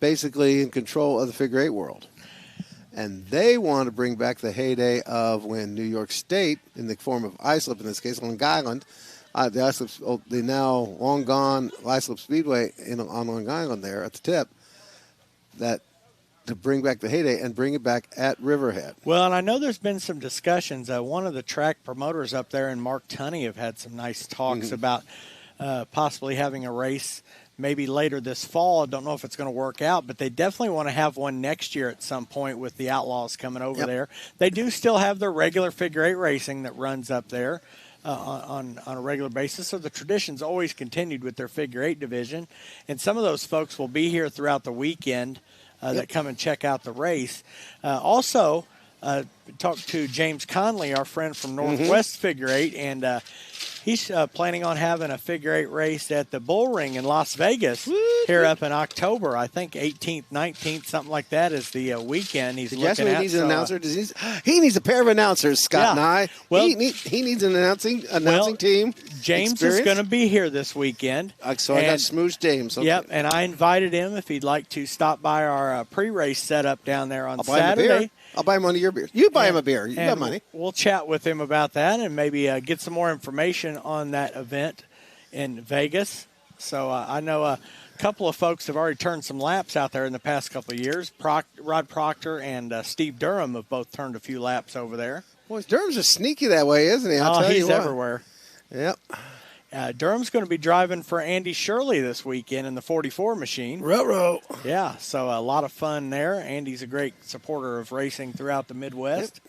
basically in control of the figure-8 world. And they want to bring back the heyday of when New York State, in the form of Islip in this case, Long Island, the now long gone Islip Speedway on Long Island there at the tip, to bring back the heyday and bring it back at Riverhead. Well, and I know there's been some discussions. One of the track promoters up there and Mark Tunney have had some nice talks about possibly having a race maybe later this fall. I don't know if it's going to work out, but they definitely want to have one next year at some point with the Outlaws coming over there. They do still have their regular figure-8 racing that runs up there on a regular basis, so the tradition's always continued with their figure-8 division, and some of those folks will be here throughout the weekend that come and check out the race. Also, talked to James Conley, our friend from Northwest Figure-8, and he's planning on having a figure-8 race at the Bull Ring in Las Vegas here up in October. I think 18th, 19th, something like that is the weekend he's looking at. He needs an announcer. He needs a pair of announcers, Scott and I. Well, he needs an announcing team. James is going to be here this weekend. So I got Smooth James. Okay. Yep, and I invited him if he'd like to stop by our pre-race setup down there on Saturday. I'll buy him one of your beers. You buy him a beer. You got money. We'll chat with him about that and maybe get some more information on that event in Vegas. So I know a couple of folks have already turned some laps out there in the past couple of years. Rod Proctor and Steve Durham have both turned a few laps over there. Boy, Durham's just sneaky that way, isn't he? He's everywhere. Yep. Durham's going to be driving for Andy Shirley this weekend in the 44 machine. Ruh-roh. Yeah, so a lot of fun there. Andy's a great supporter of racing throughout the Midwest.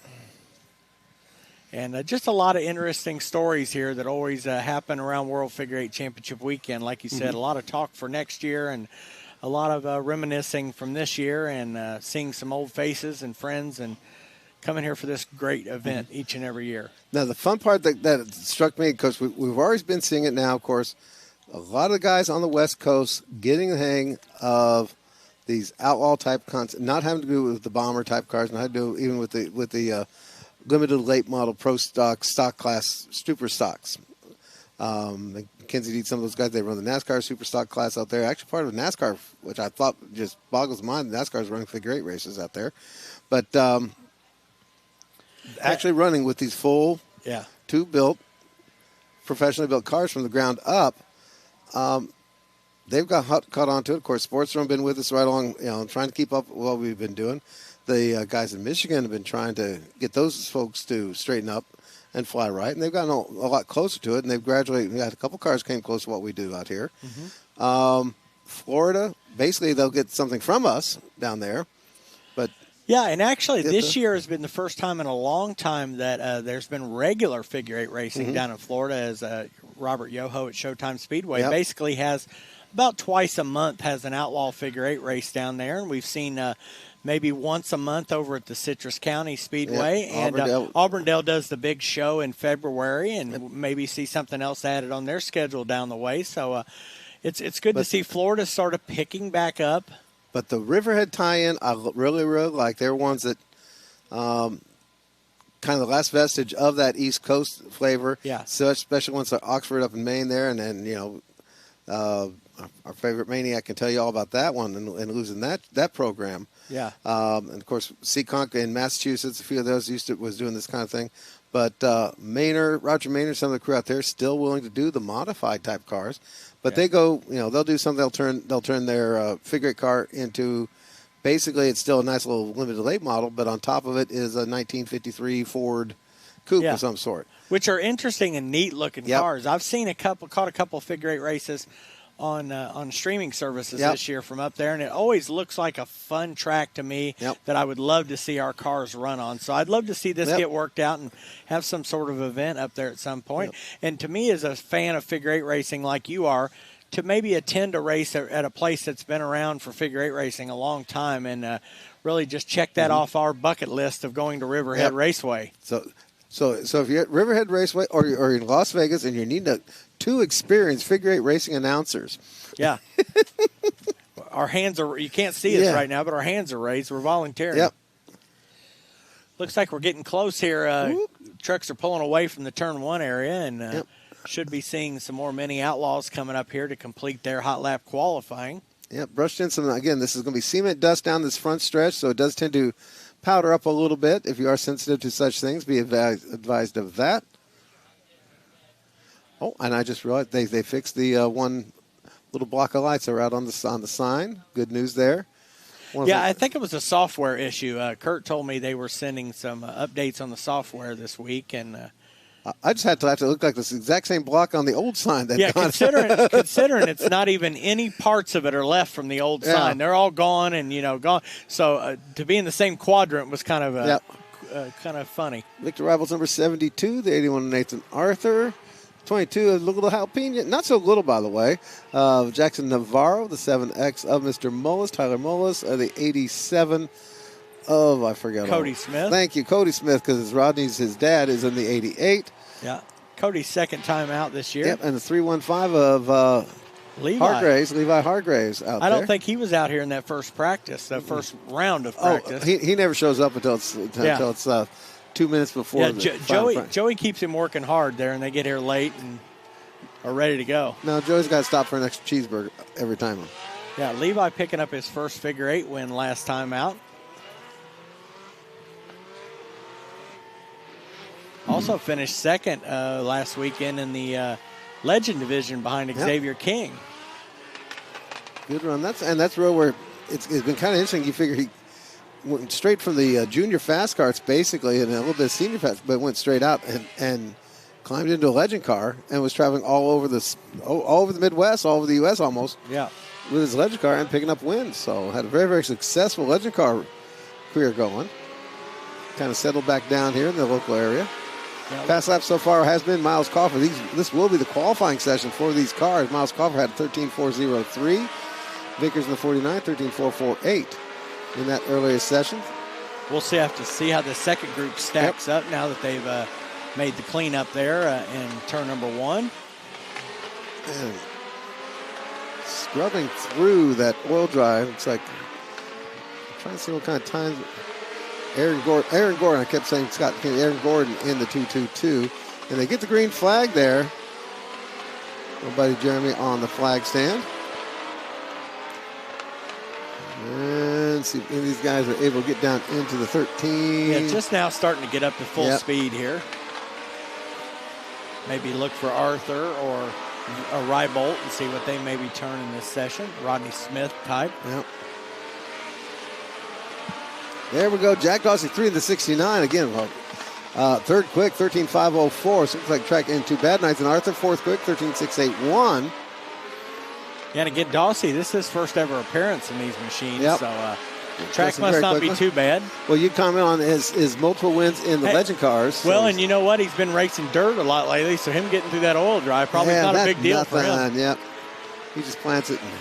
And just a lot of interesting stories here that always happen around World Figure-8 Championship weekend. Like you said, a lot of talk for next year and a lot of reminiscing from this year and seeing some old faces and friends and coming here for this great event each and every year. Now, the fun part that struck me, because we've always been seeing it now, of course, a lot of the guys on the West Coast getting the hang of these outlaw-type concepts, not having to do with the bomber-type cars, not having to do even with the limited late model pro stock class super stocks. Mackenzie needs some of those guys. They run the NASCAR super stock class out there. Actually, part of NASCAR, which I thought just boggles the mind. NASCAR's running figure-8 races out there, but actually running with these full, professionally built cars from the ground up. They've got caught on to it. Of course, Speedrome been with us right along, trying to keep up with what we've been doing. The guys in Michigan have been trying to get those folks to straighten up and fly right, and they've gotten a lot closer to it, and they've gradually had a couple cars came close to what we do out here. Florida, basically, they'll get something from us down there, but yeah, and actually this year has been the first time in a long time that there's been regular figure-8 racing down in Florida, as Robert Yoho at Showtime Speedway basically has about twice a month has an outlaw figure-8 race down there, and we've seen maybe once a month over at the Citrus County Speedway. And Auburndale does the big show in February, and maybe see something else added on their schedule down the way. So it's good to see Florida sort of picking back up. But the Riverhead tie-in, I really, really like. They're ones that kind of the last vestige of that East Coast flavor. Yeah. So especially once Oxford up in Maine there, and then, our favorite Maniac can tell you all about that one and losing that program. Yeah. And of course, Seekonk in Massachusetts, a few of those was doing this kind of thing. But Roger Maynard, some of the crew out there, still willing to do the modified type cars. But they go, they'll do something. They'll turn their figure-8 car into, basically, it's still a nice little limited late model, but on top of it is a 1953 Ford coupe of some sort, which are interesting and neat looking cars. I've seen caught a couple of figure-8 races on streaming services this year from up there, and it always looks like a fun track to me that I would love to see our cars run on. So I'd love to see this get worked out and have some sort of event up there at some point. And to me, as a fan of figure 8 racing like you are, to maybe attend a race at a place that's been around for figure 8 racing a long time and really just check that off our bucket list of going to Riverhead Raceway. So if you're at Riverhead Raceway or you're in Las Vegas and you need two experienced figure 8 racing announcers. Yeah. Our hands are, you can't see us right now, but our hands are raised. We're volunteering. Yep. Looks like we're getting close here. Trucks are pulling away from the turn 1 area and should be seeing some more mini Outlaws coming up here to complete their hot lap qualifying. Yep, brushed in some, again, this is going to be cement dust down this front stretch, so it does tend to powder up a little bit. If you are sensitive to such things, be advised of that. Oh, and I just realized they fixed the one little block of lights that were out on the sign. Good news there. I think it was a software issue. Kurt told me they were sending some updates on the software this week, and I just had to look like this exact same block on the old sign. Considering it's not even any parts of it are left from the old sign. They're all gone and gone. So to be in the same quadrant was kind of funny. Victor Rivals number 72, the 81 Nathan Arthur. 22, a little jalapeno, not so little, by the way. Jackson Navarro, the 7X of Mr. Mullis. Tyler Mullis, the 87 of, I forgot. Cody Smith. Thank you, Cody Smith, because his dad is in the 88. Yeah, Cody's second time out this year. Yep, and the 315 of Levi Hargraves out there. I don't think he was out here in that first practice, the first round of practice. He never shows up until it's 2 minutes before. Joey keeps him working hard there, and they get here late and are ready to go. No, Joey's got to stop for an extra cheeseburger every time. Yeah, Levi picking up his first figure 8 win last time out. Also finished second last weekend in the Legend division behind Xavier King. Good run. That's real where it's been kind of interesting. You figure he went straight from the junior fast carts basically and a little bit of senior fast, but went straight out and climbed into a legend car and was traveling all over the Midwest, all over the U.S. almost. Yeah. With his legend car and picking up wins. So had a very, very successful legend car career going. Kind of settled back down here in the local area. Yep. Fast lap so far has been Miles Coffer. This will be the qualifying session for these cars. Miles Coffer had 13.403. Vickers in the 49, 13.448 in that earliest session. We'll have to see how the second group stacks up now that they've made the cleanup there in turn number 1. And scrubbing through that oil dry, looks like, I'm trying to see what kind of times. Aaron Gordon, I kept saying Scott, Aaron Gordon in the 222. And they get the green flag there. My buddy Jeremy on the flag stand. And see if any of these guys are able to get down into the 13. Yeah, just now starting to get up to full speed here. Maybe look for Arthur or a Rybolt and see what they maybe turn in this session. Rodney Smith type. Yep. There we go. Jack Dawson, 3 in the 69. Again, third quick, 13.504. So looks like track in too bad. Nathan Arthur, fourth quick, 13.681. Yeah, and again, Dawsey, this is his first ever appearance in these machines. Yep. So track must not be too bad. Well, you comment on his multiple wins in the legend cars. So well, and you know what? He's been racing dirt a lot lately, so him getting through that oil dry probably not a big deal for him. Yep. He just plants it and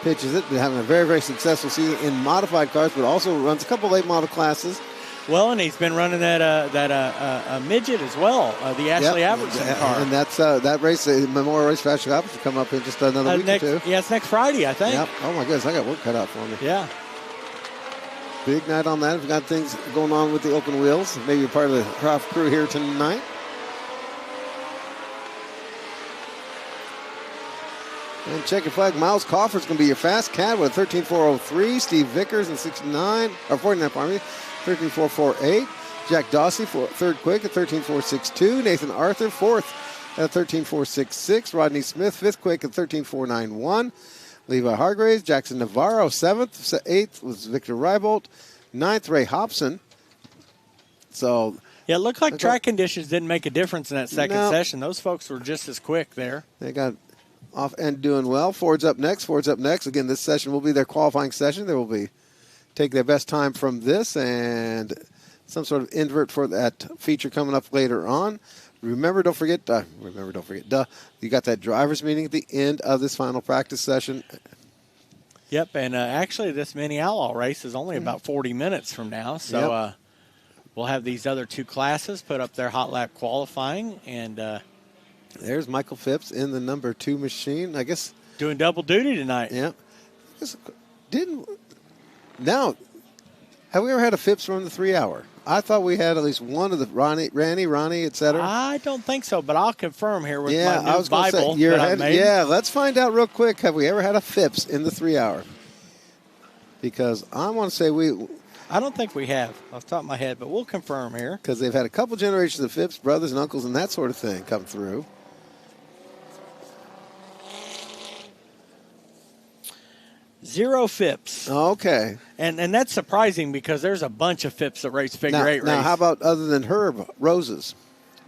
pitches it. Been having a very, very successful season in modified cars, but also runs a couple late model classes. Well, and he's been running that midget as well, the Ashley Albertson car. And that's that race, the Memorial Race for Ashley Albertson, come up in just another week or two. Yeah, it's next Friday, I think. Yep. Oh, my goodness, I got work cut out for me. Yeah. Big night on that. We've got things going on with the open wheels. Maybe you're part of the craft crew here tonight. And check your flag. Miles Coffer's going to be your fast cat with a 13.403. Steve Vickers in 49, 13.448. Jack Dawsey for third quick at 13.462. Nathan Arthur fourth at 13.466. Rodney Smith fifth quick at 13.491. Levi Hargraves. Jackson Navarro seventh. Eighth was Victor Rybolt. Ninth, Ray Hobson. So yeah, it looked like track conditions didn't make a difference in that second session. Those folks were just as quick there. They got off and doing well. Ford's up next. Again, this session will be their qualifying session. They will be take their best time from this and some sort of invert for that feature coming up later on. Remember, don't forget, you got that driver's meeting at the end of this final practice session. Yep, and actually this mini Outlaw race is only about 40 minutes from now, so we'll have these other two classes put up their hot lap qualifying, and there's Michael Phipps in the number 2 machine, I guess. Doing double duty tonight. Yeah. Now, have we ever had a Phipps run the 3-hour? I thought we had at least one of the Ronnie, et cetera. I don't think so, but I'll confirm here with my new I was Bible say, that I made. Yeah, let's find out real quick. Have we ever had a Phipps in the 3-hour? Because I want to say I don't think we have off the top of my head, but we'll confirm here. Because they've had a couple generations of Phipps, brothers and uncles and that sort of thing come through. 0 Phipps. Okay. And that's surprising because there's a bunch of Phipps that race figure 8 race. Now, how about other than Herb Roses?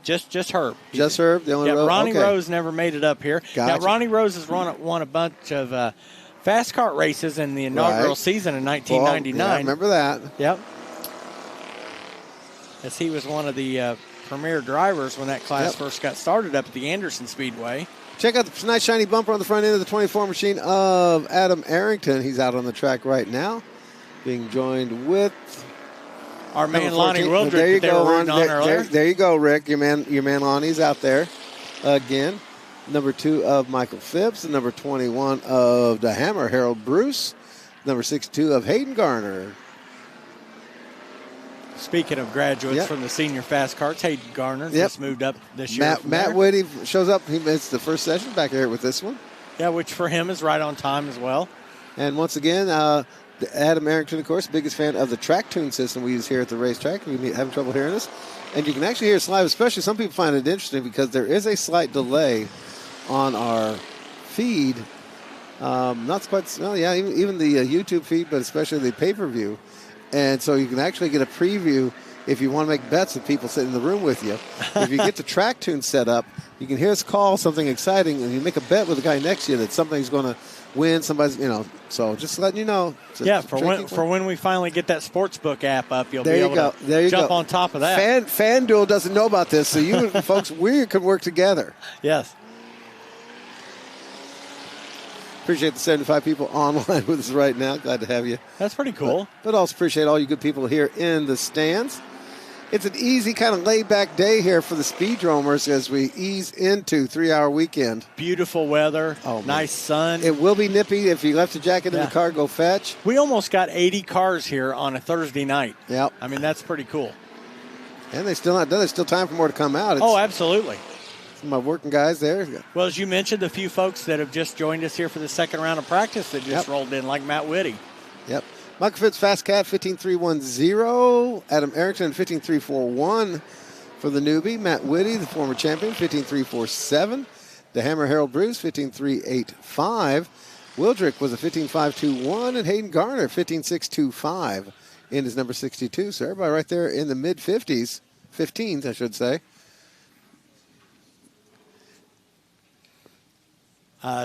Just Herb. Just Herb, the only Rose? Ronnie Rose never made it up here. Gotcha. Now, Ronnie Rose has won a bunch of fast kart races in the inaugural season in 1999. Well, yeah, I remember that. Yep. As he was one of the premier drivers when that class first got started up at the Anderson Speedway. Check out the nice shiny bumper on the front end of the 24 machine of Adam Arrington. He's out on the track right now, being joined with our man Lonnie Wildrick. There you go, there you go, Rick. Your man Lonnie's out there again. Number 2 of Michael Phipps, the number 21 of the Hammer, Harold Bruce, number 62 of Hayden Garner. Speaking of graduates from the senior fast karts, Hayden Garner just moved up this year. Matt Whitty shows up. It's the first session back here with this one. Yeah, which for him is right on time as well. And once again, Adam Arrington, of course, biggest fan of the track tune system we use here at the racetrack. We're having trouble hearing us. And you can actually hear us live, especially some people find it interesting because there is a slight delay on our feed. Not quite, well, yeah, even the YouTube feed, but especially the pay-per-view. And so you can actually get a preview if you want to make bets with people sitting in the room with you. If you get the track tune set up, you can hear us call something exciting, and you make a bet with the guy next to you that something's going to win. Somebody's, so just letting you know. For when we finally get that sportsbook app up, you'll be able to jump on top of that. FanDuel doesn't know about this, so you folks, we could work together. Yes. Appreciate the 75 people online with us right now. Glad to have you. That's pretty cool. But also appreciate all you good people here in the stands. It's an easy kind of laid-back day here for the Speedromers as we ease into 3-hour weekend. Beautiful weather. Nice sun. It will be nippy. If you left a jacket in the car, go fetch. We almost got 80 cars here on a Thursday night. Yep. I mean, that's pretty cool. And they're still not done. There's still time for more to come out. Absolutely. My working guys there. Well, as you mentioned, a few folks that have just joined us here for the second round of practice that just rolled in, like Matt Whitty. Yep. Michael Phipps, Fast Cat, 15.310. Adam Arrington, 15.341 for the newbie. Matt Whitty, the former champion, 15.347. The Hammer, Harold Bruce, 15.385. Wildrick was a 15.521, and Hayden Garner, 15.625 in his number 62. So everybody right there in the mid-50s, 15s, I should say.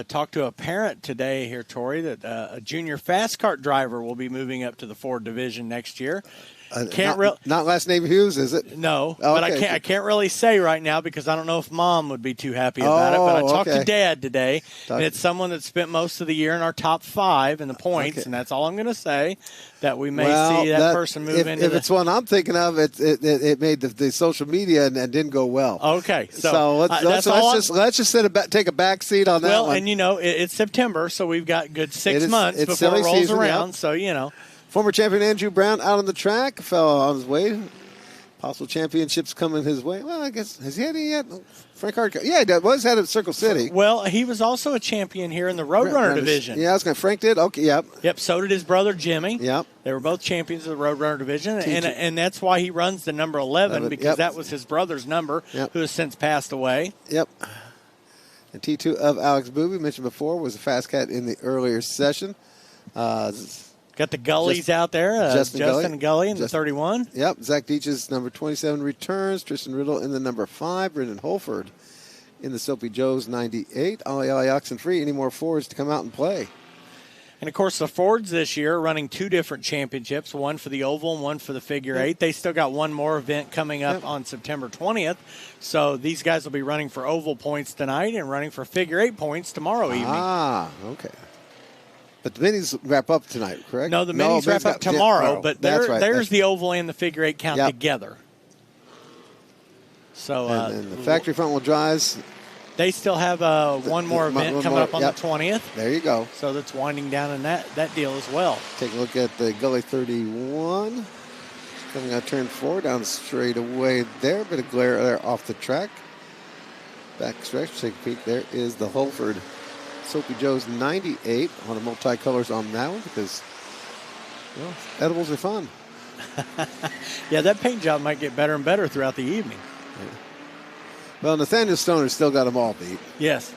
Talked to a parent today here, Tori, that a junior fast kart driver will be moving up to the Ford division next year. Not last name Hughes, is it? No, but I can't really say right now because I don't know if Mom would be too happy about it. But I talked to Dad today, and it's someone that spent most of the year in our top 5 in the points, and that's all I'm going to say. That we may see that person move into. If it's one I'm thinking of, it made the social media and didn't go well. Okay, so let's just take a back seat on that one. Well, and it's September, so we've got good 6 months before it rolls season, around. So Former champion Andrew Brown out on the track, fell on his way. Possible championships coming his way. Well, I guess, has he had any yet? Frank Hart, yeah, he was had at Circle City. Well, he was also a champion here in the Roadrunner division. Yeah, I was going to. Frank did. Okay, yep. Yep. So did his brother Jimmy. Yep. They were both champions of the Roadrunner division, and that's why he runs the number 11 because that was his brother's number, who has since passed away. Yep. And T2 of Alex Booby, mentioned before, was a fast cat in the earlier session. Got the Gullies out there, Justin Gully in the 31. Yep, Zach Deach's number 27 returns. Tristan Riddle in the number 5. Brendan Holford in the Soapy Joe's 98. Ollie oxen free. Any more Fords to come out and play? And, of course, the Fords this year are running 2 different championships, one for the oval and one for the figure 8. They still got one more event coming up on September 20th. So these guys will be running for oval points tonight and running for figure 8 points tomorrow evening. Ah, okay. But the minis wrap up tonight, correct? No, the minis wrap up tomorrow, but there's the oval and the figure 8 count together. So and the factory front wheel drives. They still have one more event coming up on the 20th. There you go. So that's winding down in that deal as well. Take a look at the Gully 31. Coming out turn 4 down the straightaway there. Bit of glare there off the track. Back stretch, take a peek. There is the Holford Soapy Joe's 98. A lot of multicolors on that one because, well, edibles are fun. Yeah, that paint job might get better and better throughout the evening. Yeah. Well, Nathaniel Stoner's still got them all beat. Yes.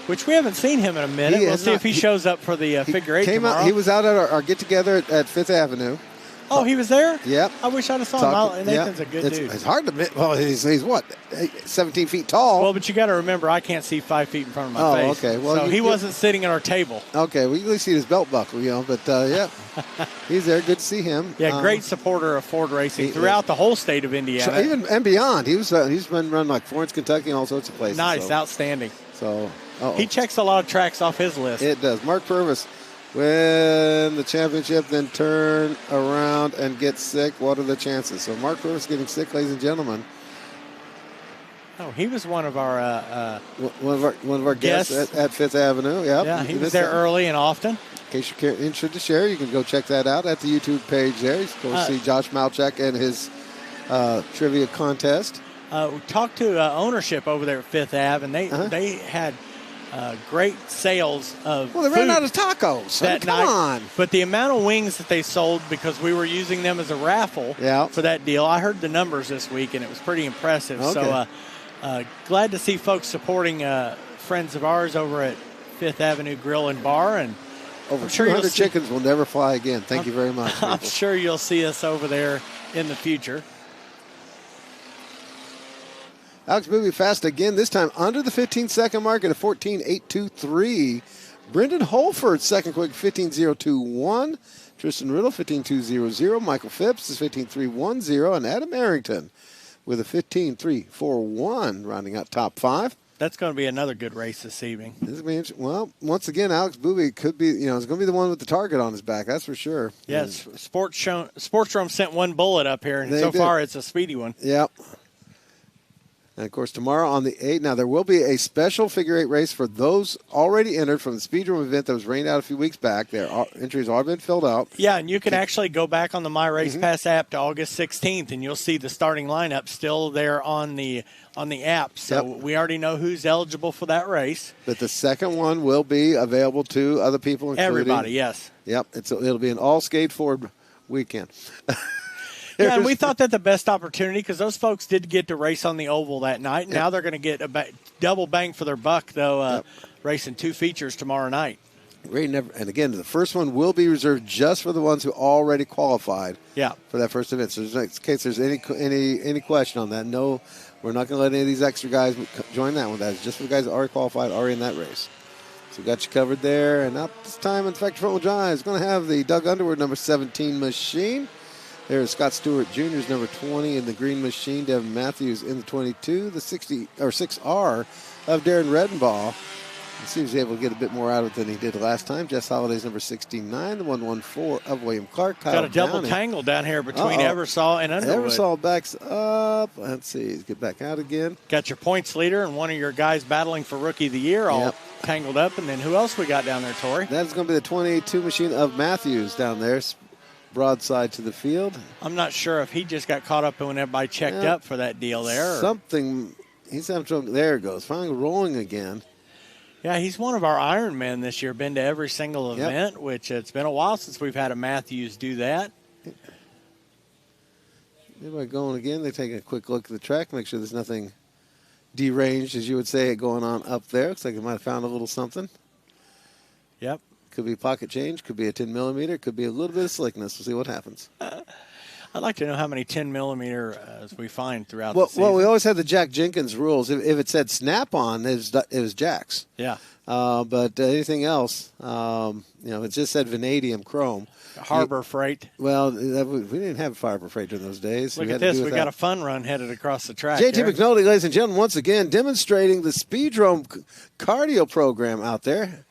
Which we haven't seen him in a minute. We'll see if he shows up for the figure 8 tomorrow. He was out at our get-together at 5th Avenue. Oh, he was there? Yep. I wish I'd have saw him. Nathan's a good dude. It's hard to admit. Well, he's what, 17 feet tall? Well, but you got to remember, I can't see 5 feet in front of my face. Oh, okay. Well, so he wasn't sitting at our table. Okay, we at least see his belt buckle, but yeah, he's there. Good to see him. Yeah, great supporter of Ford racing throughout the whole state of Indiana. So even and beyond. He's been running like Florence, Kentucky, and all sorts of places. Nice, outstanding. So he checks a lot of tracks off his list. It does. Mark Purvis win the championship, then turn around and get sick. What are the chances? So Mark Purvis getting sick, ladies and gentlemen. Oh, he was one of our one of our guests at 5th Avenue. Yep. Yeah, he was there early and often. In case you're interested to share, you can go check that out at the YouTube page there. You can go see Josh Malchek and his trivia contest. We talked to ownership over there at 5th Ave, and they had great sales of Well, they ran out of tacos. Come on. But the amount of wings that they sold, because we were using them as a raffle for that deal, I heard the numbers this week, and it was pretty impressive. Okay. So glad to see folks supporting friends of ours over at 5th Avenue Grill and Bar. And over 200 chickens will never fly again. Thank you very much. I'm sure you'll see us over there in the future. Alex moving fast again, this time under the 15-second mark at a 14.823. Brendan Holford, second quick, 15.021. Tristan Riddle, 15.200. Michael Phipps is 15.310. And Adam Arrington with a 15.341, rounding out top 5. That's going to be another good race this evening. Well, once again, Alex Booby could be, is going to be the one with the target on his back, that's for sure. Yes, Sportsdrome sent one bullet up here, and so far it's a speedy one. Yep. And, of course, tomorrow on the 8th, now there will be a special figure 8 race for those already entered from the Speedrome event that was rained out a few weeks back. Their entries have all been filled out. Yeah, and you can actually go back on the My Race Pass app to August 16th, and you'll see the starting lineup still there on the app. So we already know who's eligible for that race. But the second one will be available to other people, including everybody, yes. Yep, it'll be an all-skate Ford weekend. Yeah, and we thought that the best opportunity, because those folks did get to race on the oval that night. Yep. Now they're going to get a double bang for their buck, though, racing 2 features tomorrow night. And again, the first one will be reserved just for the ones who already qualified for that first event. So in case there's any question on that, no, we're not going to let any of these extra guys join that one. That's just for the guys that already qualified, already in that race. So we got you covered there. And up this time in Factory Front Wheel Drive is going to have the Doug Underwood number 17 machine. There's Scott Stewart Jr.'s number 20 in the green machine. Devin Matthews in the 22. The 6R of Darren Redenbaugh. He seems able to get a bit more out of it than he did last time. Jess Holliday's number 69. The 114 of William Clark. Got a double tangle down here between Eversole and Underwood. Eversole backs up. Let's see. Get back out again. Got your points leader and one of your guys battling for Rookie of the Year all tangled up. And then who else we got down there, Tori? That's going to be the 22 machine of Matthews down there. Broadside to the field. I'm not sure if he just got caught up when everybody checked up for that deal there. Something. He's having trouble. There it goes. Finally rolling again. Yeah, he's one of our Iron Men this year. Been to every single event, which it's been a while since we've had a Matthews do that. Everybody going again. They take a quick look at the track, make sure there's nothing deranged, as you would say, going on up there. Looks like they might have found a little something. Yep. Could be pocket change, could be a 10 millimeter, could be a little bit of slickness. We'll see what happens. I'd like to know how many 10mm we find throughout well, the season. Well, we always had the Jack Jenkins rules. If it said snap-on, it was Jack's. Yeah. But anything else, it just said vanadium chrome. Harbor Freight. Well, we didn't have Harbor Freight in those days. Look at this. We got a fun run headed across the track. JT McNulty, ladies and gentlemen, once again demonstrating the Speedrome cardio program out there.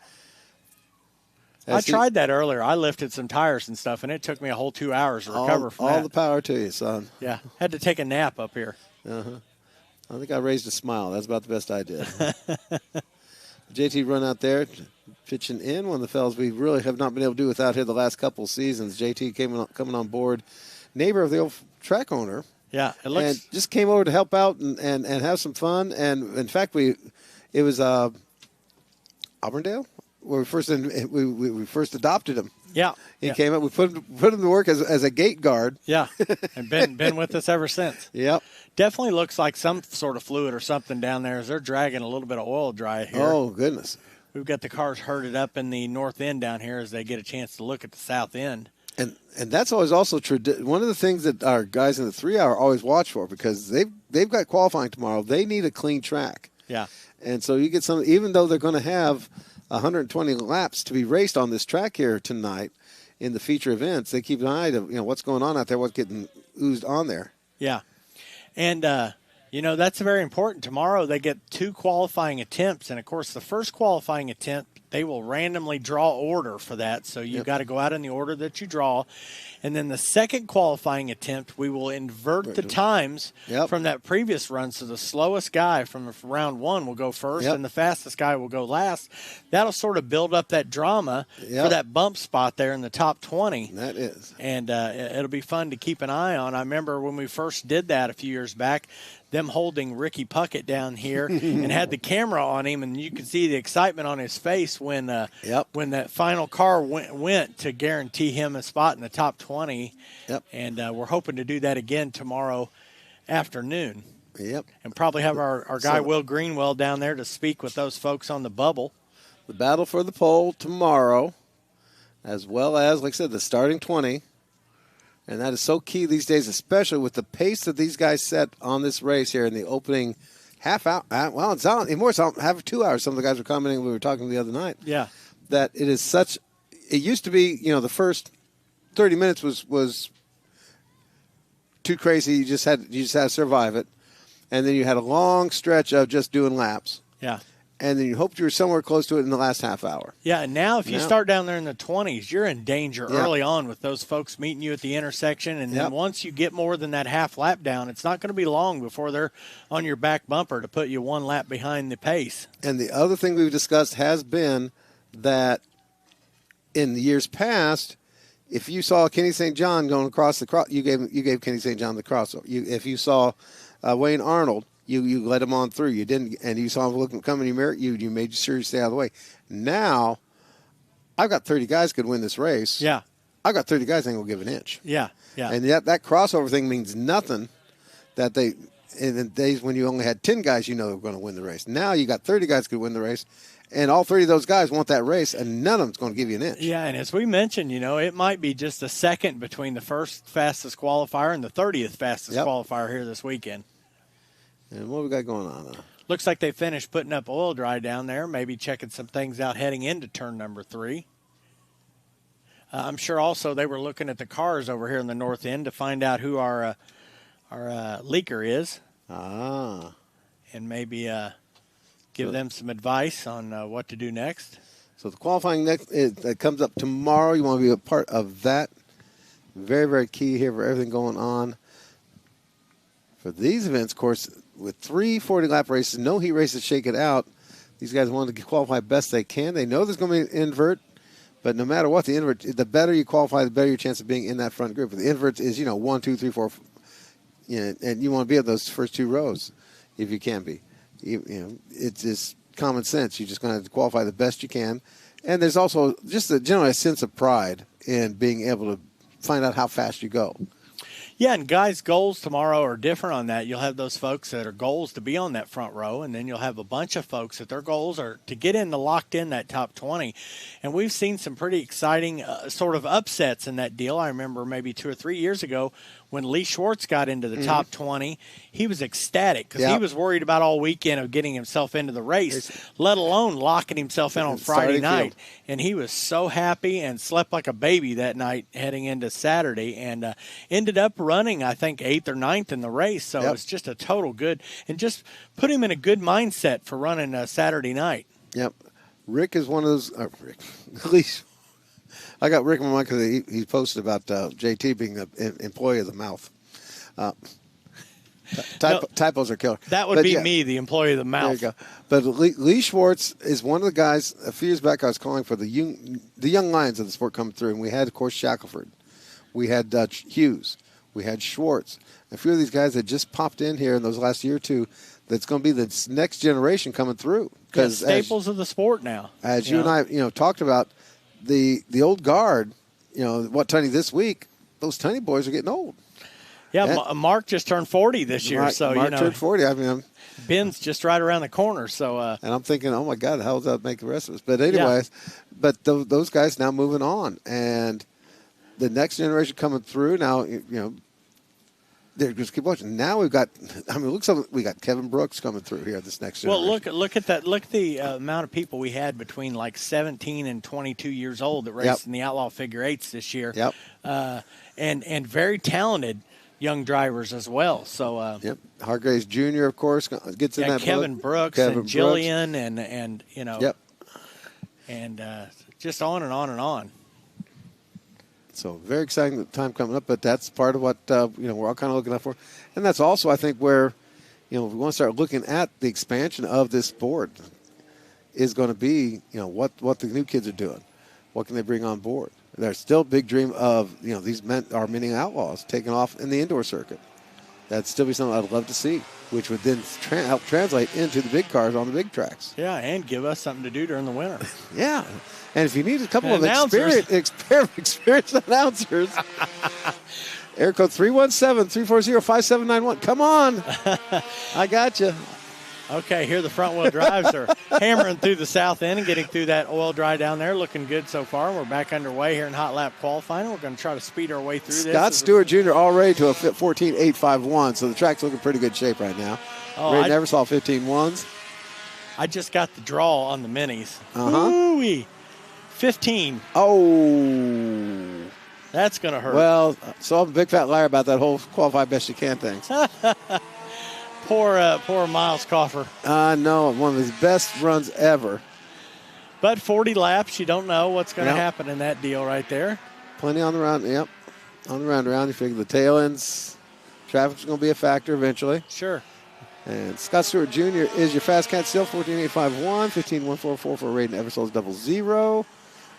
I tried that earlier. I lifted some tires and stuff, and it took me a whole 2 hours to recover from that. All the power to you, son. Yeah. Had to take a nap up here. I think I raised a smile. That's about the best I did. JT run out there, pitching in. One of the fellas we really have not been able to do without here the last couple of seasons. JT coming on board, neighbor of the old track owner. Yeah, it looks. And just came over to help out and have some fun. And in fact, it was Auburndale where we first adopted him. Yeah, he came up. We put him to work as a gate guard. Yeah, and been with us ever since. Yep. Definitely looks like some sort of fluid or something down there as they're dragging a little bit of oil dry here. Oh, goodness. We've got the cars herded up in the north end down here as they get a chance to look at the south end. And that's always also one of the things that our guys in the 3-hour always watch for, because they've got qualifying tomorrow. They need a clean track. Yeah. And so you get some, even though they're going to have 120 laps to be raced on this track here tonight in the feature events, they keep an eye to what's going on out there, what's getting oozed on there. Yeah. And, that's very important. Tomorrow they get 2 qualifying attempts. And, of course, the first qualifying attempt, they will randomly draw order for that. So you've got to go out in the order that you draw. And then the second qualifying attempt, we will invert the times from that previous run. So the slowest guy from round 1 will go first and the fastest guy will go last. That'll sort of build up that drama for that bump spot there in the top 20. That is. And it'll be fun to keep an eye on. I remember when we first did that a few years back, them holding Ricky Puckett down here and had the camera on him, and you could see the excitement on his face when that final car went to guarantee him a spot in the top 20. Yep. And we're hoping to do that again tomorrow afternoon. Yep. And probably have our guy Will Greenwell down there to speak with those folks on the bubble. The battle for the pole tomorrow, as well as, like I said, the starting 20. And that is so key these days, especially with the pace that these guys set on this race here in the opening half hour. Well, it's half 2 hours. Some of the guys were commenting, we were talking the other night. Yeah. That it is such, it used to be, the first 30 minutes was too crazy. You just had to survive it. And then you had a long stretch of just doing laps. Yeah. And then you hoped you were somewhere close to it in the last half hour. Yeah, and now if you start down there in the 20s, you're in danger early on with those folks meeting you at the intersection. And then once you get more than that half lap down, it's not going to be long before they're on your back bumper to put you 1 lap behind the pace. And the other thing we've discussed has been that in the years past, if you saw Kenny St. John going across the cross, you gave Kenny St. John the cross. If you saw Wayne Arnold, you let him on through. You didn't, and you saw him coming in your mirror. You made sure you stay out of the way. Now, I've got 30 guys could win this race. Yeah, I've got 30 guys ain't gonna give an inch. Yeah. And yet that crossover thing means nothing. That in the days when you only had 10 guys, they were going to win the race. Now you got 30 guys could win the race, and all 30 of those guys want that race, and none of them's going to give you an inch. Yeah, and as we mentioned, it might be just a second between the first fastest qualifier and the 30th fastest qualifier here this weekend. And what we got going on? Looks like they finished putting up oil dry down there, maybe checking some things out heading into turn number 3. I'm sure also they were looking at the cars over here in the north end to find out who our leaker is. Ah. And maybe give them some advice on what to do next. So the qualifying that comes up tomorrow. You want to be a part of that. Very, very key here for everything going on. For these events, of course, with 3 40-lap races, no heat races, shake it out. These guys want to qualify best they can. They know there's going to be an invert, but no matter what, the invert, the better you qualify, the better your chance of being in that front group. The invert is, 1, 2, 3, 4, and you want to be at those first 2 rows if you can be. It's just common sense. You're just going to have to qualify the best you can. And there's also just generally a sense of pride in being able to find out how fast you go. Yeah, and guys' goals tomorrow are different on that. You'll have those folks that are goals to be on that front row, and then you'll have a bunch of folks that their goals are to get in the locked in that top 20. And we've seen some pretty exciting sort of upsets in that deal. I remember maybe 2 or 3 years ago when Lee Schwartz got into the top 20, he was ecstatic because he was worried about all weekend of getting himself into the race, let alone locking himself in on Friday night. And he was so happy and slept like a baby that night heading into Saturday, and ended up running, I think, 8th or 9th in the race. So it was just a total good, and just put him in a good mindset for running Saturday night. Yep. Rick is one of those, at least I got Rick in my mind because he posted about JT being the employee of the mouth. Typos are killer. That would be me, the employee of the mouth. There you go. But Lee Schwartz is one of the guys. A few years back, I was calling for the young lions of the sport coming through, and we had, of course, Shackelford. We had Hughes. We had Schwartz. A few of these guys that just popped in here in those last year or two. That's going to be the next generation coming through. Because staples of the sport now. As you and I, talked about the old guard. What Tony this week? Those Tony boys are getting old. Yeah, Mark just turned 40 this year, so Mark turned 40. I mean, Ben's just right around the corner. So, and I'm thinking, oh my God, how does that make the rest of us? But anyways, but those guys now moving on, and the next generation coming through now. They're just keep watching. Now we've got. I mean, we got Kevin Brooks coming through here. This next generation. Well, look at that. Look at the amount of people we had between like 17 and 22 years old that raced in the Outlaw figure eights this year. Yep. And very talented young drivers as well. So. Hargraves Jr. of course gets in that. Kevin Brooks and Jillian and Yep. And just on and on and on. So very exciting time coming up, but that's part of what we're all kind of looking out for, and that's also I think where we want to start looking at the expansion of this sport is going to be what the new kids are doing, what can they bring on board. There's still a big dream of these men are mini outlaws taking off in the indoor circuit. That'd still be something I'd love to see, which would then help translate into the big cars on the big tracks. Yeah, and give us something to do during the winter. Yeah. And if you need a couple of experienced announcers, air code 317-340-5791. Come on. I got you. Okay, here the front wheel drives are hammering through the south end and getting through that oil dry down there. Looking good so far. We're back underway here in hot lap qualifying. We're going to try to speed our way through this. Scott Stewart Jr. already to a 14.851, so the track's looking pretty good shape right now. Ray never saw 15.1s. I just got the draw on the minis. Ooh-wee. 15. Oh. That's going to hurt. Well, so I'm a big fat liar about that whole qualify best you can thing. Poor Miles Coffer. I know, one of his best runs ever. But 40 laps, you don't know what's going to happen in that deal right there. Plenty on the round, on the round around. You figure the tail ends, traffic's going to be a factor eventually. Sure. And Scott Stewart Jr. is your fast cat still, 14.851, 15.144 for Raiden Eversole's 00.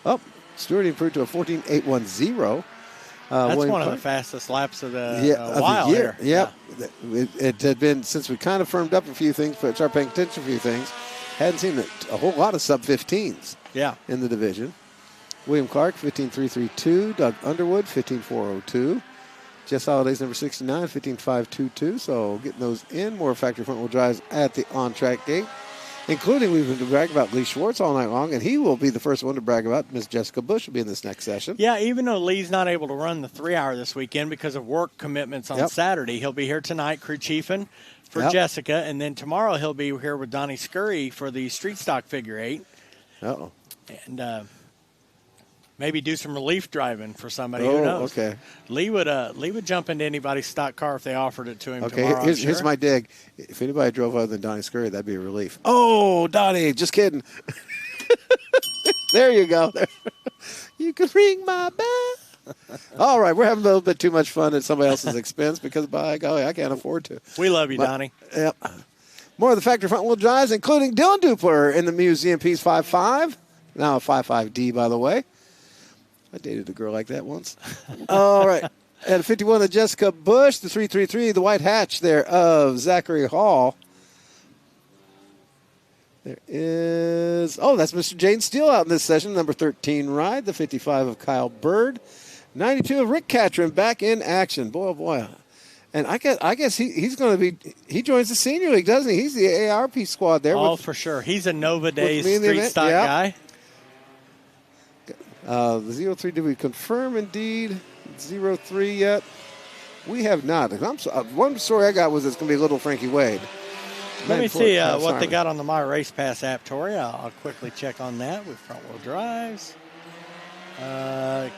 Oh, Stewart improved to a 14.810. That's William one Clark. of the fastest laps of the while the year. Yep. Yeah. It had been, since we kind of firmed up a few things, but started paying attention to a few things, hadn't seen a whole lot of sub-15s in the division. William Clark, 15.332. Doug Underwood, 15.402. Jess Holliday's number 69, 15.522. So getting those in. More factory front wheel drives at the on-track gate, including we've been bragging about Lee Schwartz all night long, and he will be the first one to brag about. Miss Jessica Bush will be in this next session. Yeah, even though Lee's not able to run the 3-hour this weekend because of work commitments on Saturday, he'll be here tonight, crew chiefing for Jessica, and then tomorrow he'll be here with Donnie Scurry for the street stock figure 8. Uh-oh. And maybe do some relief driving for somebody. Who knows? Okay. Lee would jump into anybody's stock car if they offered it to him tomorrow. Okay, here's my dig. If anybody drove other than Donnie Scurry, that'd be a relief. Oh, Donnie, just kidding. There you go. You can ring my bell. All right, we're having a little bit too much fun at somebody else's expense because, by golly, I can't afford to. We love you, Donnie. Yep. More of the factory front wheel drives, including Dylan Dupler in the Muse ZMP's 5.5. Now a 5.5D, by the way. I dated a girl like that once. All right. At 51, the Jessica Bush, the 333, the white hatch there of Zachary Hall. There is, that's Mr. Jane Steele out in this session, number 13 ride, the 55 of Kyle Bird. 92 of Rick Catron back in action. Boy, oh boy. And I guess he's going to be, he joins the senior league, doesn't he? He's the AARP squad there. Oh, for sure. He's a Nova Days street stock guy. The 03, did we confirm indeed? 03 yet? We have not. One story I got was it's going to be a little Frankie Wade. Let me see what they got on the My Race Pass app, Tori. I'll quickly check on that with front-wheel drives.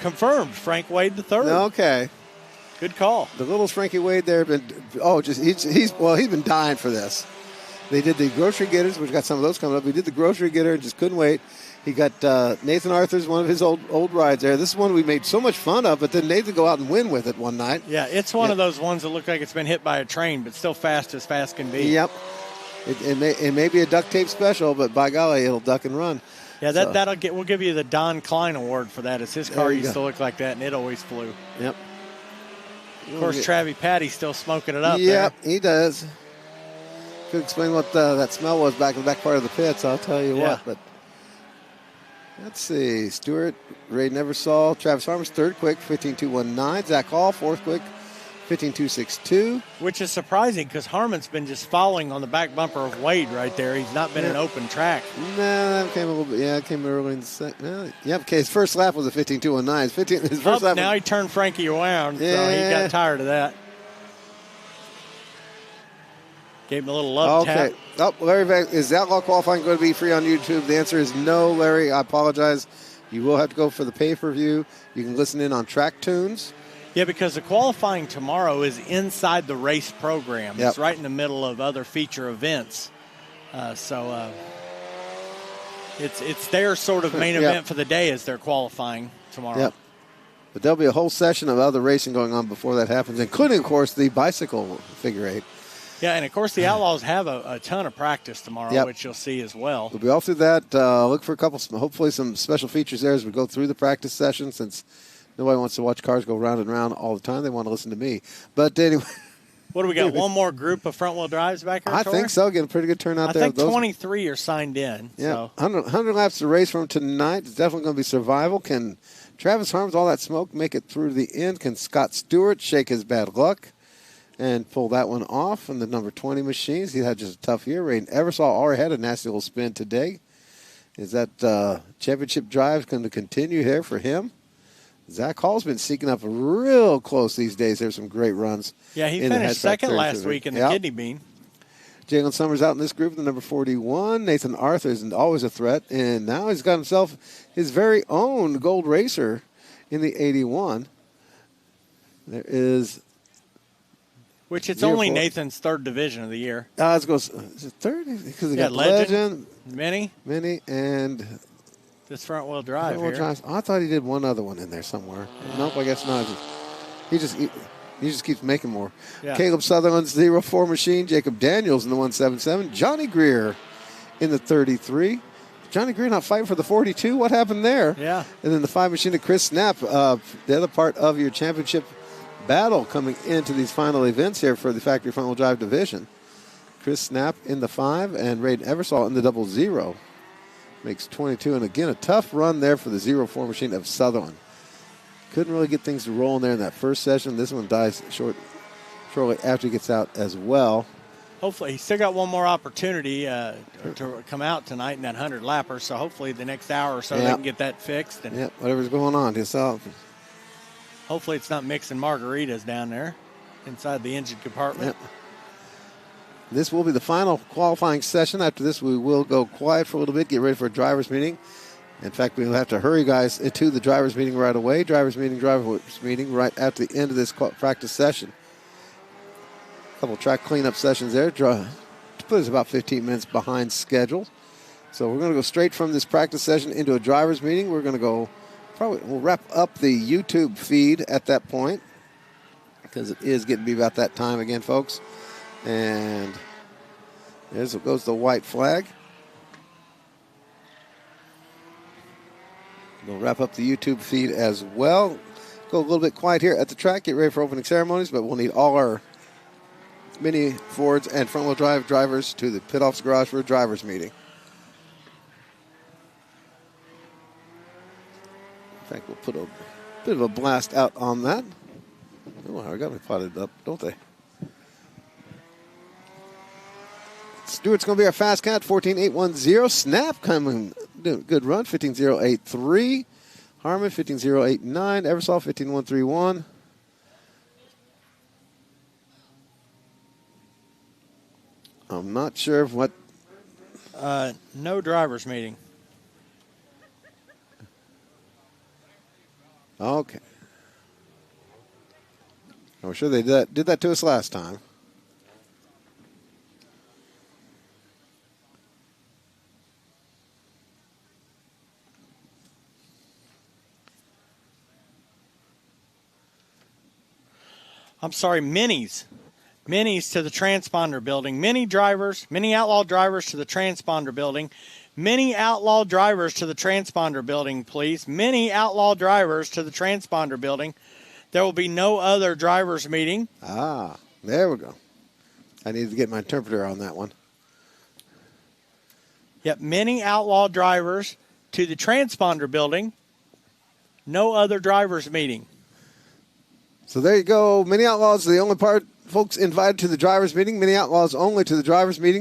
Confirmed, Frank Wade III. Okay. Good call. The little Frankie Wade there, he's been dying for this. They did the grocery getters, which got some of those coming up. We did the grocery getter and just couldn't wait. He got Nathan Arthur's one of his old rides there. This is one we made so much fun of, but then Nathan go out and win with it one night. Yeah, it's one of those ones that look like it's been hit by a train, but still fast as fast can be. Yep. It may be a duct tape special, but by golly, it'll duck and run. Yeah, we'll give you the Don Klein Award for that. As his car used to look like that, and it always flew. Yep. Of course, Travie Patty's still smoking it up. Yep, he does. Could explain what that smell was back in the back part of the pits. I'll tell you what. But let's see. Stewart, Ray Neversall, Travis Farmer's third quick, 15.219. Zach Hall, fourth quick, 15.262. Which is surprising because Harmon's been just following on the back bumper of Wade right there. He's not been an open track. No, that came a little bit. Yeah, it came early in the second. Okay, his first lap was a 15.219. His first lap. Now he turned Frankie around, so he got tired of that. Gave him a little love tap. Oh, Larry, is Outlaw qualifying going to be free on YouTube? The answer is no, Larry. I apologize. You will have to go for the pay-per-view. You can listen in on Track Tunes. Yeah, because the qualifying tomorrow is inside the race program. It's right in the middle of other feature events. So it's their sort of main event for the day is their qualifying tomorrow. Yep. But there'll be a whole session of other racing going on before that happens, including, of course, the bicycle figure eight. Yeah, and, of course, the Outlaws have a ton of practice tomorrow, which you'll see as well. We'll be all through that. Look for hopefully some special features there as we go through the practice session, since nobody wants to watch cars go round and round all the time. They want to listen to me. But anyway. What do we got, one more group of front-wheel drives back here, I think so. Getting a pretty good turnout there. I think 23 are signed in. Yeah, so. 100 laps to race from tonight. It's definitely going to be survival. Can Travis Harms, all that smoke, make it through to the end? Can Scott Stewart shake his bad luck and pull that one off in the number 20 machines? He had just a tough year. Rain Eversall already had a nasty little spin today. Is that championship drive going to continue here for him? Zach Hall's been sneaking up real close these days. There's some great runs. Yeah, he finished second last week in the Kidney Bean. Jalen Summers out in this group, the number 41. Nathan Arthur isn't always a threat, and now he's got himself his very own gold racer in the 81. There is... Which it's only Nathan's third division of the year. Let's go. Is it third? Because he got Legend, Mini, and this front-wheel drive here. I thought he did one other one in there somewhere. Nope, I guess not. He just keeps making more. Yeah. Caleb Sutherland's 04 machine. Jacob Daniels in the 177. Johnny Greer in the 33. Johnny Greer not fighting for the 42. What happened there? Yeah. And then the 5 machine of Chris Snap, the other part of your championship battle coming into these final events here for the factory front-wheel drive division. Chris Snap in the 5 and Raiden Eversall in the 00. Makes 22. And again, a tough run there for the 04 machine of Sutherland. Couldn't really get things to roll in there in that first session. This one dies shortly after he gets out as well. Hopefully, he's still got one more opportunity to come out tonight in that 100-lapper. So hopefully the next hour or so they can get that fixed. And whatever's going on. Hopefully it's not mixing margaritas down there inside the engine compartment. Yep. This will be the final qualifying session. After this, we will go quiet for a little bit, get ready for a driver's meeting. In fact, we'll have to hurry, guys, to the driver's meeting right away. Driver's meeting right at the end of this practice session. A couple track cleanup sessions there. To put us about 15 minutes behind schedule. So we're going to go straight from this practice session into a driver's meeting. We're going to go... We'll wrap up the YouTube feed at that point because it is getting to be about that time again, folks. And there goes the white flag. We'll wrap up the YouTube feed as well. Go a little bit quiet here at the track, get ready for opening ceremonies, but we'll need all our Mini Fords and front-wheel drive drivers to the Pit Office Garage for a driver's meeting. In fact, we'll put a bit of a blast out on that. Oh, I got me potted up, don't they? Stewart's going to be our fast cat, 14.810. Snap coming, doing a good run, 15.083. Harmon, 15.089. Eversall, 15.131. I'm not sure what. No drivers meeting. Okay. I'm sure they did that to us last time. I'm sorry, minis. Minis to the transponder building. Mini Outlaw drivers to the transponder building. Mini Outlaw drivers to the transponder building, please. Mini Outlaw drivers to the transponder building. There will be no other drivers meeting. Ah, there we go. I need to get my interpreter on that one. Yep, mini Outlaw drivers to the transponder building. No other drivers meeting. So there you go. Mini Outlaws are the only folks invited to the drivers meeting. Mini Outlaws only to the drivers meeting.